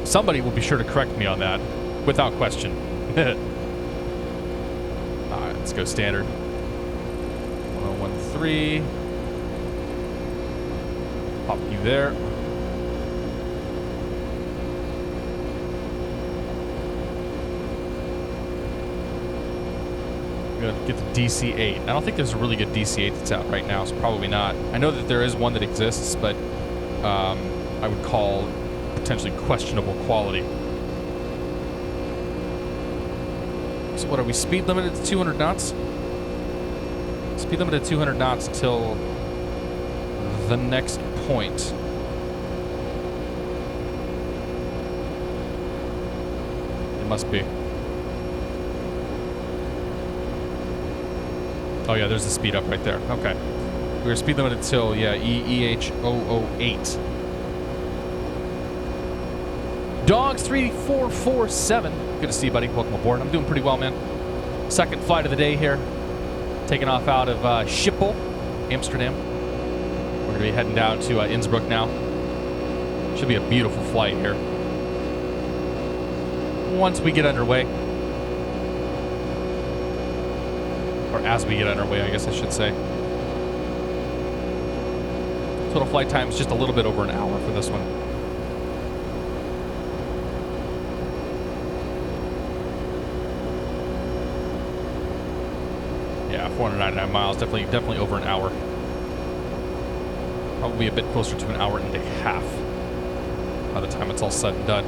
Somebody will be sure to correct me on that, without question. Alright, let's go standard. 1013. Pop you there. I'm gonna get the DC-8. I don't think there's a really good DC-8 that's out right now, so probably not. I know that there is one that exists, but I would call potentially questionable quality. So what are we, speed limited to 200 knots? Speed limited to 200 knots until the next point. It must be. Oh yeah, there's the speed up right there. Okay. We were speed limited till, yeah, EH008. Dogs 3447. Good to see you, buddy. Welcome aboard. I'm doing pretty well, man. Second flight of the day here. Taking off out of Schiphol, Amsterdam. We're going to be heading down to Innsbruck now. Should be a beautiful flight here. Once we get underway. Or as we get underway, I guess I should say. Total flight time is just a little bit over an hour for this one. Yeah, 499 miles, definitely over an hour. Probably a bit closer to an hour and a half by the time it's all said and done.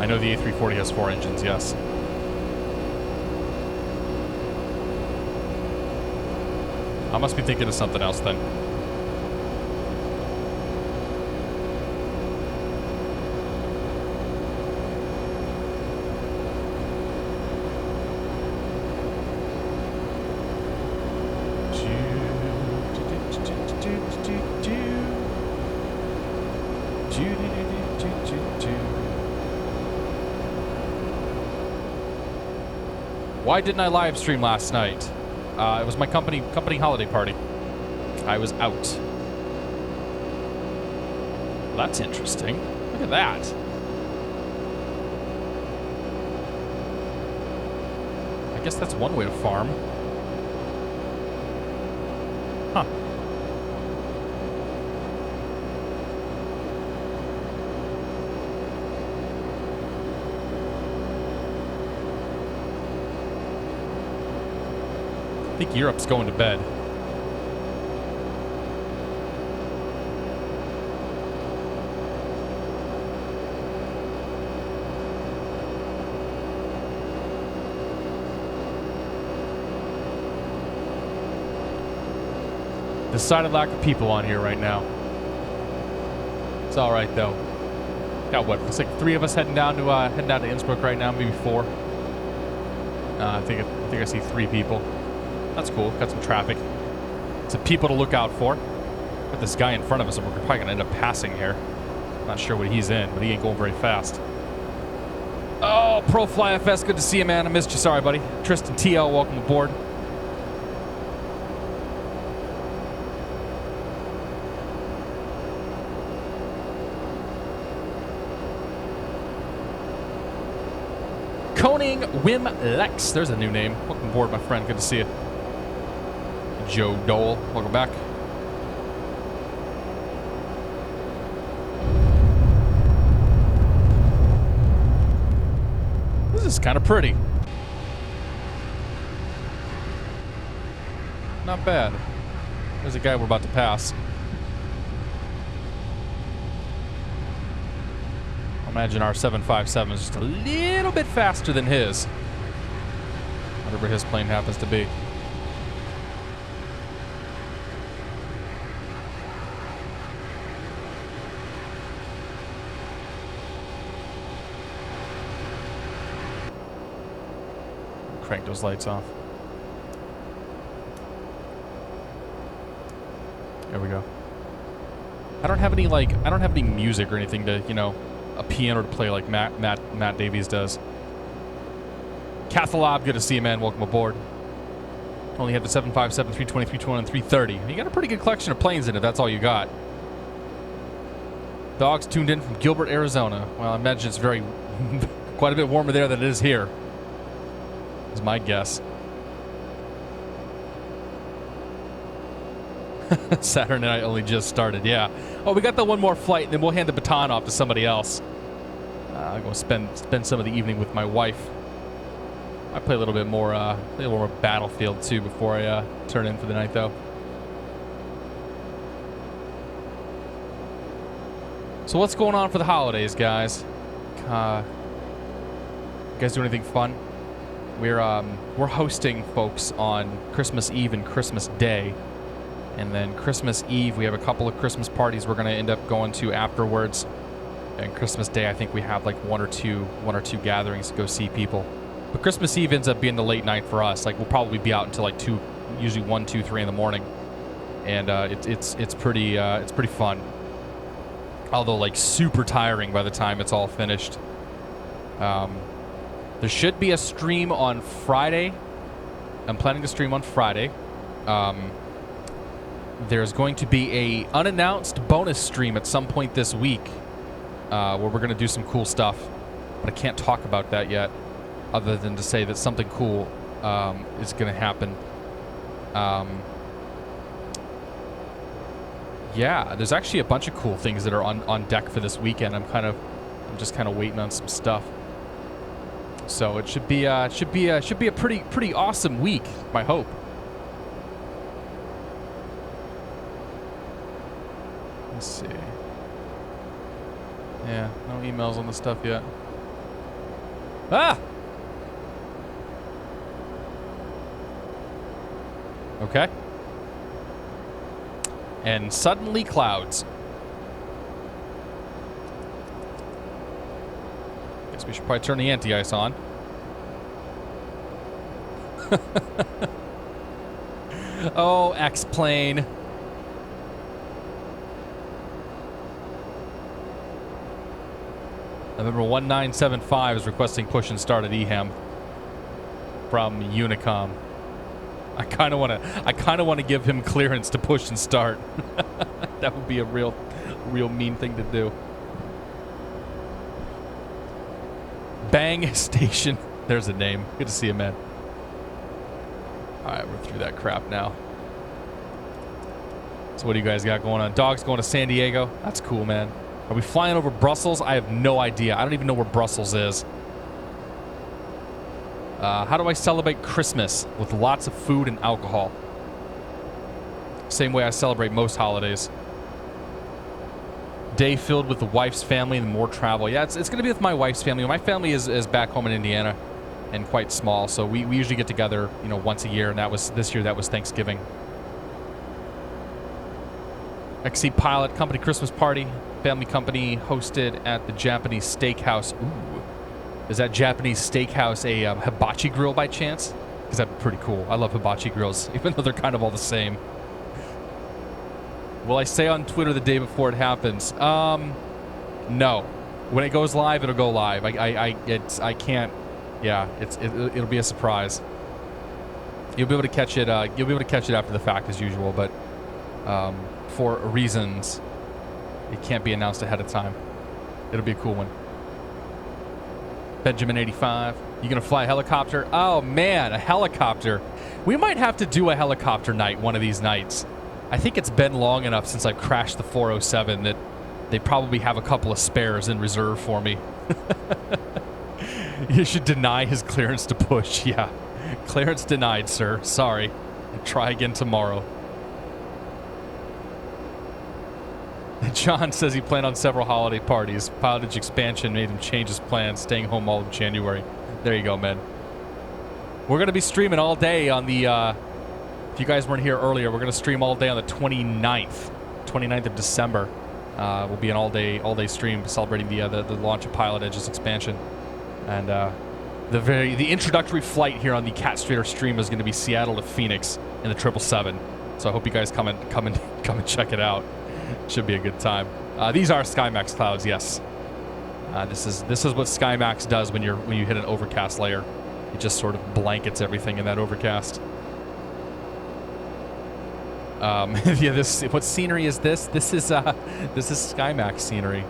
I know the A340 has 4 engines, yes. I must be thinking of something else then. Why didn't I live stream last night? It was my company holiday party. I was out. Well, that's interesting. Look at that. I guess that's one way to farm. Huh. I think Europe's going to bed. Decided lack of people on here right now. It's all right though. Got what? Looks like 3 of us heading down to Innsbruck right now, maybe 4. I think I see 3 people. That's cool. Got some traffic. Some people to look out for. Got this guy in front of us that we're probably gonna end up passing here. Not sure what he's in, but he ain't going very fast. Oh, Pro Fly FS, good to see you, man. I missed you. Sorry, buddy. Tristan TL, welcome aboard. Koning Wim Lex. There's a new name. Welcome aboard, my friend. Good to see you. Joe Dole. Welcome back. This is kind of pretty. Not bad. There's a guy we're about to pass. I imagine our 757 is just a little bit faster than his. Whatever his plane happens to be. Crank those lights off. There we go. I don't have any music or anything to, you know, a piano to play like Matt Davies does. Cathalab, good to see you, man. Welcome aboard. Only had the 757, 320, 321, and 330. You got a pretty good collection of planes in it. That's all you got. Dogs tuned in from Gilbert, Arizona. Well, I imagine it's very quite a bit warmer there than it is here. Is my guess. Saturday night only just started, yeah. Oh, we got the one more flight, and then we'll hand the baton off to somebody else. I'm going to spend some of the evening with my wife. I play a little bit more Battlefield too before I turn in for the night, though. So what's going on for the holidays, guys? You guys do anything fun? We're hosting folks on Christmas Eve and Christmas Day. And then Christmas Eve, we have a couple of Christmas parties we're going to end up going to afterwards. And Christmas Day, I think we have like one or two gatherings to go see people. But Christmas Eve ends up being the late night for us. Like, we'll probably be out until like 2, usually 1, 2, 3 in the morning. And it's pretty fun. Although like super tiring by the time it's all finished. There should be a stream on Friday I'm planning to stream on Friday. There's going to be a unannounced bonus stream at some point this week where we're going to do some cool stuff. But I can't talk about that yet, other than to say that something cool is going to happen. Yeah, there's actually a bunch of cool things that are on deck for this weekend. I'm just kind of waiting on some stuff. So it should be a pretty awesome week, I hope. Let's see. Yeah, no emails on the stuff yet. Ah! Okay. And suddenly clouds. Guess we should probably turn the anti-ice on. Oh, X-plane. November 1975 is requesting push and start at EHAM from Unicom. I kind of want to give him clearance to push and start. That would be a real mean thing to do. Bang Station. There's a name. Good to see you, man. All right, we're through that crap now. So what do you guys got going on? Dog's going to San Diego. That's cool, man. Are we flying over Brussels? I have no idea. I don't even know where Brussels is. How do I celebrate Christmas? With lots of food and alcohol. Same way I celebrate most holidays. Day filled with the wife's family and more travel. Yeah, it's going to be with my wife's family. My family is back home in Indiana and quite small, so we usually get together, you know, once a year, and this year that was Thanksgiving. XC Pilot Company Christmas Party. Family company hosted at the Japanese Steakhouse. Ooh. Is that Japanese Steakhouse a hibachi grill by chance? Because that'd be pretty cool. I love hibachi grills, even though they're kind of all the same. Will I say on Twitter the day before it happens? No. When it goes live, it'll go live. I can't. Yeah, it'll be a surprise. You'll be able to catch it. You'll be able to catch it after the fact as usual, but for reasons, it can't be announced ahead of time. It'll be a cool one. Benjamin 85. You gonna fly a helicopter? Oh man, a helicopter. We might have to do a helicopter night one of these nights. I think it's been long enough since I've crashed the 407 that they probably have a couple of spares in reserve for me. You should deny his clearance to push. Yeah. Clearance denied, sir. Sorry. Try again tomorrow. John says he planned on several holiday parties. Pilotage expansion made him change his plans, staying home all of January. There you go, man. We're going to be streaming all day on the, if you guys weren't here earlier, we're going to stream all day on the 29th of December. Will be an all-day stream celebrating the launch of Pilot Edge's expansion. And the introductory flight here on the Catstrator stream is going to be Seattle to Phoenix in the 777. So I hope you guys come and check it out. Should be a good time. These are SkyMax clouds, yes. This is what SkyMax does when you hit an overcast layer. It just sort of blankets everything in that overcast. Yeah, what scenery is this? This is SkyMax scenery.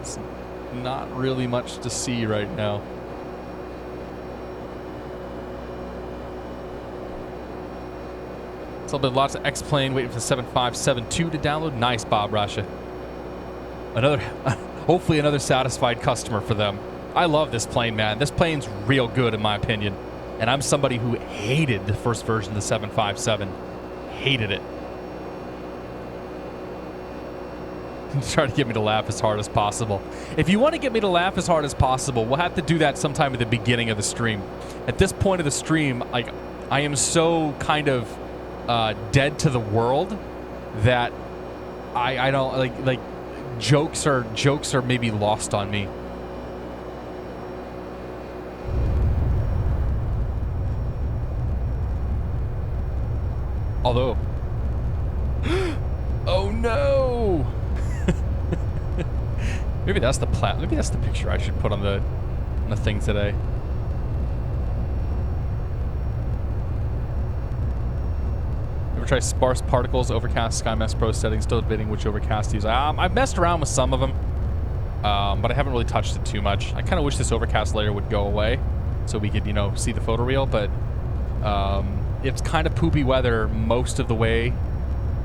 It's not really much to see right now. So there'll be lots of X-Plane waiting for the 7572 to download. Nice, Bob Rasha. Hopefully another satisfied customer for them. I love this plane, man. This plane's real good in my opinion. And I'm somebody who hated the first version of the 757. Hated it. Try to get me to laugh as hard as possible. If you want to get me to laugh as hard as possible, we'll have to do that sometime at the beginning of the stream. At this point of the stream, like, I am so kind of dead to the world that I don't like jokes are maybe lost on me. Although, oh no! Maybe that's the picture I should put on the on the thing today. Ever try sparse particles, overcast, SkyMax Pro settings? Still debating which overcast to use. I've messed around with some of them, but I haven't really touched it too much. I kind of wish this overcast layer would go away so we could, you know, see the photoreal, but it's kind of poopy weather most of the way.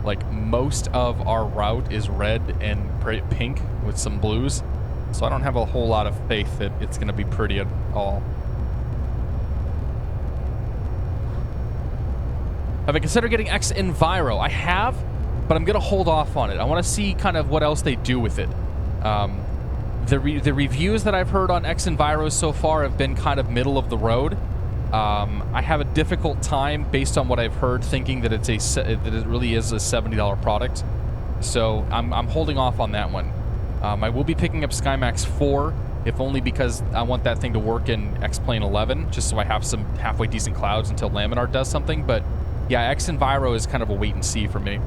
Like, most of our route is red and pink with some blues, so I don't have a whole lot of faith that it's going to be pretty at all. Have I considered getting X Enviro? I have, but I'm going to hold off on it. I want to see kind of what else they do with it. The reviews that I've heard on X Enviros so far have been kind of middle of the road. I have a difficult time, based on what I've heard, thinking that that it really is a $70 product. So I'm holding off on that one. I will be picking up SkyMax 4, if only because I want that thing to work in X-Plane 11, just so I have some halfway decent clouds until Laminar does something. But yeah, X Enviro is kind of a wait and see for me.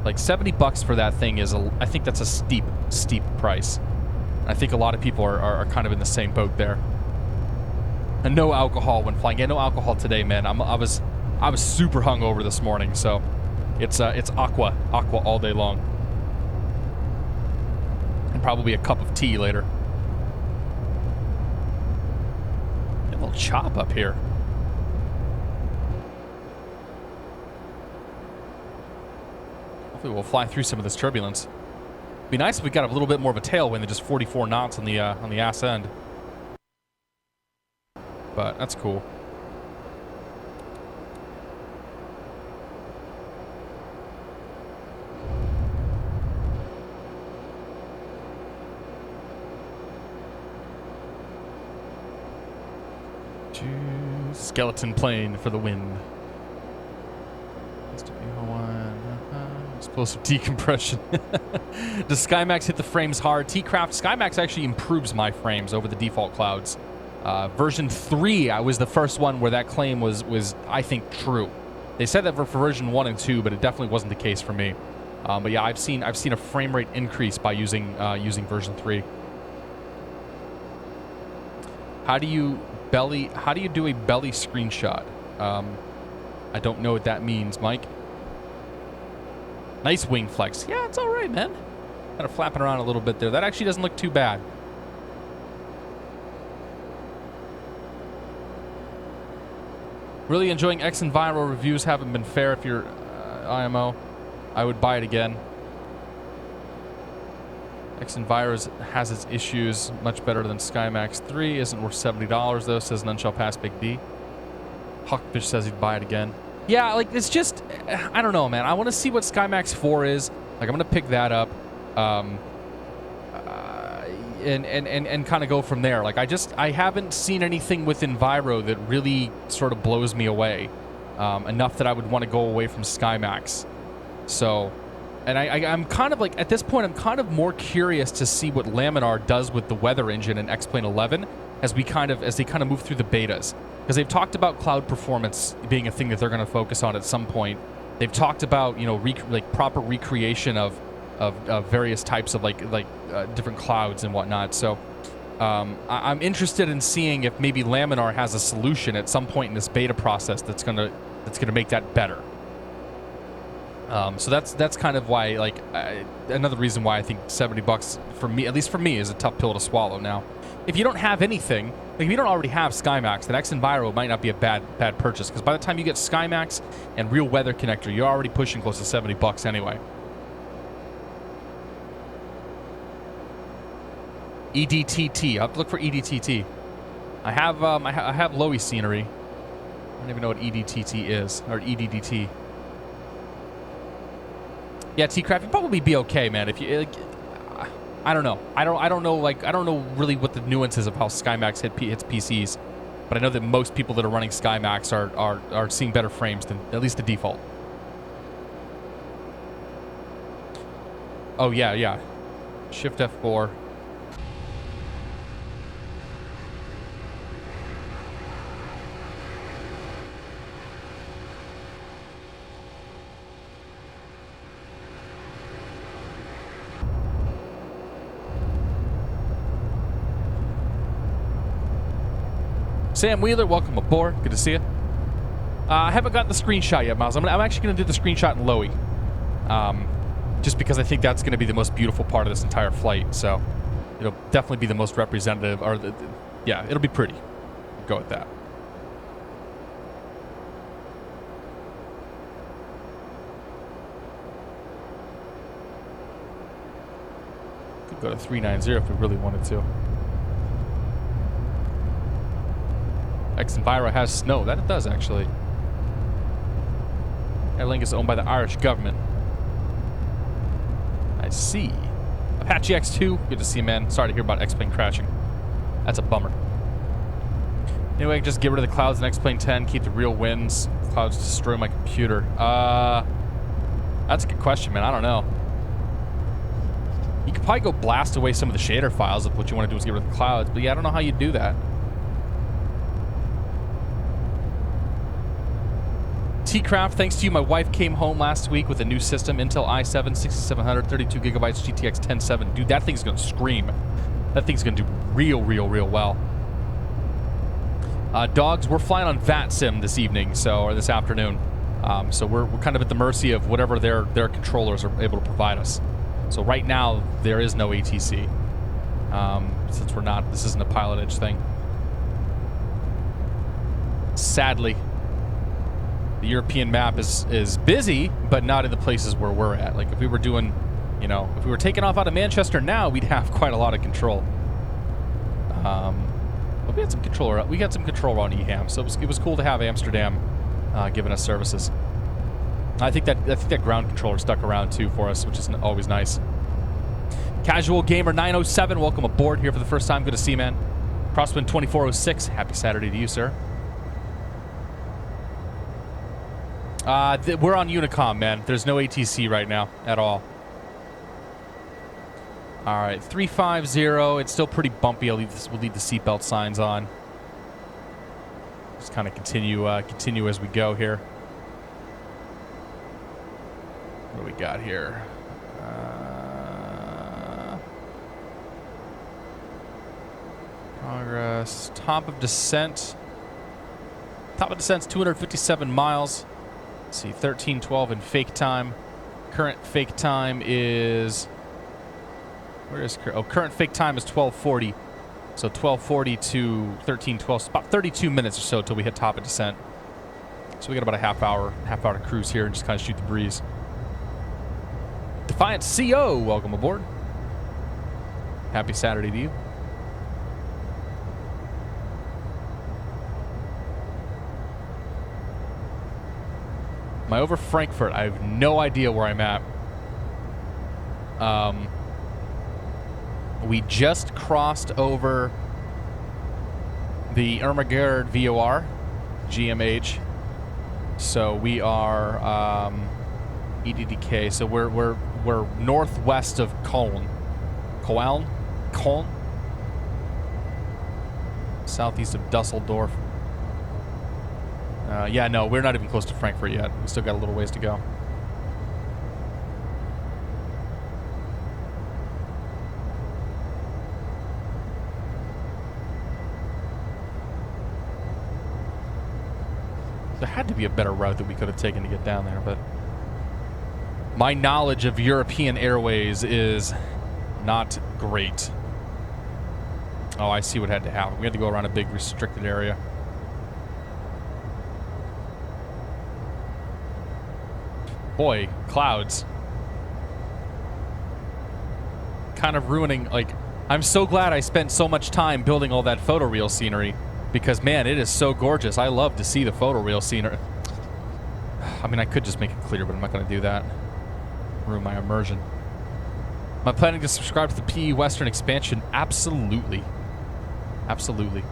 Like $70 for that thing is I think that's a steep price. I think a lot of people are kind of in the same boat there. And no alcohol when flying. Yeah, no alcohol today, man. I was super hungover this morning, so it's aqua all day long, and probably a cup of tea later. A little chop up here. Hopefully we'll fly through some of this turbulence. It'd be nice if we got a little bit more of a tailwind than just 44 knots on the ass end. But that's cool. Skeleton plane for the win. Explosive decompression. Does SkyMax hit the frames hard? T-Craft, SkyMax actually improves my frames over the default clouds. Version 3, I was the first one where that claim was I think, true. They said that for version 1 and 2, but it definitely wasn't the case for me. But yeah, I've seen a frame rate increase by using version 3. How do you do a belly screenshot? I don't know what that means, Mike. Nice wing flex. Yeah, it's all right, man. Kind of flapping around a little bit there. That actually doesn't look too bad. Really enjoying X Enviro reviews. Haven't been fair if you're IMO. I would buy it again. X Enviro has its issues. Much better than SkyMax 3. Isn't worth $70 though, says None Shall Pass Big D. Huckfish says he'd buy it again. Yeah, like, it's just, I don't know, man. I want to see what SkyMax 4 is. Like, I'm going to pick that up. And kind of go from there. Like, I haven't seen anything with Enviro that really sort of blows me away enough that I would want to go away from SkyMax. So, and I'm kind of like, at this point, I'm kind of more curious to see what Laminar does with the weather engine in X-Plane 11 as they kind of move through the betas. Because they've talked about cloud performance being a thing that they're going to focus on at some point. They've talked about, you know, proper recreation of various types of different clouds and whatnot. So I'm interested in seeing if maybe Laminar has a solution at some point in this beta process that's gonna make that better. So that's kind of why, like, another reason why I think $70 for me, at least for me, is a tough pill to swallow. Now, if you don't have anything, like if you don't already have SkyMax, then X Enviro might not be a bad purchase, because by the time you get SkyMax and Real Weather Connector, you're already pushing close to $70 anyway. EDTT. I'll have to look for EDTT. I have LOWI scenery. I don't even know what EDTT is, or EDDT. Yeah, T-Craft, you'd probably be okay, man. If you, like, I don't know. I don't know. Like, I don't know really what the nuances of how SkyMax hits PCs, but I know that most people that are running SkyMax are seeing better frames than at least the default. Oh yeah. Shift F4. Sam Wheeler, welcome aboard. Good to see you. I haven't gotten the screenshot yet, Miles. I'm actually going to do the screenshot in LOWI. Just because I think that's going to be the most beautiful part of this entire flight. So it'll definitely be the most representative. Or yeah, it'll be pretty. Go with that. Could go to 390 if we really wanted to. Ex-Enviro has snow. That it does, actually. Aer Lingus is owned by the Irish government. I see. Apache X2. Good to see you, man. Sorry to hear about X-Plane crashing. That's a bummer. Anyway, just get rid of the clouds in X-Plane 10. Keep the real winds. Clouds destroy my computer. That's a good question, man. I don't know. You could probably go blast away some of the shader files if what you want to do is get rid of the clouds. But yeah, I don't know how you do that. T-Craft, thanks to you, my wife came home last week with a new system, Intel i7 6700, 32 gigabytes, GTX 1070. Dude, that thing's going to scream. That thing's going to do real well. Dogs, we're flying on VATSIM this evening, or this afternoon. So we're kind of at the mercy of whatever their controllers are able to provide us. So right now, there is no ATC. Since this isn't a pilot edge thing. Sadly. The European map is busy, but not in the places where we're at. Like if we were doing, if we were taking off out of Manchester now, we'd have quite a lot of control. But we had some control. We got some control on EHAM, so it was cool to have Amsterdam giving us services. I think that ground controller stuck around too for us, which is always nice. Casual Gamer 907, welcome aboard here for the first time. Good to see you, man. Crosswind 2406, happy Saturday to you, sir. We're on Unicom, man. There's no ATC right now at all. All right, 350. It's still pretty bumpy. We'll leave the seatbelt signs on. Just kind of continue as we go here. What do we got here? Progress. Top of descent. Top of descent's 257 miles. Let's see, 13:12 in fake time. Current fake time is... Where is... current fake time is 12:40. So 12:40 to 13:12. About 32 minutes or so till we hit top of descent. So we got about a half hour to cruise here and just kind of shoot the breeze. Defiant CO, welcome aboard. Happy Saturday to you. Am I over Frankfurt? I have no idea where I'm at. We just crossed over the Ermagerd VOR, GMH. So we are EDDK. So we're northwest of Köln. Köln? Southeast of Dusseldorf. Yeah, no, we're not even close to Frankfurt yet. We still got a little ways to go. There had to be a better route that we could have taken to get down there, but my knowledge of European airways is not great. Oh, I see what had to happen. We had to go around a big restricted area. Boy, clouds. Kind of ruining, like, I'm so glad I spent so much time building all that photoreal scenery because, man, it is so gorgeous. I love to see the photoreal scenery. I mean, I could just make it clear, but I'm not going to do that. Ruin my immersion. Am I planning to subscribe to the PE Western expansion? Absolutely. Absolutely.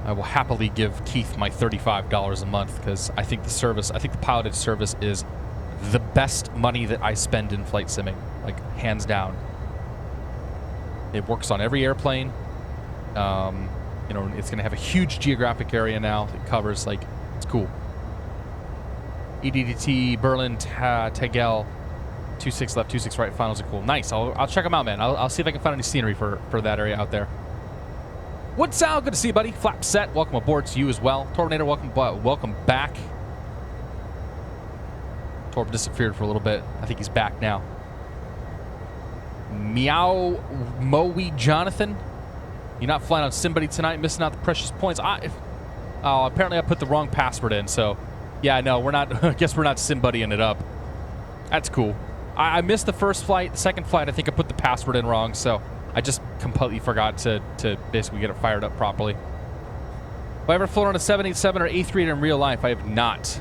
I will happily give Keith my $35 a month because I think the piloted service is the best money that I spend in flight simming, like hands down. It works on every airplane. It's going to have a huge geographic area now that covers, like, it's cool. EDDT, Berlin, Tegel, 26 left, 26 right, finals are cool. Nice. I'll check them out, man. I'll see if I can find any scenery for that area out there. What's out? Good to see you, buddy. Flap set, welcome aboard to you as well. Tornator, welcome back. Torb disappeared for a little bit. I think he's back now. Meow Moe Jonathan. You're not flying on SimBuddy tonight, missing out the precious points. Apparently I put the wrong password in, so yeah, no, we're not. I guess we're not SimBuddying it up. That's cool. I missed the first flight. The second flight, I think I put the password in wrong, so I just completely forgot to basically get it fired up properly. Have I ever flown on a 787 or A380 in real life? I have not.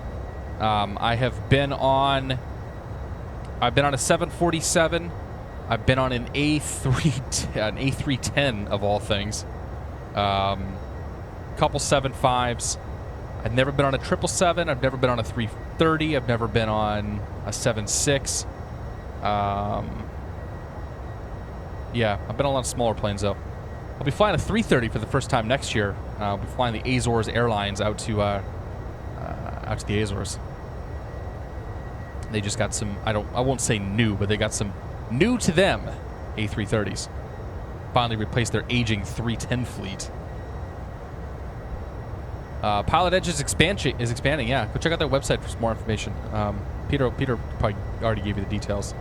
I've been on a 747. I've been on an A310 of all things. Couple 75s. I've never been on a 777. I've never been on a 330. I've never been on a 76. Yeah, I've been on a lot of smaller planes though. I'll be flying a 330 for the first time next year. I'll be flying the Azores Airlines out to the Azores. They just got some. I won't say new, but they got some new to them A330s. Finally replaced their aging 310 fleet. Pilot Edge is expanding. Yeah, go check out their website for some more information. Peter probably already gave you the details.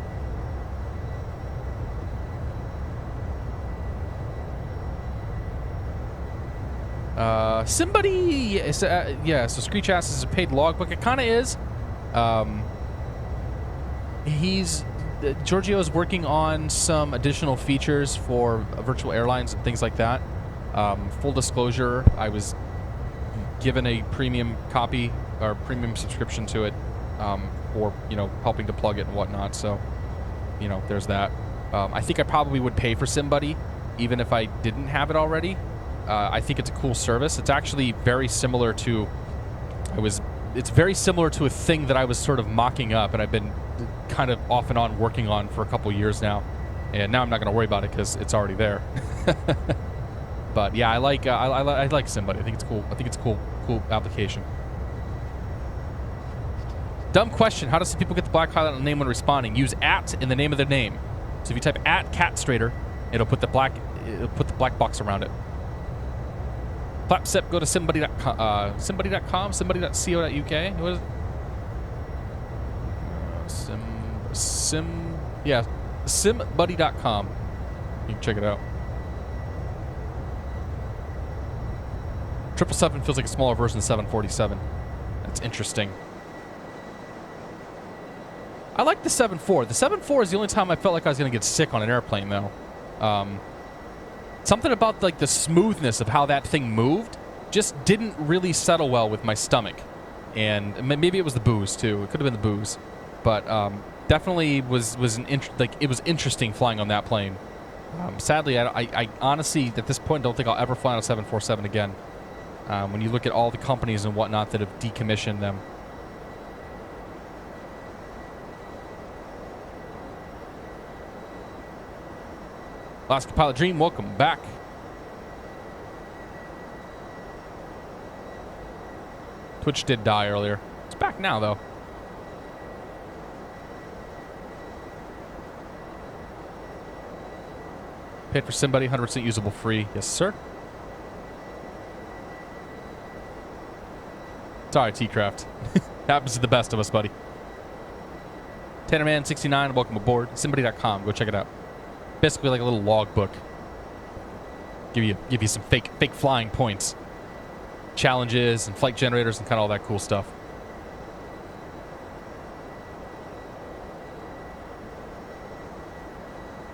Somebody, yeah. So Screech asks, is a paid logbook? It kind of is. Giorgio is working on some additional features for virtual airlines and things like that. Full disclosure, I was given a premium copy or premium subscription to it for helping to plug it and whatnot. So there's that. I think I probably would pay for SimBuddy even if I didn't have it already. I think it's a cool service. It's actually very similar to it's very similar to a thing that I was sort of mocking up and I've been kind of off and on working on for a couple years now. And now I'm not going to worry about it because it's already there. But yeah, I like SimBuddy. I think it's cool. I think it's a cool application. Dumb question. How do some people get the black highlight on the name when responding? Use @ in the name of their name. So if you type @Catstrator, it'll put the black box around it. Flapsep, go to SimBuddy.com, SimBuddy.co.uk. What is it? SimBuddy.com. You can check it out. 777 feels like a smaller version of 747. That's interesting. I like the 7.4. The 7.4 is the only time I felt like I was going to get sick on an airplane, though. Something about like the smoothness of how that thing moved just didn't really settle well with my stomach. And maybe it was the booze, too. It could have been the booze. But definitely it was interesting flying on that plane. Sadly, I honestly, at this point, don't think I'll ever fly on a 747 again. When you look at all the companies and whatnot that have decommissioned them. Alaska Pilot Dream, welcome back. Twitch did die earlier. It's back now, though. Paid for SimBuddy, 100% usable free. Yes, sir. Sorry, T-Craft. Happens to the best of us, buddy. Tannerman69, welcome aboard. SimBuddy.com, go check it out. Basically like a little logbook. Give you some fake flying points. Challenges and flight generators and kind of all that cool stuff.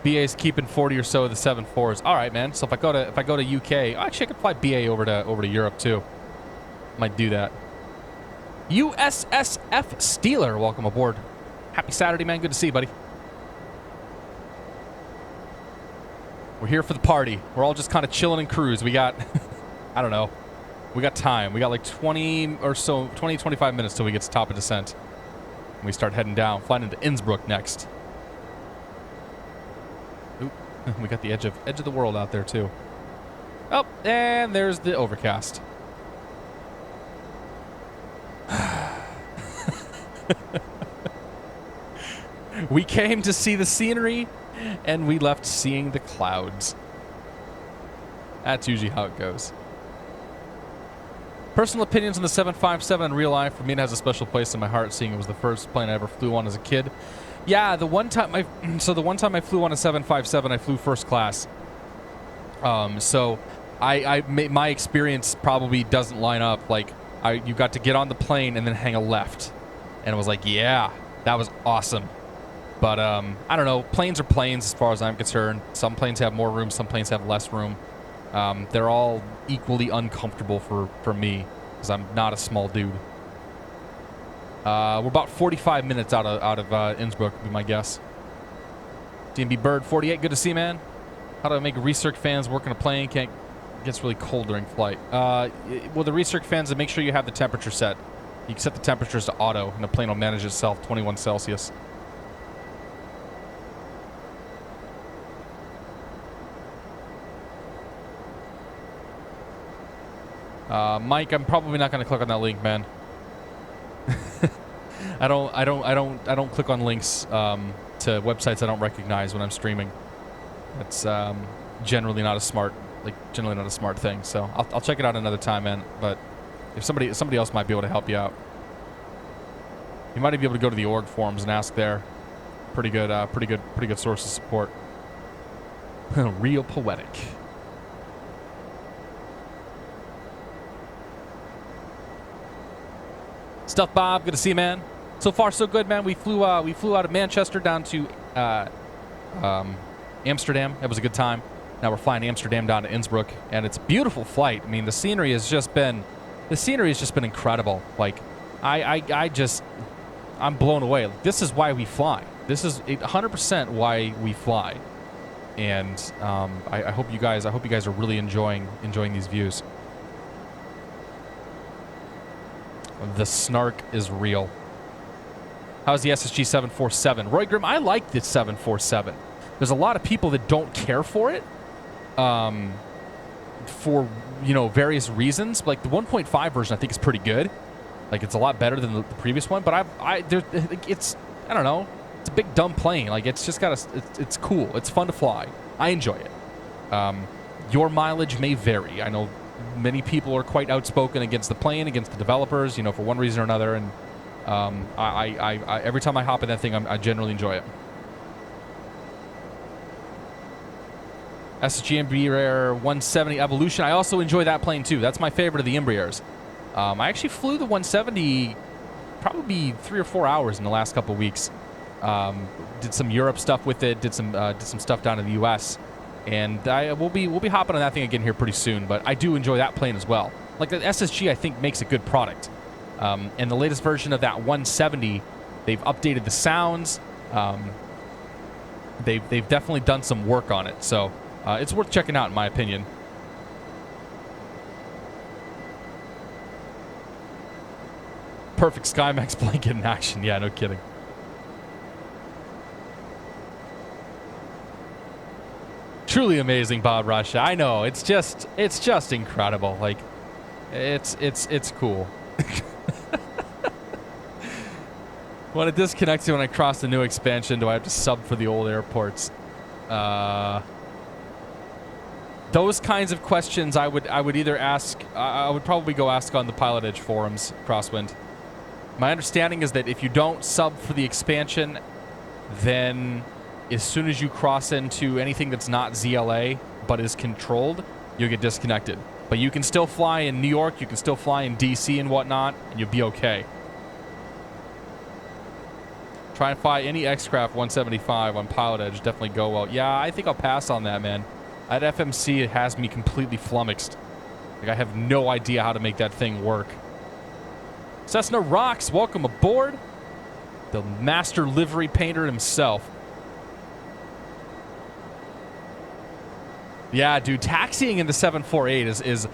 BA's keeping 40 or so of the 7.4s. All right, man. So if I go to UK, actually I could fly BA over to Europe too. Might do that. USSF Steeler, welcome aboard. Happy Saturday, man. Good to see you, buddy. We're here for the party. We're all just kind of chilling and cruise. We got, I don't know. We got time. We got like 20 or so, 20, 25 minutes till we get to top of descent. And we start heading down, flying into Innsbruck next. Oop, we got the edge of the world out there too. Oh, and there's the overcast. We came to see the scenery, and we left seeing the clouds. That's usually how it goes. Personal opinions on the 757 in real life. For me, it has a special place in my heart, seeing it was the first plane I ever flew on as a kid. Yeah, the one time I flew on a 757, I flew first class. So my experience probably doesn't line up. Like, you got to get on the plane and then hang a left, and it was like, yeah, that was awesome. But I don't know. Planes are planes as far as I'm concerned. Some planes have more room, some planes have less room. They're all equally uncomfortable for me, because I'm not a small dude. We're about 45 minutes out of Innsbruck, would be my guess. DMB Bird 48, good to see, man. How do I make research fans work in a plane? It gets really cold during flight. Well, the research fans, make sure you have the temperature set. You can set the temperatures to auto, and the plane will manage itself 21 Celsius. Mike, I'm probably not going to click on that link, man. I don't click on links to websites I don't recognize when I'm streaming. That's generally not a smart thing. So I'll check it out another time, man. But if somebody else might be able to help you out, you might be able to go to the org forums and ask there. Pretty good source of support. Real poetic. Stuff Bob, good to see you, man. So far, so good, man. We flew out of Manchester down to Amsterdam. It was a good time. Now we're flying Amsterdam down to Innsbruck, and it's a beautiful flight. I mean, the scenery has just been incredible. Like, I'm blown away. This is why we fly. This is 100% why we fly. And I hope you guys are really enjoying these views. The snark is real. How's the SSG 747? Roy Grimm, I like this 747. There's a lot of people that don't care for it for, various reasons. Like, the 1.5 version I think is pretty good. Like, it's a lot better than the previous one. But I don't know. It's a big dumb plane. Like, it's just it's cool. It's fun to fly. I enjoy it. Your mileage may vary. I know many people are quite outspoken against the plane, against the developers, for one reason or another. And I every time I hop in that thing, I generally enjoy it. SSG Embraer 170 Evolution. I also enjoy that plane too. That's my favorite of the Embraers. I actually flew the 170 probably 3 or 4 hours in the last couple of weeks. Did some Europe stuff with it. Did some stuff down in the U.S. And we'll be hopping on that thing again here pretty soon. But I do enjoy that plane as well. Like, the SSG, I think, makes a good product. And the latest version of that 170, they've updated the sounds. They've definitely done some work on it. So it's worth checking out, in my opinion. Perfect SkyMax blanket in action. Yeah, no kidding. Truly amazing, Bob Russia. I know. It's just incredible. Like, it's cool. When it disconnects when I cross the new expansion, do I have to sub for the old airports? Those kinds of questions I would either ask. I would probably go ask on the Pilot Edge forums, Crosswind. My understanding is that if you don't sub for the expansion, then as soon as you cross into anything that's not ZLA but is controlled, you'll get disconnected. But you can still fly in New York, you can still fly in DC and whatnot, and you'll be okay. Try and fly any X-Craft 175 on Pilot Edge, definitely go well. Yeah, I think I'll pass on that, man. At FMC, it has me completely flummoxed. Like, I have no idea how to make that thing work. Cessna Rocks, welcome aboard. The master livery painter himself. Yeah, dude, taxiing in the 748 is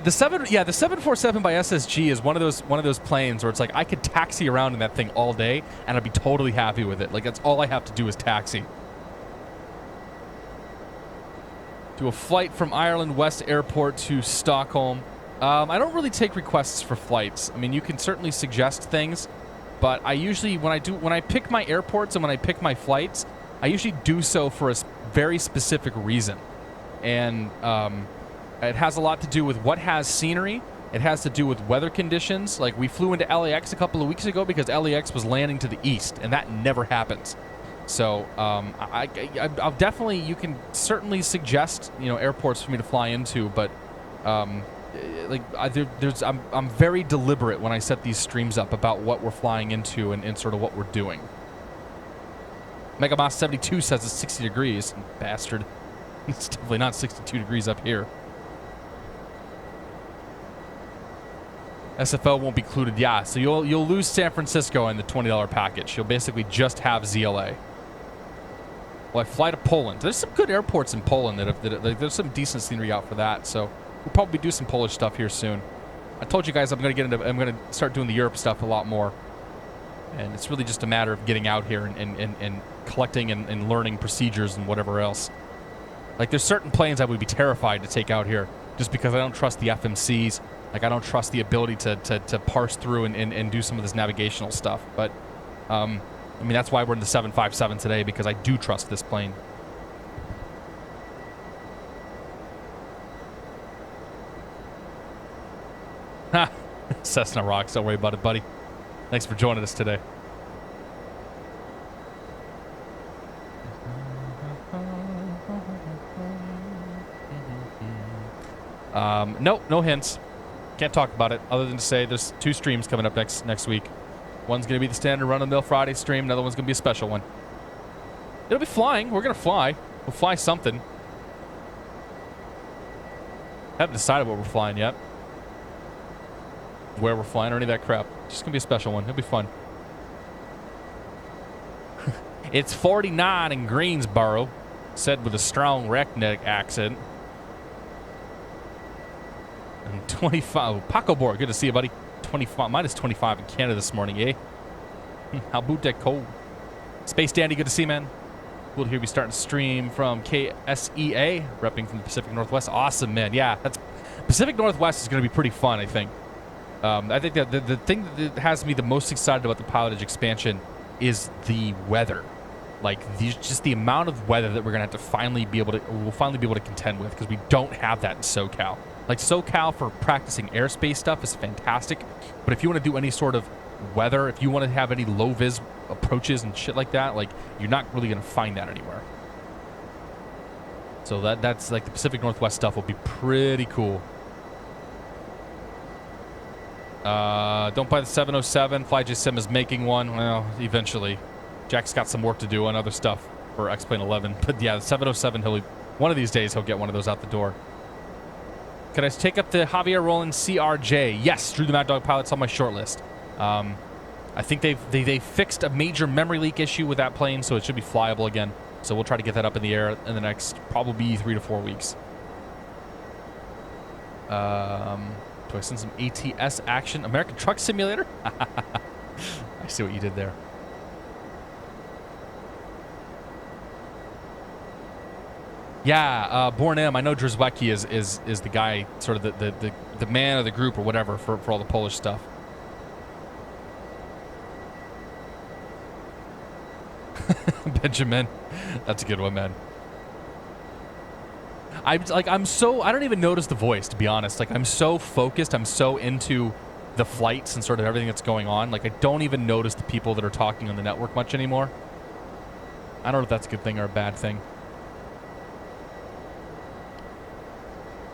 the 747 by SSG is one of those planes where it's like I could taxi around in that thing all day and I'd be totally happy with it. Like, that's all I have to do is taxi. Do a flight from Ireland West Airport to Stockholm. I don't really take requests for flights. I mean, you can certainly suggest things, but I usually when I pick my airports and when I pick my flights, I usually do so for a very specific reason. And It has a lot to do with what has scenery. It has to do with weather conditions. Like, we flew into LAX a couple of weeks ago because LAX was landing to the east, and that never happens. So I'll definitely, you can certainly suggest, you know, airports for me to fly into, but I'm very deliberate when I set these streams up about what we're flying into and sort of what we're doing. Megamoss 72 says it's 60 degrees. Bastard. It's definitely not 62 degrees up here. SFO won't be included. Yeah, so you'll lose San Francisco in the $20 package. You'll basically just have ZLA. Well, I fly to Poland. There's some good airports in Poland that there's some decent scenery out for that. So we'll probably do some Polish stuff here soon. I told you guys I'm gonna start doing the Europe stuff a lot more. And it's really just a matter of getting out here and collecting and learning procedures and whatever else. Like, there's certain planes I would be terrified to take out here just because I don't trust the FMCs. Like, I don't trust the ability to parse through and do some of this navigational stuff. But, I mean, that's why we're in the 757 today, because I do trust this plane. Ha! Cessna rocks. Don't worry about it, buddy. Thanks for joining us today. Nope, no hints. Can't talk about it other than to say there's 2 streams coming up next week. One's going to be the standard run-of-the-mill Friday stream. Another one's going to be a special one. It'll be flying. We're going to fly. We'll fly something. Haven't decided what we're flying yet. Where we're flying or any of that crap. It's just going to be a special one. It'll be fun. It's 49 in Greensboro, said with a strong redneck accent. And 25. Paco Bor, good to see you, buddy. 25, minus 25 in Canada this morning, eh? How about that cold? Space Dandy, good to see you, man. Cool to hear you starting to stream from KSEA, repping from the Pacific Northwest. Awesome, man. Yeah, that's Pacific Northwest is going to be pretty fun, I think. I think that the thing that has me the most excited about the pilotage expansion is the weather. Like, just the amount of weather that we're going to have to finally be able to contend with, because we don't have that in SoCal. Like, SoCal for practicing airspace stuff is fantastic, but if you want to do any sort of weather, if you want to have any low-vis approaches and shit like that, like, you're not really going to find that anywhere. So that's like the Pacific Northwest stuff will be pretty cool. Don't buy the 707. FlyJSim is making one. Well, eventually. Jack's got some work to do on other stuff for X-Plane 11. But yeah, the 707, one of these days he'll get one of those out the door. Can I take up the Javier Roland CRJ? Yes, Drew the Mad Dog Pilot's on my short list. I think they fixed a major memory leak issue with that plane, so it should be flyable again. So we'll try to get that up in the air in the next probably 3 to 4 weeks. Do I send some ATS action? American Truck Simulator? I see what you did there. Yeah, Born M. I know Drzwecki is the guy, sort of the man of the group or whatever for all the Polish stuff. Benjamin, that's a good one, man. I don't even notice the voice, to be honest. Like, I'm so focused, I'm so into the flights and sort of everything that's going on. Like, I don't even notice the people that are talking on the network much anymore. I don't know if that's a good thing or a bad thing.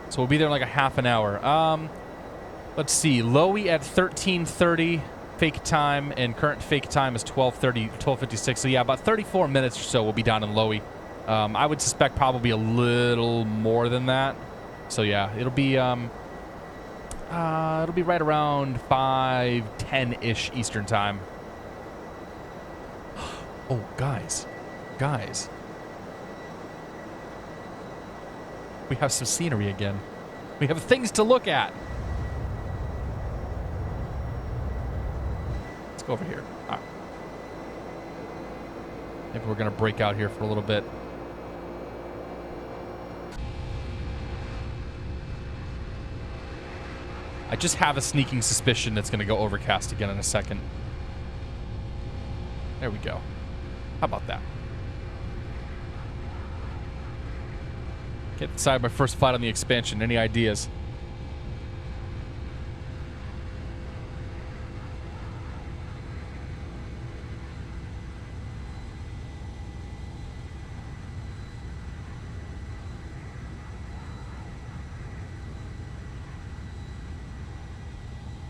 So we'll be there in like a half an hour. Let's see. LOWI at 13:30 fake time, and current fake time is 12:30, 12:56. So yeah, about 34 minutes or so we'll be down in LOWI. I would suspect probably a little more than that. So yeah, it'll be right around 5:10-ish Eastern time. Oh, guys. We have some scenery again. We have things to look at. Let's go over here. All right. Maybe we're going to break out here for a little bit. I just have a sneaking suspicion it's going to go overcast again in a second. There we go. How about that? Get inside my first flight on the expansion. Any ideas?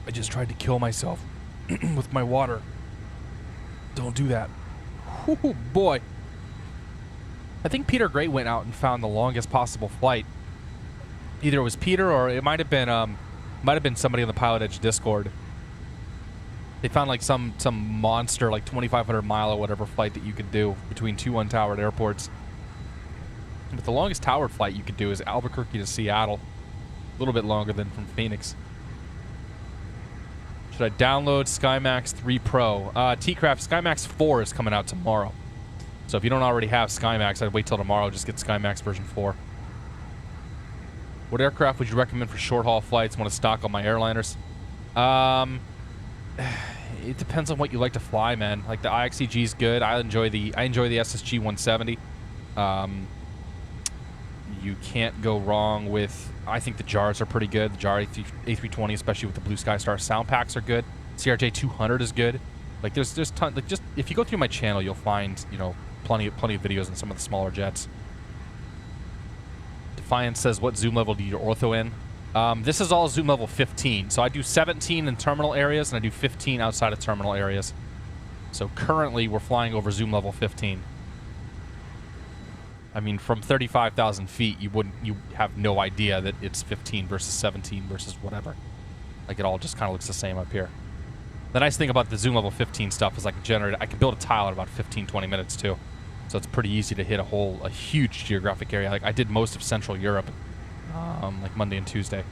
I just tried to kill myself with my water. Don't do that. Whoo, boy. I think Peter Gray went out and found the longest possible flight. Either it was Peter or it might have been somebody on the Pilot Edge Discord. They found like some monster like 2,500 mile or whatever flight that you could do between two untowered airports. But the longest towered flight you could do is Albuquerque to Seattle. A little bit longer than from Phoenix. Should I download SkyMax 3 Pro? T-Craft, SkyMax 4 is coming out tomorrow. So if you don't already have SkyMax, I'd wait till tomorrow. Just get SkyMax version 4. What aircraft would you recommend for short-haul flights? Want to stock on my airliners? It depends on what you like to fly, man. Like the IXCG is good. I enjoy the SSG 170. You can't go wrong with. I think the JARs are pretty good. The JAR A320, especially with the Blue Sky Star sound packs, are good. CRJ 200 is good. Like there's ton. Like just if you go through my channel, you'll find plenty of videos on some of the smaller jets. Defiance says, what zoom level do you ortho in? This is all zoom level 15. So I do 17 in terminal areas and I do 15 outside of terminal areas. So currently we're flying over zoom level 15. I mean, from 35,000 feet, you have no idea that it's 15 versus 17 versus whatever. Like it all just kind of looks the same up here. The nice thing about the zoom level 15 stuff is I can build a tile in about 15-20 minutes too. So it's pretty easy to hit a huge geographic area. Like I did most of Central Europe, like Monday and Tuesday.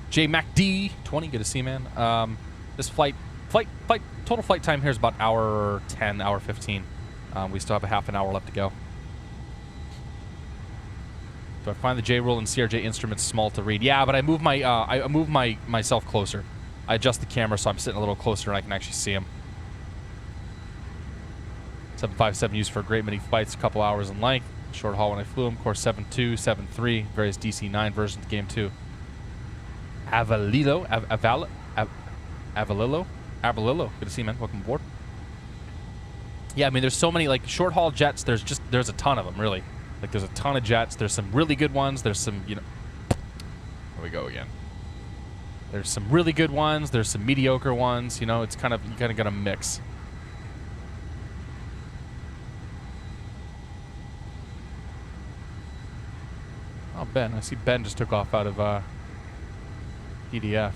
J MacD 20, good to see you, man. This total flight time here is about hour 10, hour 15. We still have a half an hour left to go. Do I find the J rule and CRJ instruments small to read? Yeah, but I move myself closer. I adjust the camera so I'm sitting a little closer and I can actually see him. 757 used for a great many flights, a couple hours in length. Short haul when I flew him. Course 7.2, 7.3, various DC-9 versions of game 2. Avalillo. Good to see you, man. Welcome aboard. Yeah, I mean, there's so many, like, short-haul jets, there's a ton of them, really. Like, there's a ton of jets. There's some really good ones. There's some, here we go again. There's some really good ones. There's some mediocre ones. It's kind of, you kind of got a mix. Oh, Ben. I see Ben just took off out of, PDF.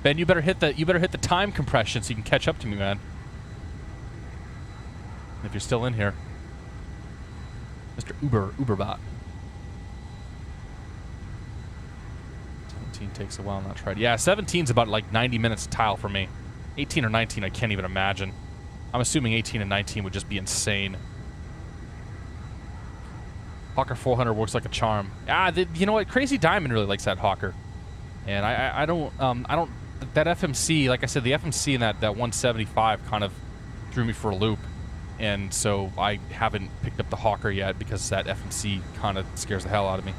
Ben, you better hit the time compression so you can catch up to me, man. If you're still in here. Mr. Uberbot. 17 takes a while, not tried. Yeah, 17's about like 90 minutes tile for me. 18 or 19, I can't even imagine. I'm assuming 18 and 19 would just be insane. Hawker 400 works like a charm. You know what? Crazy Diamond really likes that Hawker. And I don't, that FMC, like I said, the FMC in that 175 kind of threw me for a loop. And so I haven't picked up the Hawker yet because that FMC kind of scares the hell out of me.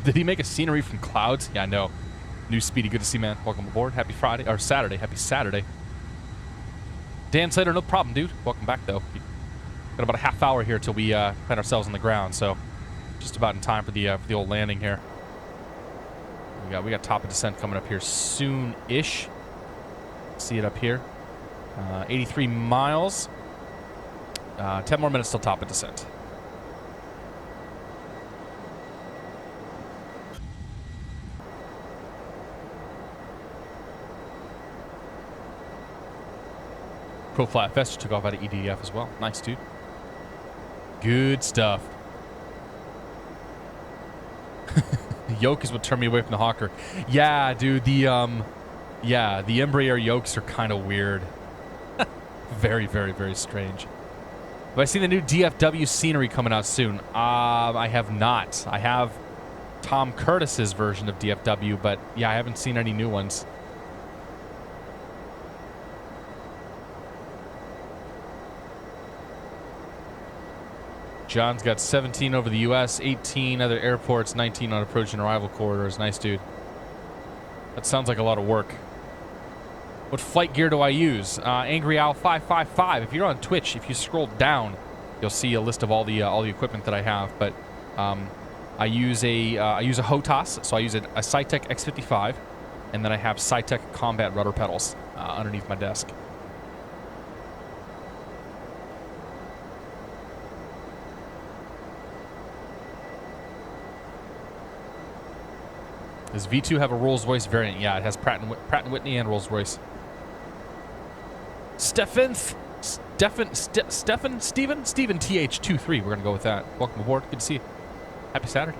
Did he make a scenery from clouds? Yeah, I know. New Speedy, good to see you, man. Welcome aboard. Happy Friday, or Saturday. Happy Saturday. Dan Slater, no problem, dude. Welcome back, though. Got about a half hour here till we plant ourselves on the ground, so just about in time for the old landing here. We got top of descent coming up here soon-ish. See it up here. 83 miles. 10 more minutes till top of descent. Pro FlightFactor took off out of EDF as well. Nice, dude. Good stuff. Yoke is what turned me away from the Hawker. Yeah, dude, the Embraer yokes are kind of weird. Very, very, very strange. Have I seen the new DFW scenery coming out soon? I have not. I have Tom Curtis's version of DFW, but yeah, I haven't seen any new ones. John's got 17 over the U.S., 18 other airports, 19 on approach and arrival corridors. Nice, dude. That sounds like a lot of work. What flight gear do I use? Angry Owl 555. If you're on Twitch, if you scroll down, you'll see a list of all the equipment that I have. But I use a HOTAS, so I use a Sightseeing X55, and then I have Sightseeing Combat rudder pedals underneath my desk. Does V2 have a Rolls-Royce variant? Yeah, it has Pratt & Whitney and Rolls-Royce. Stephen TH23. We're going to go with that. Welcome aboard. Good to see you. Happy Saturday.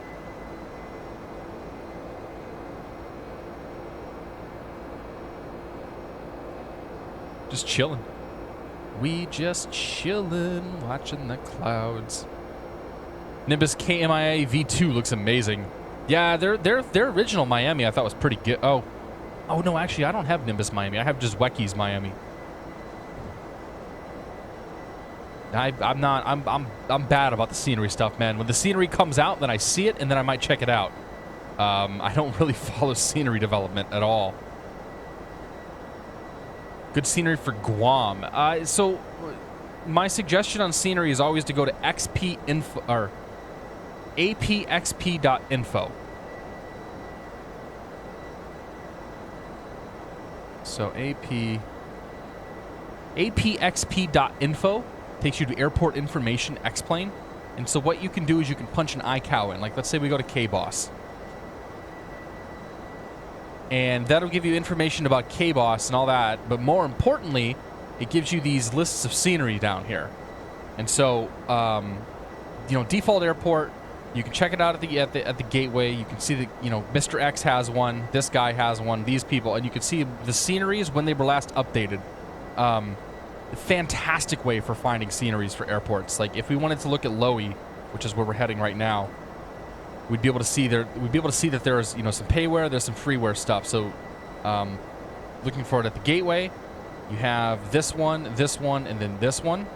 Just chilling. We just chilling, watching the clouds. Nimbus KMIA V2 looks amazing. Yeah, their original Miami I thought was pretty good. Oh no, actually I don't have Nimbus Miami. I have just Wecky's Miami. I'm bad about the scenery stuff, man. When the scenery comes out, then I see it and then I might check it out. I don't really follow scenery development at all. Good scenery for Guam. So my suggestion on scenery is always to go to apxp.info. So apxp.info takes you to Airport Information X-Plane. And so what you can do is you can punch an iCow in. Like, let's say we go to KBOS. And that'll give you information about KBOS and all that. But more importantly, it gives you these lists of scenery down here. And so, default airport, you can check it out at the gateway. You can see that, Mr. X has one, this guy has one, these people, and you can see the sceneries when they were last updated. Fantastic way for finding sceneries for airports. Like if we wanted to look at LOWI, which is where we're heading right now, we'd be able to see that there's some payware, there's some freeware stuff. So looking for it at the gateway, you have this one, and then this one.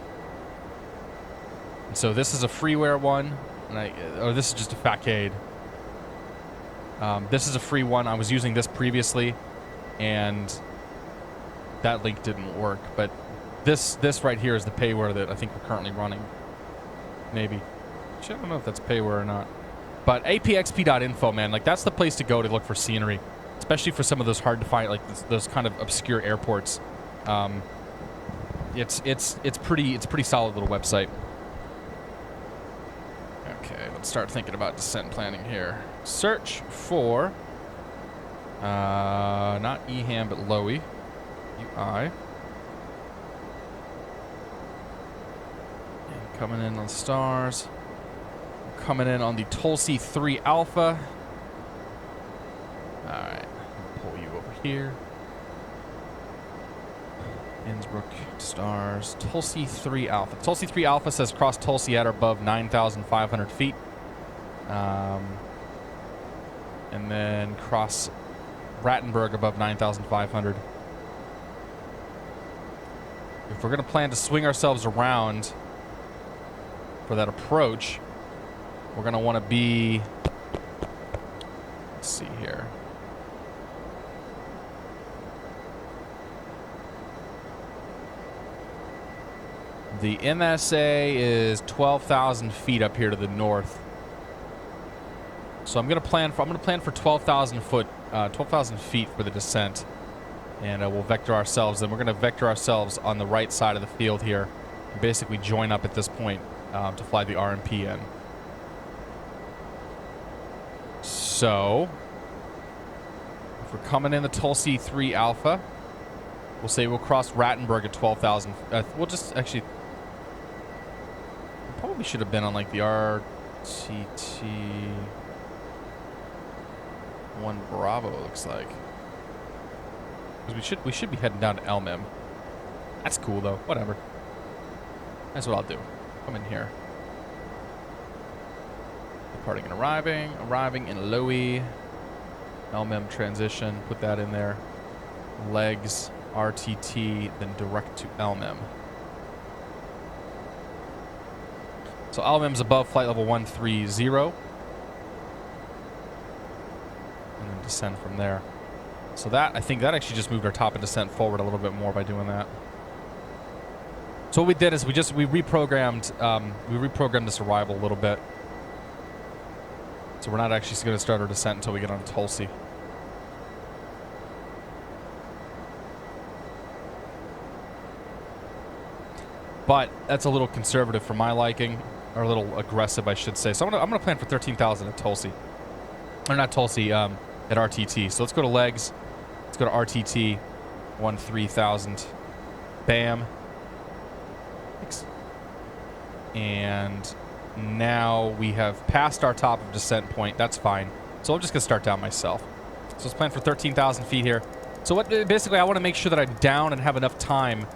And so this is a freeware one. This is just a facade. This is a free one. I was using this previously, and that link didn't work. But this right here is the payware that I think we're currently running. Maybe. Actually, I don't know if that's payware or not. But apxp.info, man, like that's the place to go to look for scenery, especially for some of those hard to find, like those kind of obscure airports. It's pretty solid little website. Okay, let's start thinking about descent planning here. Search for, not EHAM, but LOWI, UI. And coming in on stars. Coming in on the Tulsi 3 Alpha. Alright, pull you over here. Innsbruck, stars, Tulsi 3 Alpha. Tulsi 3 Alpha says cross Tulsi at or above 9,500 feet. And then cross Rattenberg above 9,500. If we're going to plan to swing ourselves around for that approach, we're going to want to be, let's see here. The MSA is 12,000 feet up here to the north. So I'm going to plan for 12,000 feet for the descent, and we'll vector ourselves. Then we're going to vector ourselves on the right side of the field here, and basically join up at this point to fly the RMP in. So if we're coming in the Tulsi 3 Alpha, we'll say we'll cross Rattenberg at 12,000. We'll just actually. Probably should have been on like the RTT 1 Bravo, it looks like. Because we should be heading down to Elmim. That's cool though. Whatever. That's what I'll do. Come in here. Departing and arriving in LOWI. Elmim transition. Put that in there. Legs, RTT, then direct to Elmim. So LM's above flight level 130. And then descend from there. So that, I think that actually just moved our top of descent forward a little bit more by doing that. So what we did is we reprogrammed this arrival a little bit. So we're not actually going to start our descent until we get on Tulsi. But that's a little conservative for my liking, or a little aggressive, I should say. So I'm gonna plan for 13,000 at Tulsi, or not Tulsi, at RTT. So let's go to legs. Let's go to RTT, 13,000. Bam. And now we have passed our top of descent point. That's fine. So I'm just gonna start down myself. So let's plan for 13,000 feet here. So what? Basically, I want to make sure that I'm down and have enough time.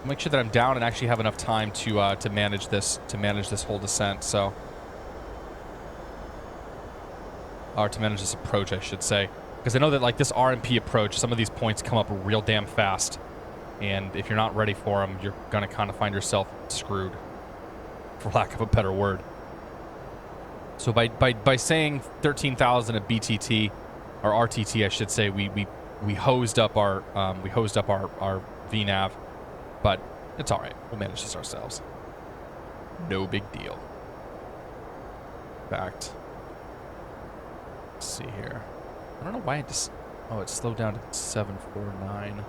Make sure that I'm down and actually have enough time to manage this whole descent. So, or to manage this approach, I should say, because I know that like this RMP approach, some of these points come up real damn fast, and if you're not ready for them, you're gonna kind of find yourself screwed, for lack of a better word. So by saying 13,000 at BTT or RTT, I should say, we hosed up our VNav. But it's all right. We'll manage this ourselves. No big deal. In fact, let's see here. I don't know why it just... Oh, it slowed down to 749.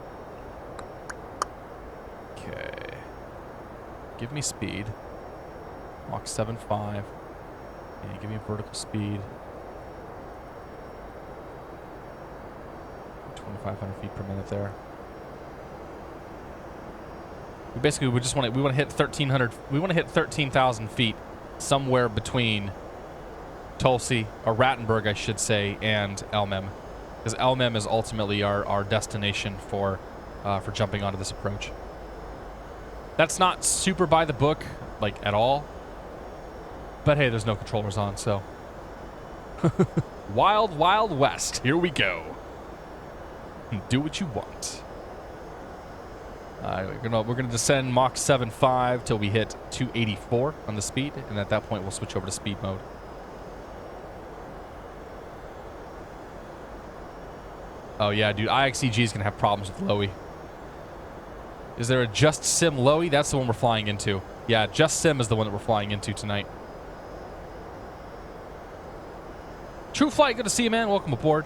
Okay. Give me speed. Mach 7.5. And give me vertical speed. 2,500 feet per minute there. Basically, we want to hit 1,300. We want to hit 13,000 feet, somewhere between Tulsi or Rattenberg, I should say, and Elmem, because Elmem is ultimately our destination for jumping onto this approach. That's not super by the book, like at all. But hey, there's no controllers on, so wild, wild west. Here we go. Do what you want. We're gonna descend Mach 7.5 till we hit 284 on the speed, and at that point we'll switch over to speed mode. Oh yeah, dude, IXEG is gonna have problems with LOWI. Is there a Just Sim LOWI? That's the one we're flying into. Yeah, Just Sim is the one that we're flying into tonight. True Flight, good to see you, man. Welcome aboard.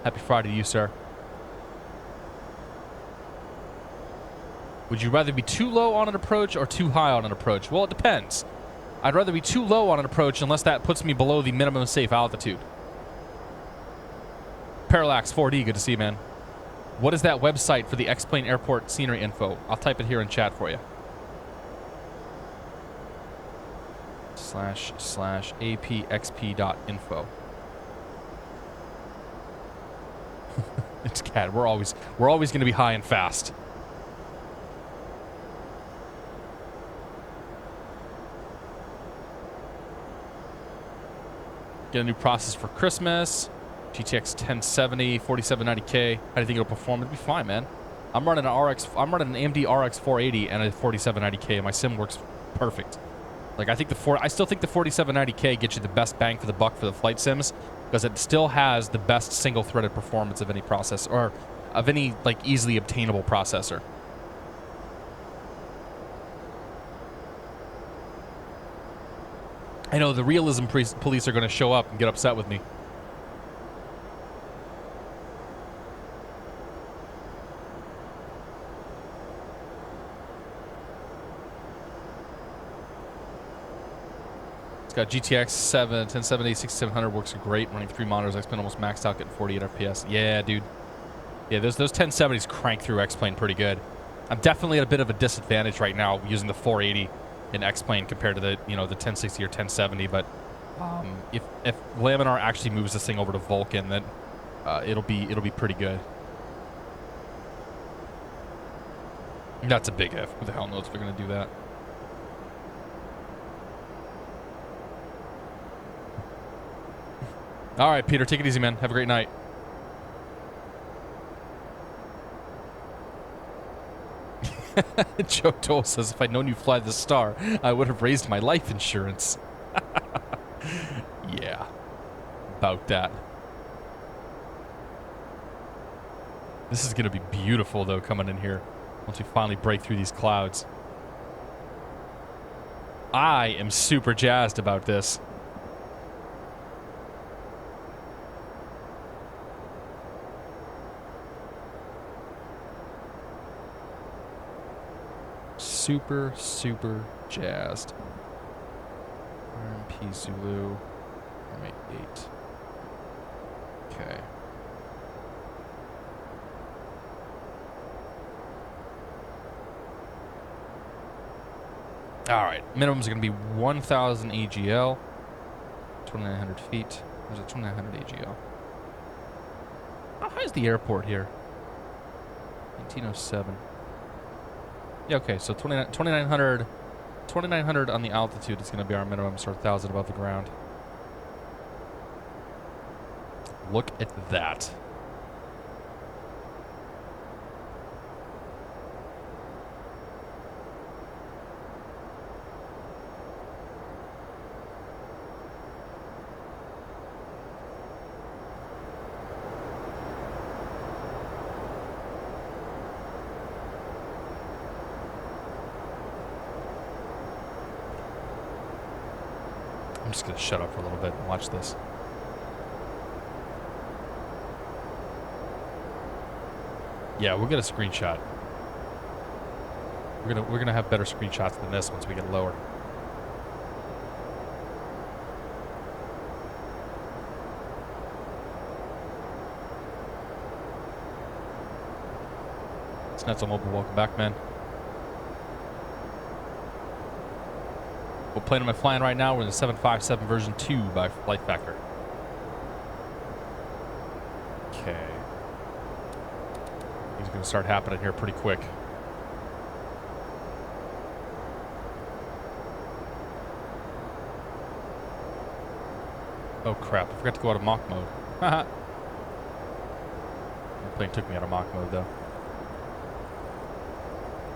Happy Friday to you, sir. Would you rather be too low on an approach or too high on an approach? Well, it depends. I'd rather be too low on an approach unless that puts me below the minimum safe altitude. Parallax 4D, good to see you, man. What is that website for the X-Plane Airport scenery info? I'll type it here in chat for you. //apxp.info. It's CAD. We're always going to be high and fast. Get a new processor for Christmas. GTX 1070, 4790K. How do you think it'll perform? It'll be fine, man. I'm running an AMD RX 480 and a 4790K. My sim works perfect. Like I still think the 4790K gets you the best bang for the buck for the flight sims because it still has the best single-threaded performance of any processor or of any like easily obtainable processor. I know the realism police are going to show up and get upset with me. It's got GTX 1070, 6700 works great, running 3 monitors. X-Plane almost maxed out, getting 48 FPS. Yeah, dude. Yeah, those 1070s crank through X-Plane pretty good. I'm definitely at a bit of a disadvantage right now using the 480 in X-Plane compared to the the 1060 or 1070. But if Laminar actually moves this thing over to Vulkan, then it'll be pretty good. That's a big if. Who the hell knows if they're gonna do that? All right, Peter, take it easy, man. Have a great night. Joe Dole says, if I'd known you fly the Star, I would have raised my life insurance. Yeah, about that. This is going to be beautiful, though, coming in here once we finally break through these clouds. I am super jazzed about this. Super, super jazzed. RMP Zulu. M88. Okay. Alright, minimum is going to be 1,000 AGL. 2,900 feet. There's a 2,900 AGL. How high is the airport here? 1907. Yeah, okay, so 2,900 on the altitude is going to be our minimum, so 1,000 above the ground. Look at that. I'm just going to shut up for a little bit and watch this. Yeah, we'll get a screenshot. We're gonna have better screenshots than this once we get lower. It's Netzel Mobile, welcome back, man. What plane am I flying right now? We're in the 757 version 2 by FlightFactor. Okay. Things are going to start happening here pretty quick. Oh crap, I forgot to go out of Mach mode. Haha. The plane took me out of Mach mode though.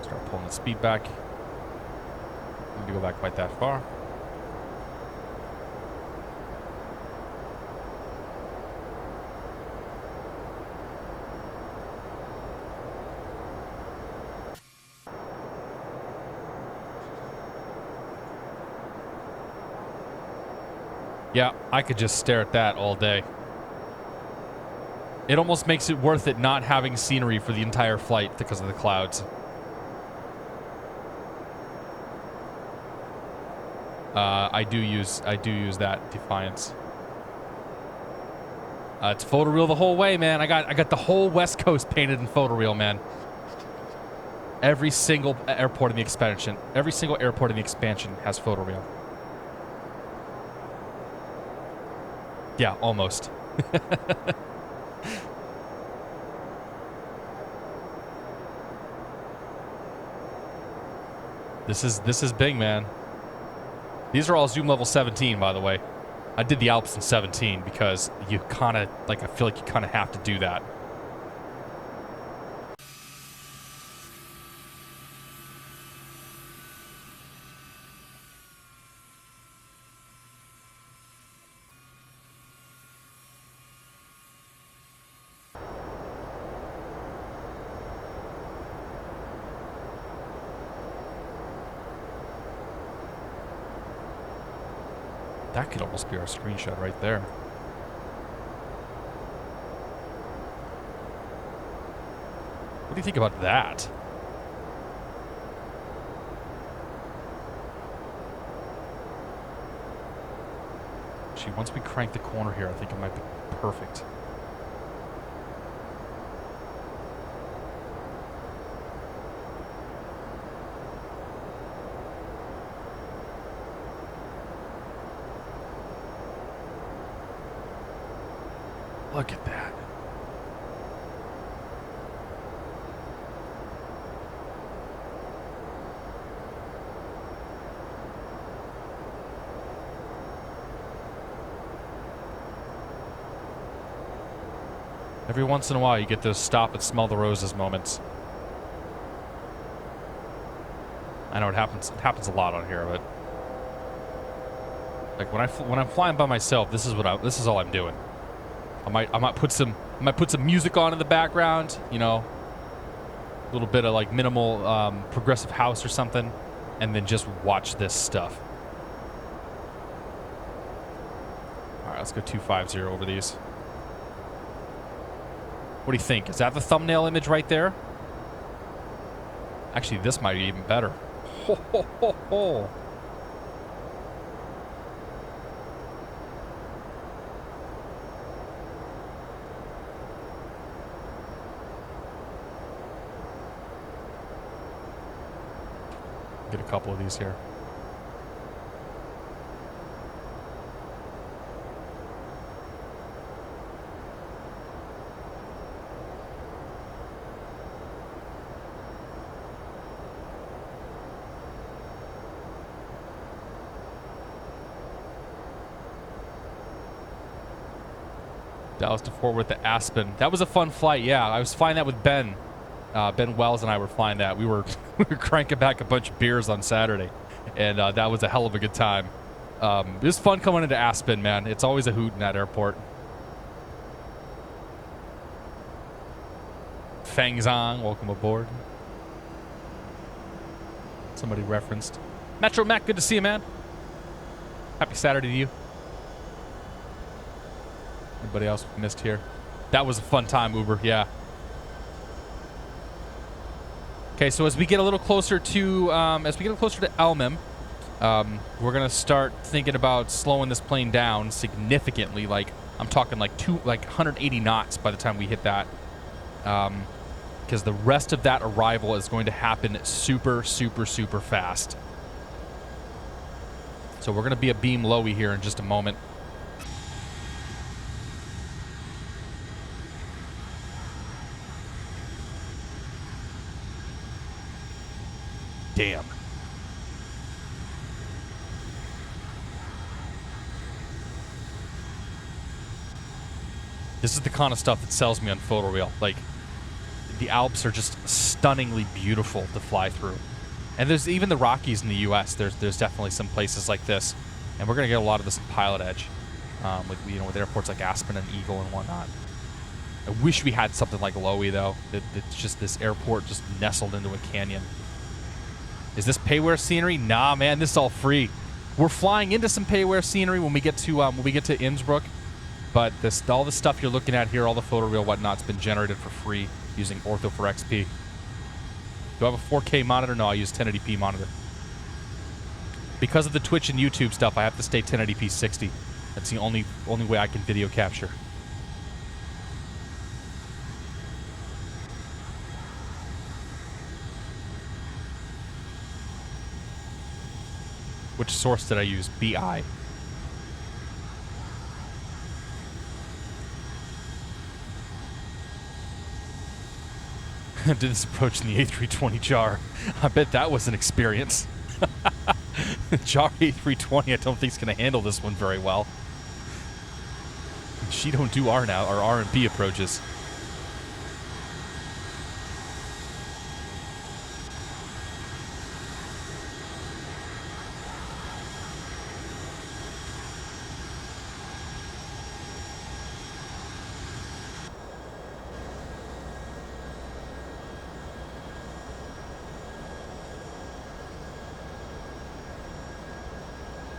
Start pulling the speed back. Need to go back quite that far. Yeah, I could just stare at that all day. It almost makes it worth it not having scenery for the entire flight because of the clouds. I do use that Defiance. It's photoreal the whole way, man. I got the whole West Coast painted in photoreal, man. Every single airport in the expansion, has photoreal. Yeah, almost. This is big, man. These are all zoom level 17, by the way. I did the Alps in 17 because you kind of, like, I feel like you kind of have to do that. That could almost be our screenshot right there. What do you think about that? Gee, once we crank the corner here, I think it might be perfect. Look at that. Every once in a while, you get those stop and smell the roses moments. I know it happens. It happens a lot on here, but like when I'm flying by myself, this is all I'm doing. I might put some music on in the background, you know, a little bit of like minimal progressive house or something, and then just watch this stuff. All right, let's go 250 over these. What do you think? Is that the thumbnail image right there? Actually, this might be even better. Ho, ho, ho, ho. Get a couple of these here. Dallas to Fort Worth to Aspen. That was a fun flight. Yeah, I was flying that with Ben. Ben Wells and I were flying that. We were cranking back a bunch of beers on Saturday, and that was a hell of a good time. It was fun coming into Aspen, man. It's always a hoot in that airport. Fang Zong, welcome aboard. Somebody referenced. Metro Mac, good to see you, man. Happy Saturday to you. Anybody else missed here? That was a fun time, Uber, yeah. Okay, so as we get a little closer to Elmham, we're gonna start thinking about slowing this plane down significantly. Like I'm talking like 180 knots by the time we hit that, because the rest of that arrival is going to happen super, super, super fast. So we're gonna be a beam LOWI here in just a moment. Damn. This is the kind of stuff that sells me on photo reel. Like, the Alps are just stunningly beautiful to fly through. And there's even the Rockies in the U.S. There's definitely some places like this. And we're going to get a lot of this in Pilot Edge. With airports like Aspen and Eagle and whatnot. I wish we had something like LOWI, though. It's just this airport just nestled into a canyon. Is this payware scenery? Nah, man, this is all free. We're flying into some payware scenery when we get to Innsbruck, but all the stuff you're looking at here, all the photo reel whatnot's been generated for free using Ortho for XP. Do I have a 4K monitor? No, I use 1080p monitor. Because of the Twitch and YouTube stuff, I have to stay 1080p 60. That's the only way I can video capture. Which source did I use? BI. Did this approach in the A320 jar? I bet that was an experience. Jar A320, I don't think is going to handle this one very well. She don't do R now, or R and B approaches.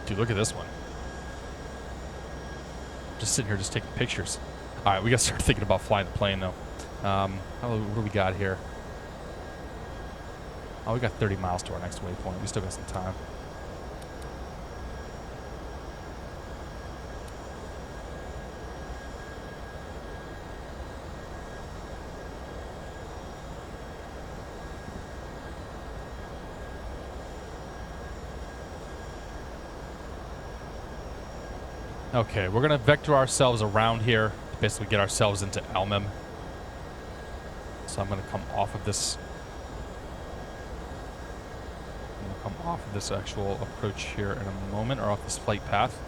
Dude, look at this one. Just sitting here, just taking pictures. All right, we got to start thinking about flying the plane, though. What do we got here? Oh, we got 30 miles to our next waypoint. We still got some time. Okay, we're gonna vector ourselves around here to basically get ourselves into Elmham. So I'm gonna come off of this. I'm gonna come off of this actual approach here in a moment, or off this flight path.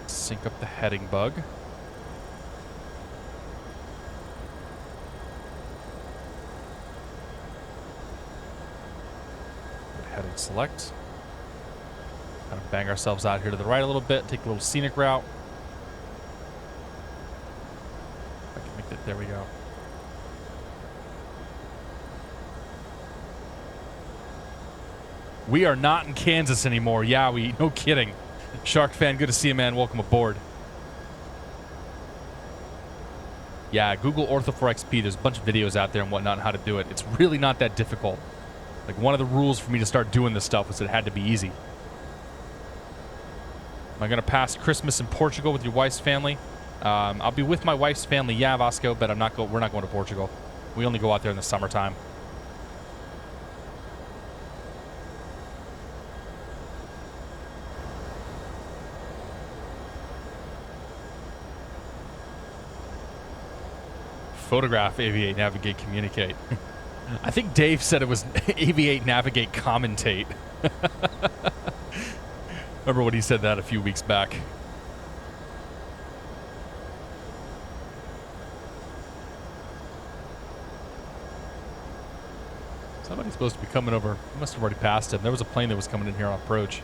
Sync up the heading bug. Select. Kind of bang ourselves out here to the right a little bit. Take a little scenic route. I can make that. There we go. We are not in Kansas anymore. Yeah, no kidding. Shark fan, good to see you, man. Welcome aboard. Yeah, Google Ortho4XP. There's a bunch of videos out there and whatnot on how to do it. It's really not that difficult. Like, one of the rules for me to start doing this stuff was it had to be easy. Am I going to pass Christmas in Portugal with your wife's family? I'll be with my wife's family, yeah, Vasco, but we're not going to Portugal. We only go out there in the summertime. Photograph, aviate, navigate, communicate. I think Dave said it was aviate, navigate, commentate. Remember when he said that a few weeks back? Somebody's supposed to be coming over. We must have already passed him. There was a plane that was coming in here on approach.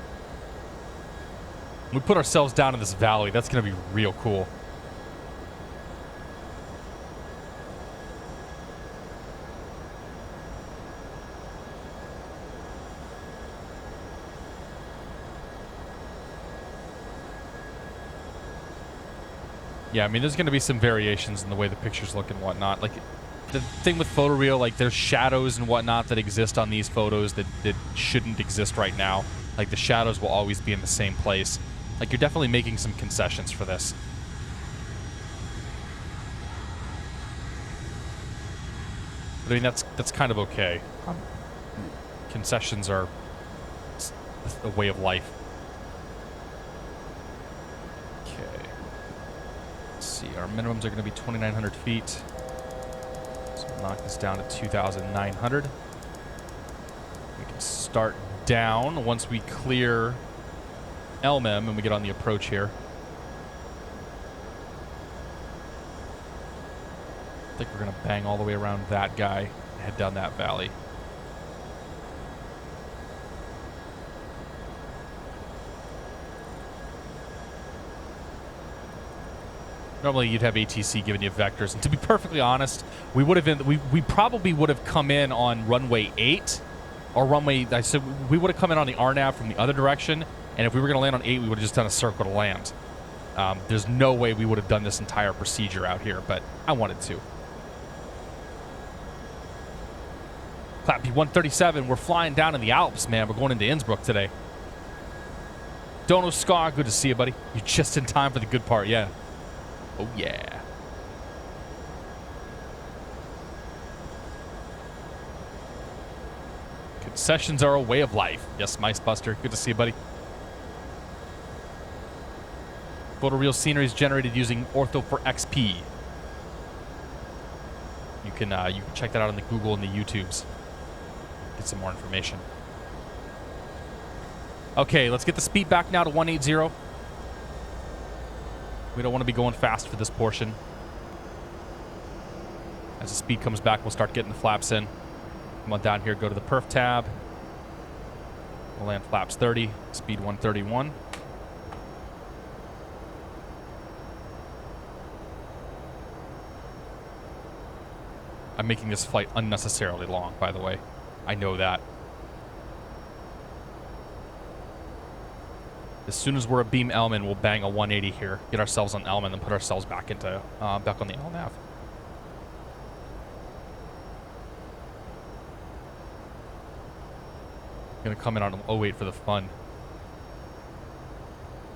We put ourselves down in this valley. That's going to be real cool. Yeah, I mean, there's going to be some variations in the way the pictures look and whatnot. Like, the thing with photoreal, like, there's shadows and whatnot that exist on these photos that shouldn't exist right now. Like, the shadows will always be in the same place. Like, you're definitely making some concessions for this. But, I mean, that's kind of okay. Concessions are a way of life. See, our minimums are going to be 2,900 feet. So we'll knock this down to 2,900. We can start down once we clear LMM and we get on the approach here. I think we're going to bang all the way around that guy and head down that valley. Normally you'd have ATC giving you vectors, and to be perfectly honest, we would have been we probably would have come in on runway 8 or runway. I said we would have come in on the RNAV from the other direction, and if we were going to land on 8, we would have just done a circle to land. There's no way we would have done this entire procedure out here, but I wanted to. Clappy 137, we're flying down in the Alps, man. We're going into Innsbruck today. Dono Scar, good to see you, buddy. You're just in time for the good part, yeah. Oh, yeah. Concessions are a way of life. Yes, Micebuster. Good to see you, buddy. Photoreal scenery is generated using Ortho4XP. You can check that out on the Google and the YouTubes. Get some more information. Okay, let's get the speed back now to 180. We don't want to be going fast for this portion. As the speed comes back, we'll start getting the flaps in. Come on down here, go to the perf tab. We'll land flaps 30, speed 131. I'm making this flight unnecessarily long, by the way. I know that. As soon as we're a beam element, we'll bang a 180 here, get ourselves on element, and put ourselves back into back on the LNAV. Gonna come in on 08 for the fun.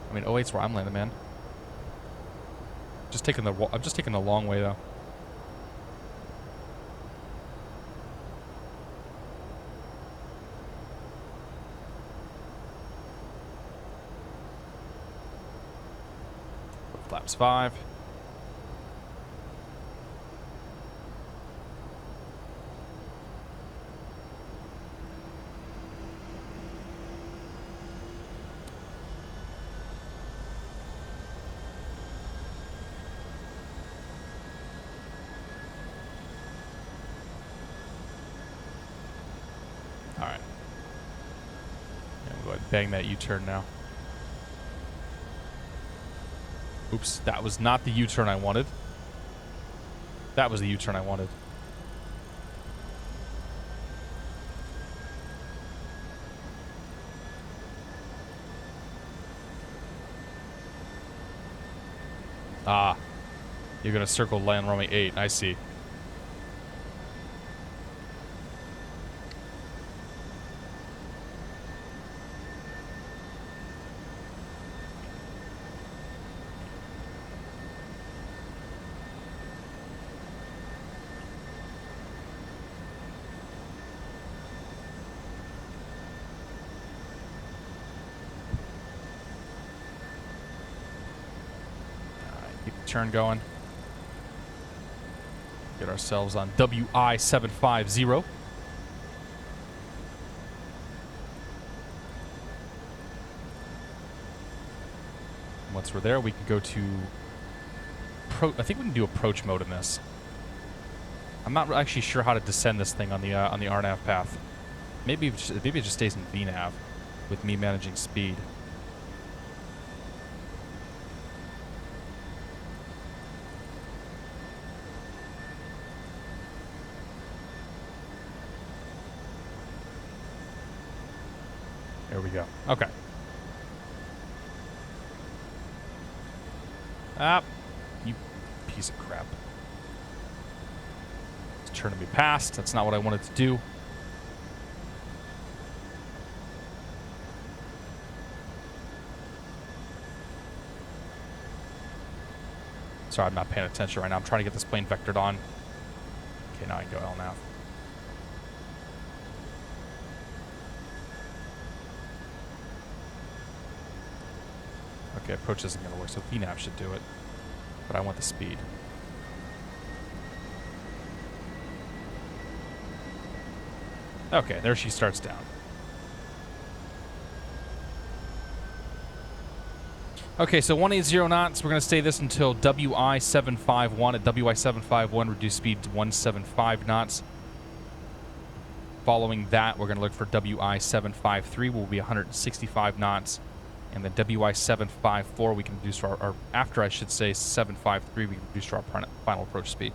I mean, 08's where I'm landing, man. I'm just taking the long way though. Flaps 5. All right. Bang that U-turn now. Oops, that was not the U-turn I wanted. That was the U-turn I wanted. Ah, you're gonna circle land runway 8. I see. Turn going. Get ourselves on WI-750. Once we're there, we can go to... I think we can do approach mode in this. I'm not actually sure how to descend this thing on the RNAV path. Maybe it just stays in VNAV with me managing speed. There we go. Okay. Ah, you piece of crap. It's turning me past. That's not what I wanted to do. Sorry, I'm not paying attention right now. I'm trying to get this plane vectored on. Okay, now I can go LNAV. Okay, approach isn't going to work, so VNAV should do it. But I want the speed. Okay, there she starts down. Okay, so 180 knots. We're going to stay this until WI-751. At WI-751, reduce speed to 175 knots. Following that, we're going to look for WI-753, will be 165 knots. And the WI-754, we can reduce to our after I should say 753, we can reduce to our final approach speed.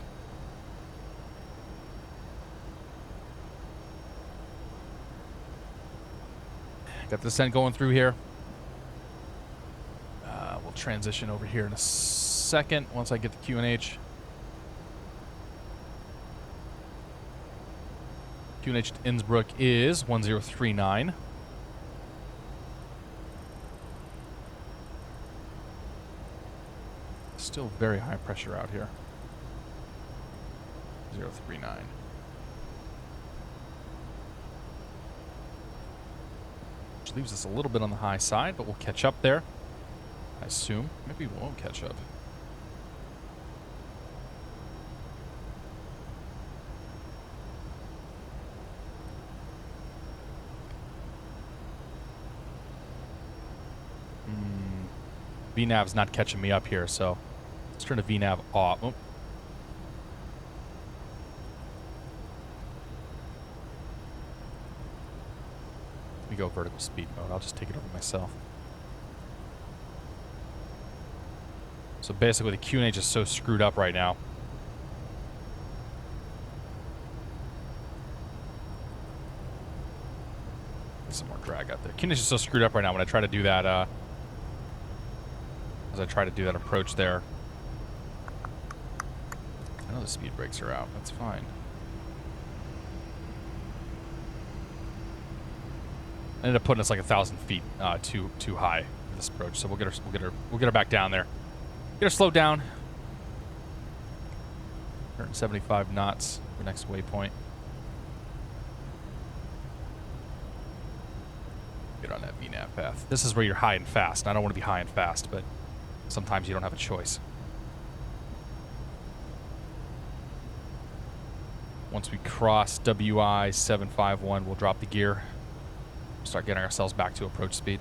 Got the descent going through here. We'll transition over here in a second once I get the QNH. QNH to Innsbruck is 1039. Still very high pressure out here. 039. Which leaves us a little bit on the high side, but we'll catch up there. I assume. Maybe we won't catch up. VNAV's not catching me up here, so let's turn the VNAV off. Oh. Let me go vertical speed mode. I'll just take it over myself. So basically the QNH is so screwed up right now. There's some more drag out there. QNH is so screwed up right now when I try to do that, as I try to do that approach there. I know the speed brakes are out. That's fine. I ended up putting us like 1,000 feet too high for this approach, so we'll get her back down there. Get her slowed down. 175 knots for next waypoint. Get on that VNAV path. This is where you're high and fast. I don't want to be high and fast, but sometimes you don't have a choice. Once we cross WI-751, we'll drop the gear. Start getting ourselves back to approach speed.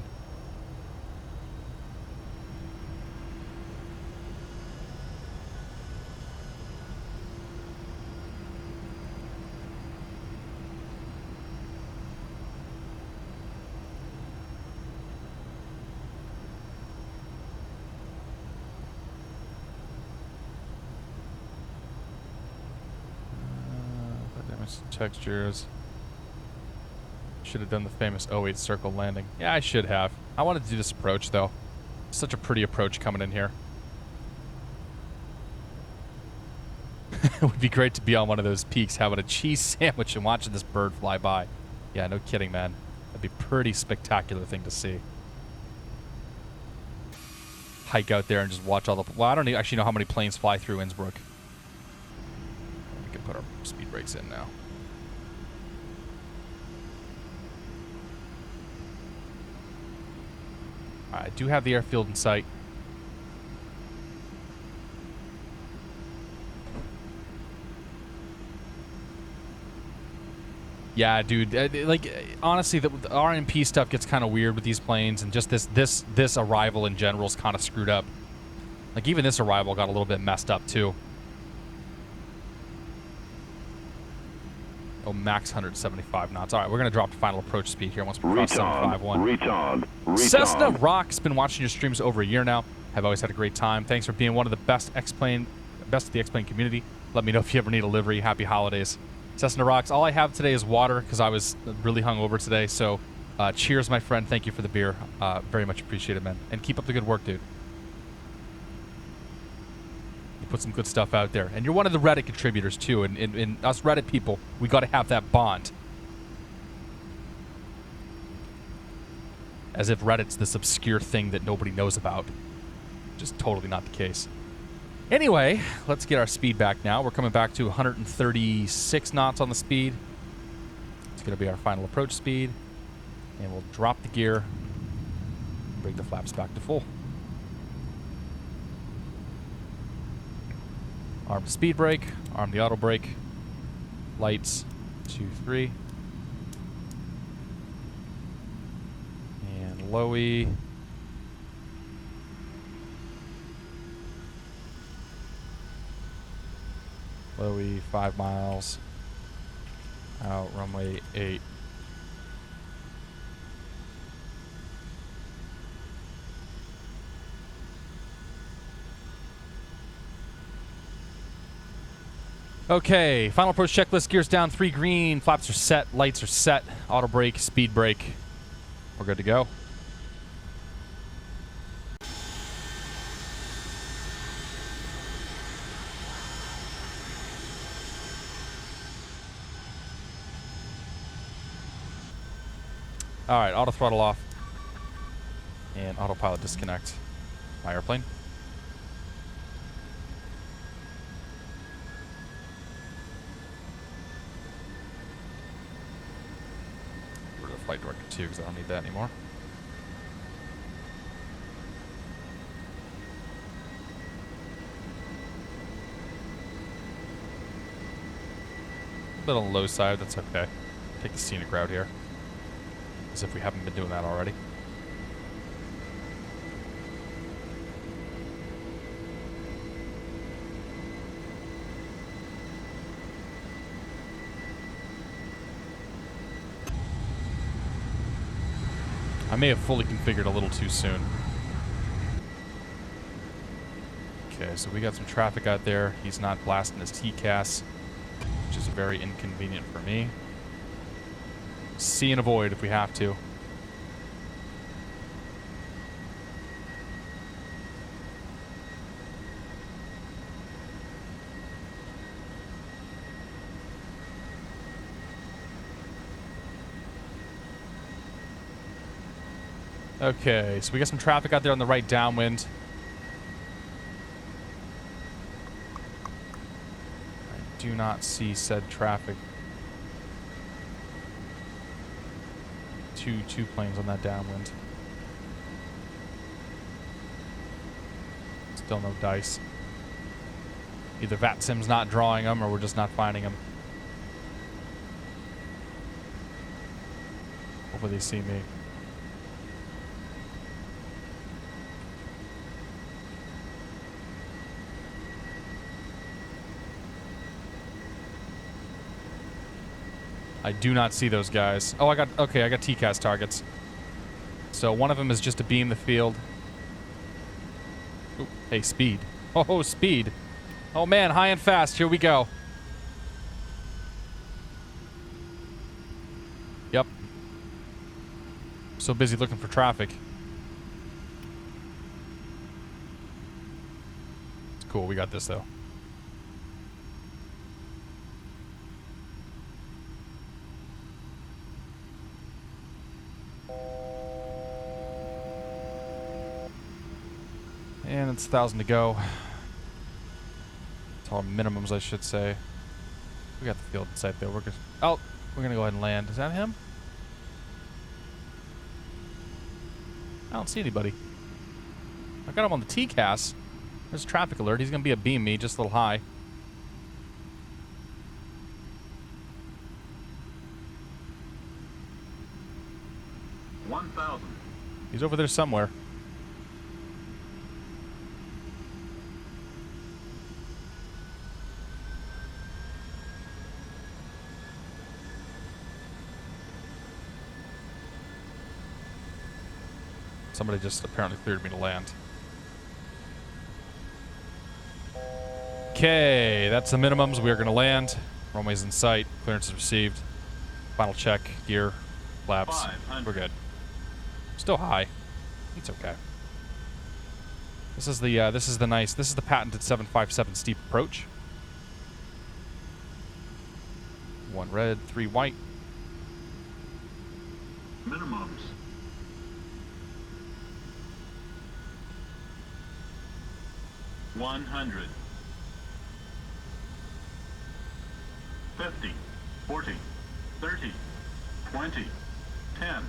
Curves, textures. Should have done the famous 08 circle landing. Yeah, I should have. I wanted to do this approach, though. Such a pretty approach coming in here. It would be great to be on one of those peaks having a cheese sandwich and watching this bird fly by. Yeah, no kidding, man. That'd be a pretty spectacular thing to see. Hike out there and just watch all the... Well, I don't actually know how many planes fly through Innsbruck. We can put our speed brakes in now. Alright, I do have the airfield in sight. Yeah, dude. Honestly, the RMP stuff gets kind of weird with these planes, and just this arrival in general is kind of screwed up. Like, even this arrival got a little bit messed up, too. Oh, max 175 knots. All right, we're going to drop to final approach speed here once we cross 751. Cessna Rock's been watching your streams over a year now. I've always had a great time. Thanks for being one of the best of the X-Plane community. Let me know if you ever need a livery. Happy holidays. Cessna Rocks. All I have today is water because I was really hungover today. So cheers, my friend. Thank you for the beer. Very much appreciated, man. And keep up the good work, dude. You put some good stuff out there. And you're one of the Reddit contributors, too. And us Reddit people, we got to have that bond. As if Reddit's this obscure thing that nobody knows about. Just totally not the case. Anyway, let's get our speed back now. We're coming back to 136 knots on the speed. It's going to be our final approach speed. And we'll drop the gear. Bring the flaps back to full. Arm the speed brake. Arm the auto brake. Lights. 2, 3. And LOWI. LOWI, 5 miles. Out, runway 8. Okay, final approach checklist. Gears down, 3 green. Flaps are set, lights are set. Auto brake, speed brake. We're good to go. Alright, auto throttle off. And autopilot disconnect my airplane. Get rid of the flight director too, because I don't need that anymore. A bit on the low side, that's okay. Take the scenic route here. As if we haven't been doing that already. I may have fully configured a little too soon. Okay, so we got some traffic out there. He's not blasting his TCAS, which is very inconvenient for me. See and avoid if we have to. Okay, so we got some traffic out there on the right downwind. I do not see said traffic. Two planes on that downwind. Still no dice. Either VATSIM's not drawing them or we're just not finding them. Hopefully they see me. I do not see those guys. Oh, I got TCAS targets. So one of them is just to beam the field. Ooh, hey, speed. Oh, speed. Oh man, high and fast. Here we go. So busy looking for traffic. It's cool. We got this, though. And it's 1,000 to go. It's all minimums, I should say. We got the field in sight, though. We're gonna go ahead and land. Is that him? I don't see anybody. I got him on the TCAS. There's a traffic alert. He's gonna be a beam me, just a little high. He's over there somewhere. Somebody just apparently cleared me to land. Okay, that's the minimums. We are going to land. Runway's in sight. Clearance is received. Final check. Gear. Flaps. We're good. Still high. It's okay. This is the patented 757 steep approach. 1 red, 3 white. Minimums. $100. 50, 40, 30, 20, 10.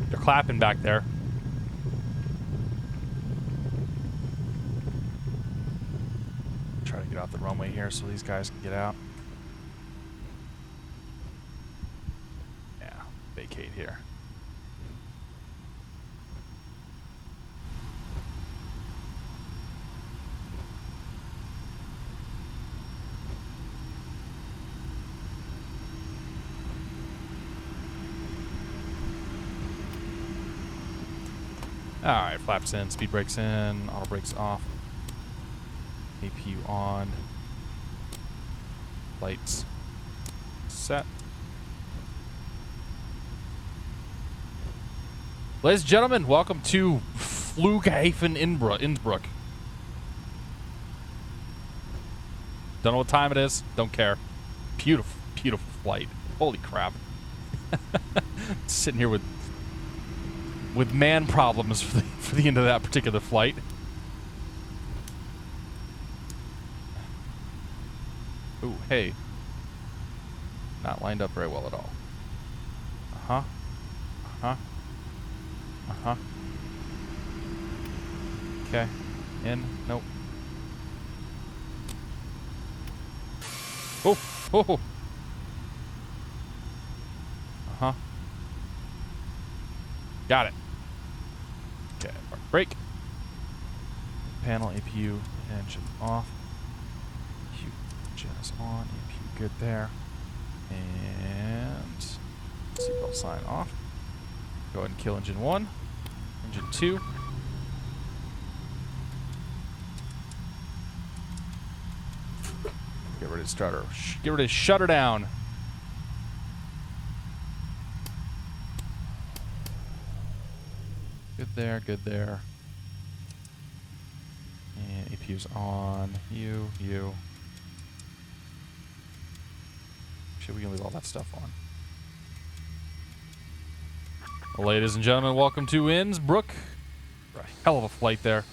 They're clapping back there. Try to get out the runway here so these guys can get out. Yeah, vacate here. Alright, flaps in, speed brakes in, auto brakes off. APU on. Lights set. Ladies and gentlemen, welcome to Flughafen Innsbruck. Don't know what time it is. Don't care. Beautiful, beautiful flight. Holy crap. Sitting here with man problems for the end of that particular flight. Ooh, hey. Not lined up very well at all. Uh-huh. Uh-huh. Uh-huh. Okay. In. Nope. Oh! Oh! Uh-huh. Got it. Okay, park brake. Panel, APU, engine off. APU, engine is on. APU good there. And seatbelt sign off. Go ahead and kill engine 1. Engine 2. Get ready to start her. Get ready to shut her down. Good there, good there. And APU's on. You. Actually, we can leave all that stuff on. Well, ladies and gentlemen, welcome to Innsbruck. Hell of a flight there.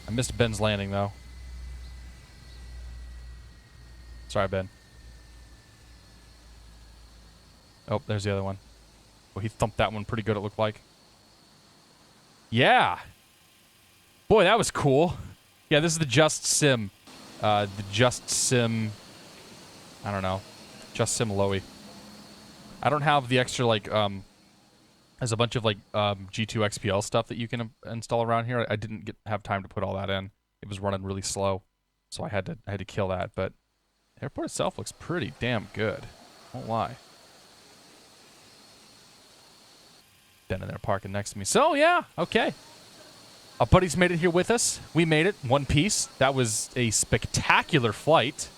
I missed Ben's landing, though. Sorry, Ben. Oh, there's the other one. Well, he thumped that one pretty good, it looked like. Yeah. Boy, that was cool. Yeah, this is the Just Sim. The Just Sim... I don't know. Just Sim LOWI. I don't have the extra, like, there's a bunch of, like, G2 XPL stuff that you can install around here. I didn't have time to put all that in. It was running really slow, so I had to kill that. But the airport itself looks pretty damn good. Won't lie. standing there parking next to me. So, yeah, okay. Our buddies made it here with us. We made it, one piece. That was a spectacular flight.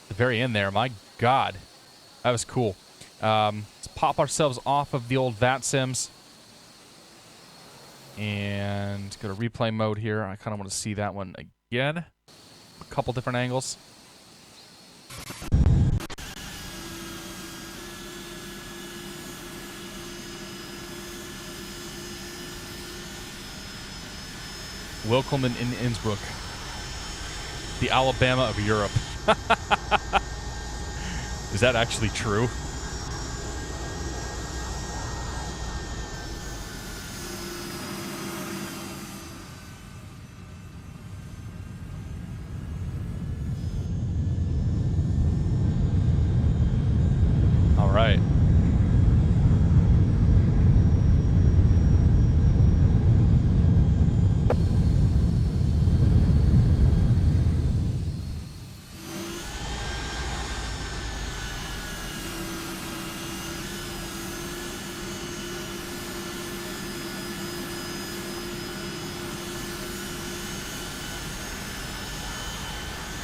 At the very end there, my God. That was cool. Let's pop ourselves off of the old VATSIMs. And go to replay mode here. I kind of want to see that one again. A couple different angles. Welcome in Innsbruck, the Alabama of Europe. Is that actually true? All right.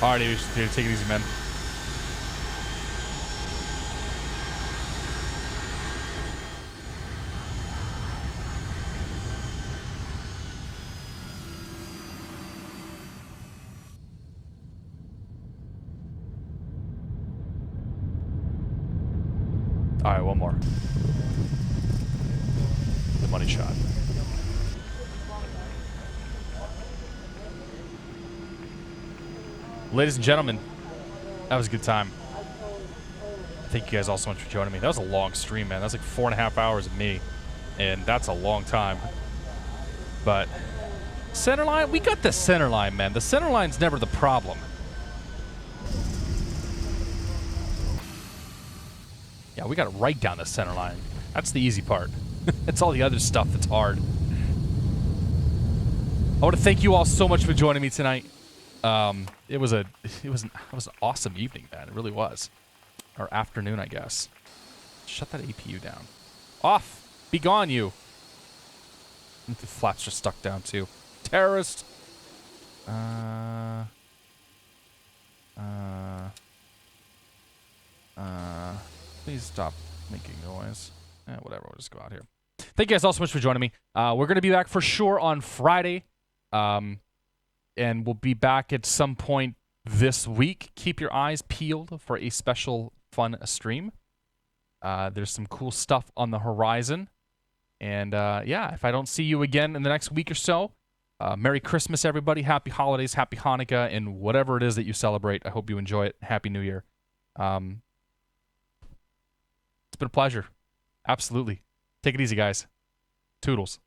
Alrighty, we should take it easy, man. Alright, one more. The money shot. Ladies and gentlemen, that was a good time. Thank you guys all so much for joining me. That was a long stream, man. That was like 4.5 hours of me. And that's a long time. But center line, we got the center line, man. The center line's never the problem. Yeah, we got it right down the center line. That's the easy part. It's all the other stuff that's hard. I want to thank you all so much for joining me tonight. It was an awesome evening, man. It really was. Or afternoon, I guess. Shut that APU down. Off! Be gone, you! The flaps are stuck down, too. Terrorist! Please stop making noise. Whatever, we'll just go out here. Thank you guys all so much for joining me. We're going to be back for sure on Friday. And we'll be back at some point this week. Keep your eyes peeled for a special fun stream. There's some cool stuff on the horizon. And yeah, if I don't see you again in the next week or so, Merry Christmas, everybody. Happy holidays, Happy Hanukkah, and whatever it is that you celebrate. I hope you enjoy it. Happy New Year. It's been a pleasure. Absolutely. Take it easy, guys. Toodles.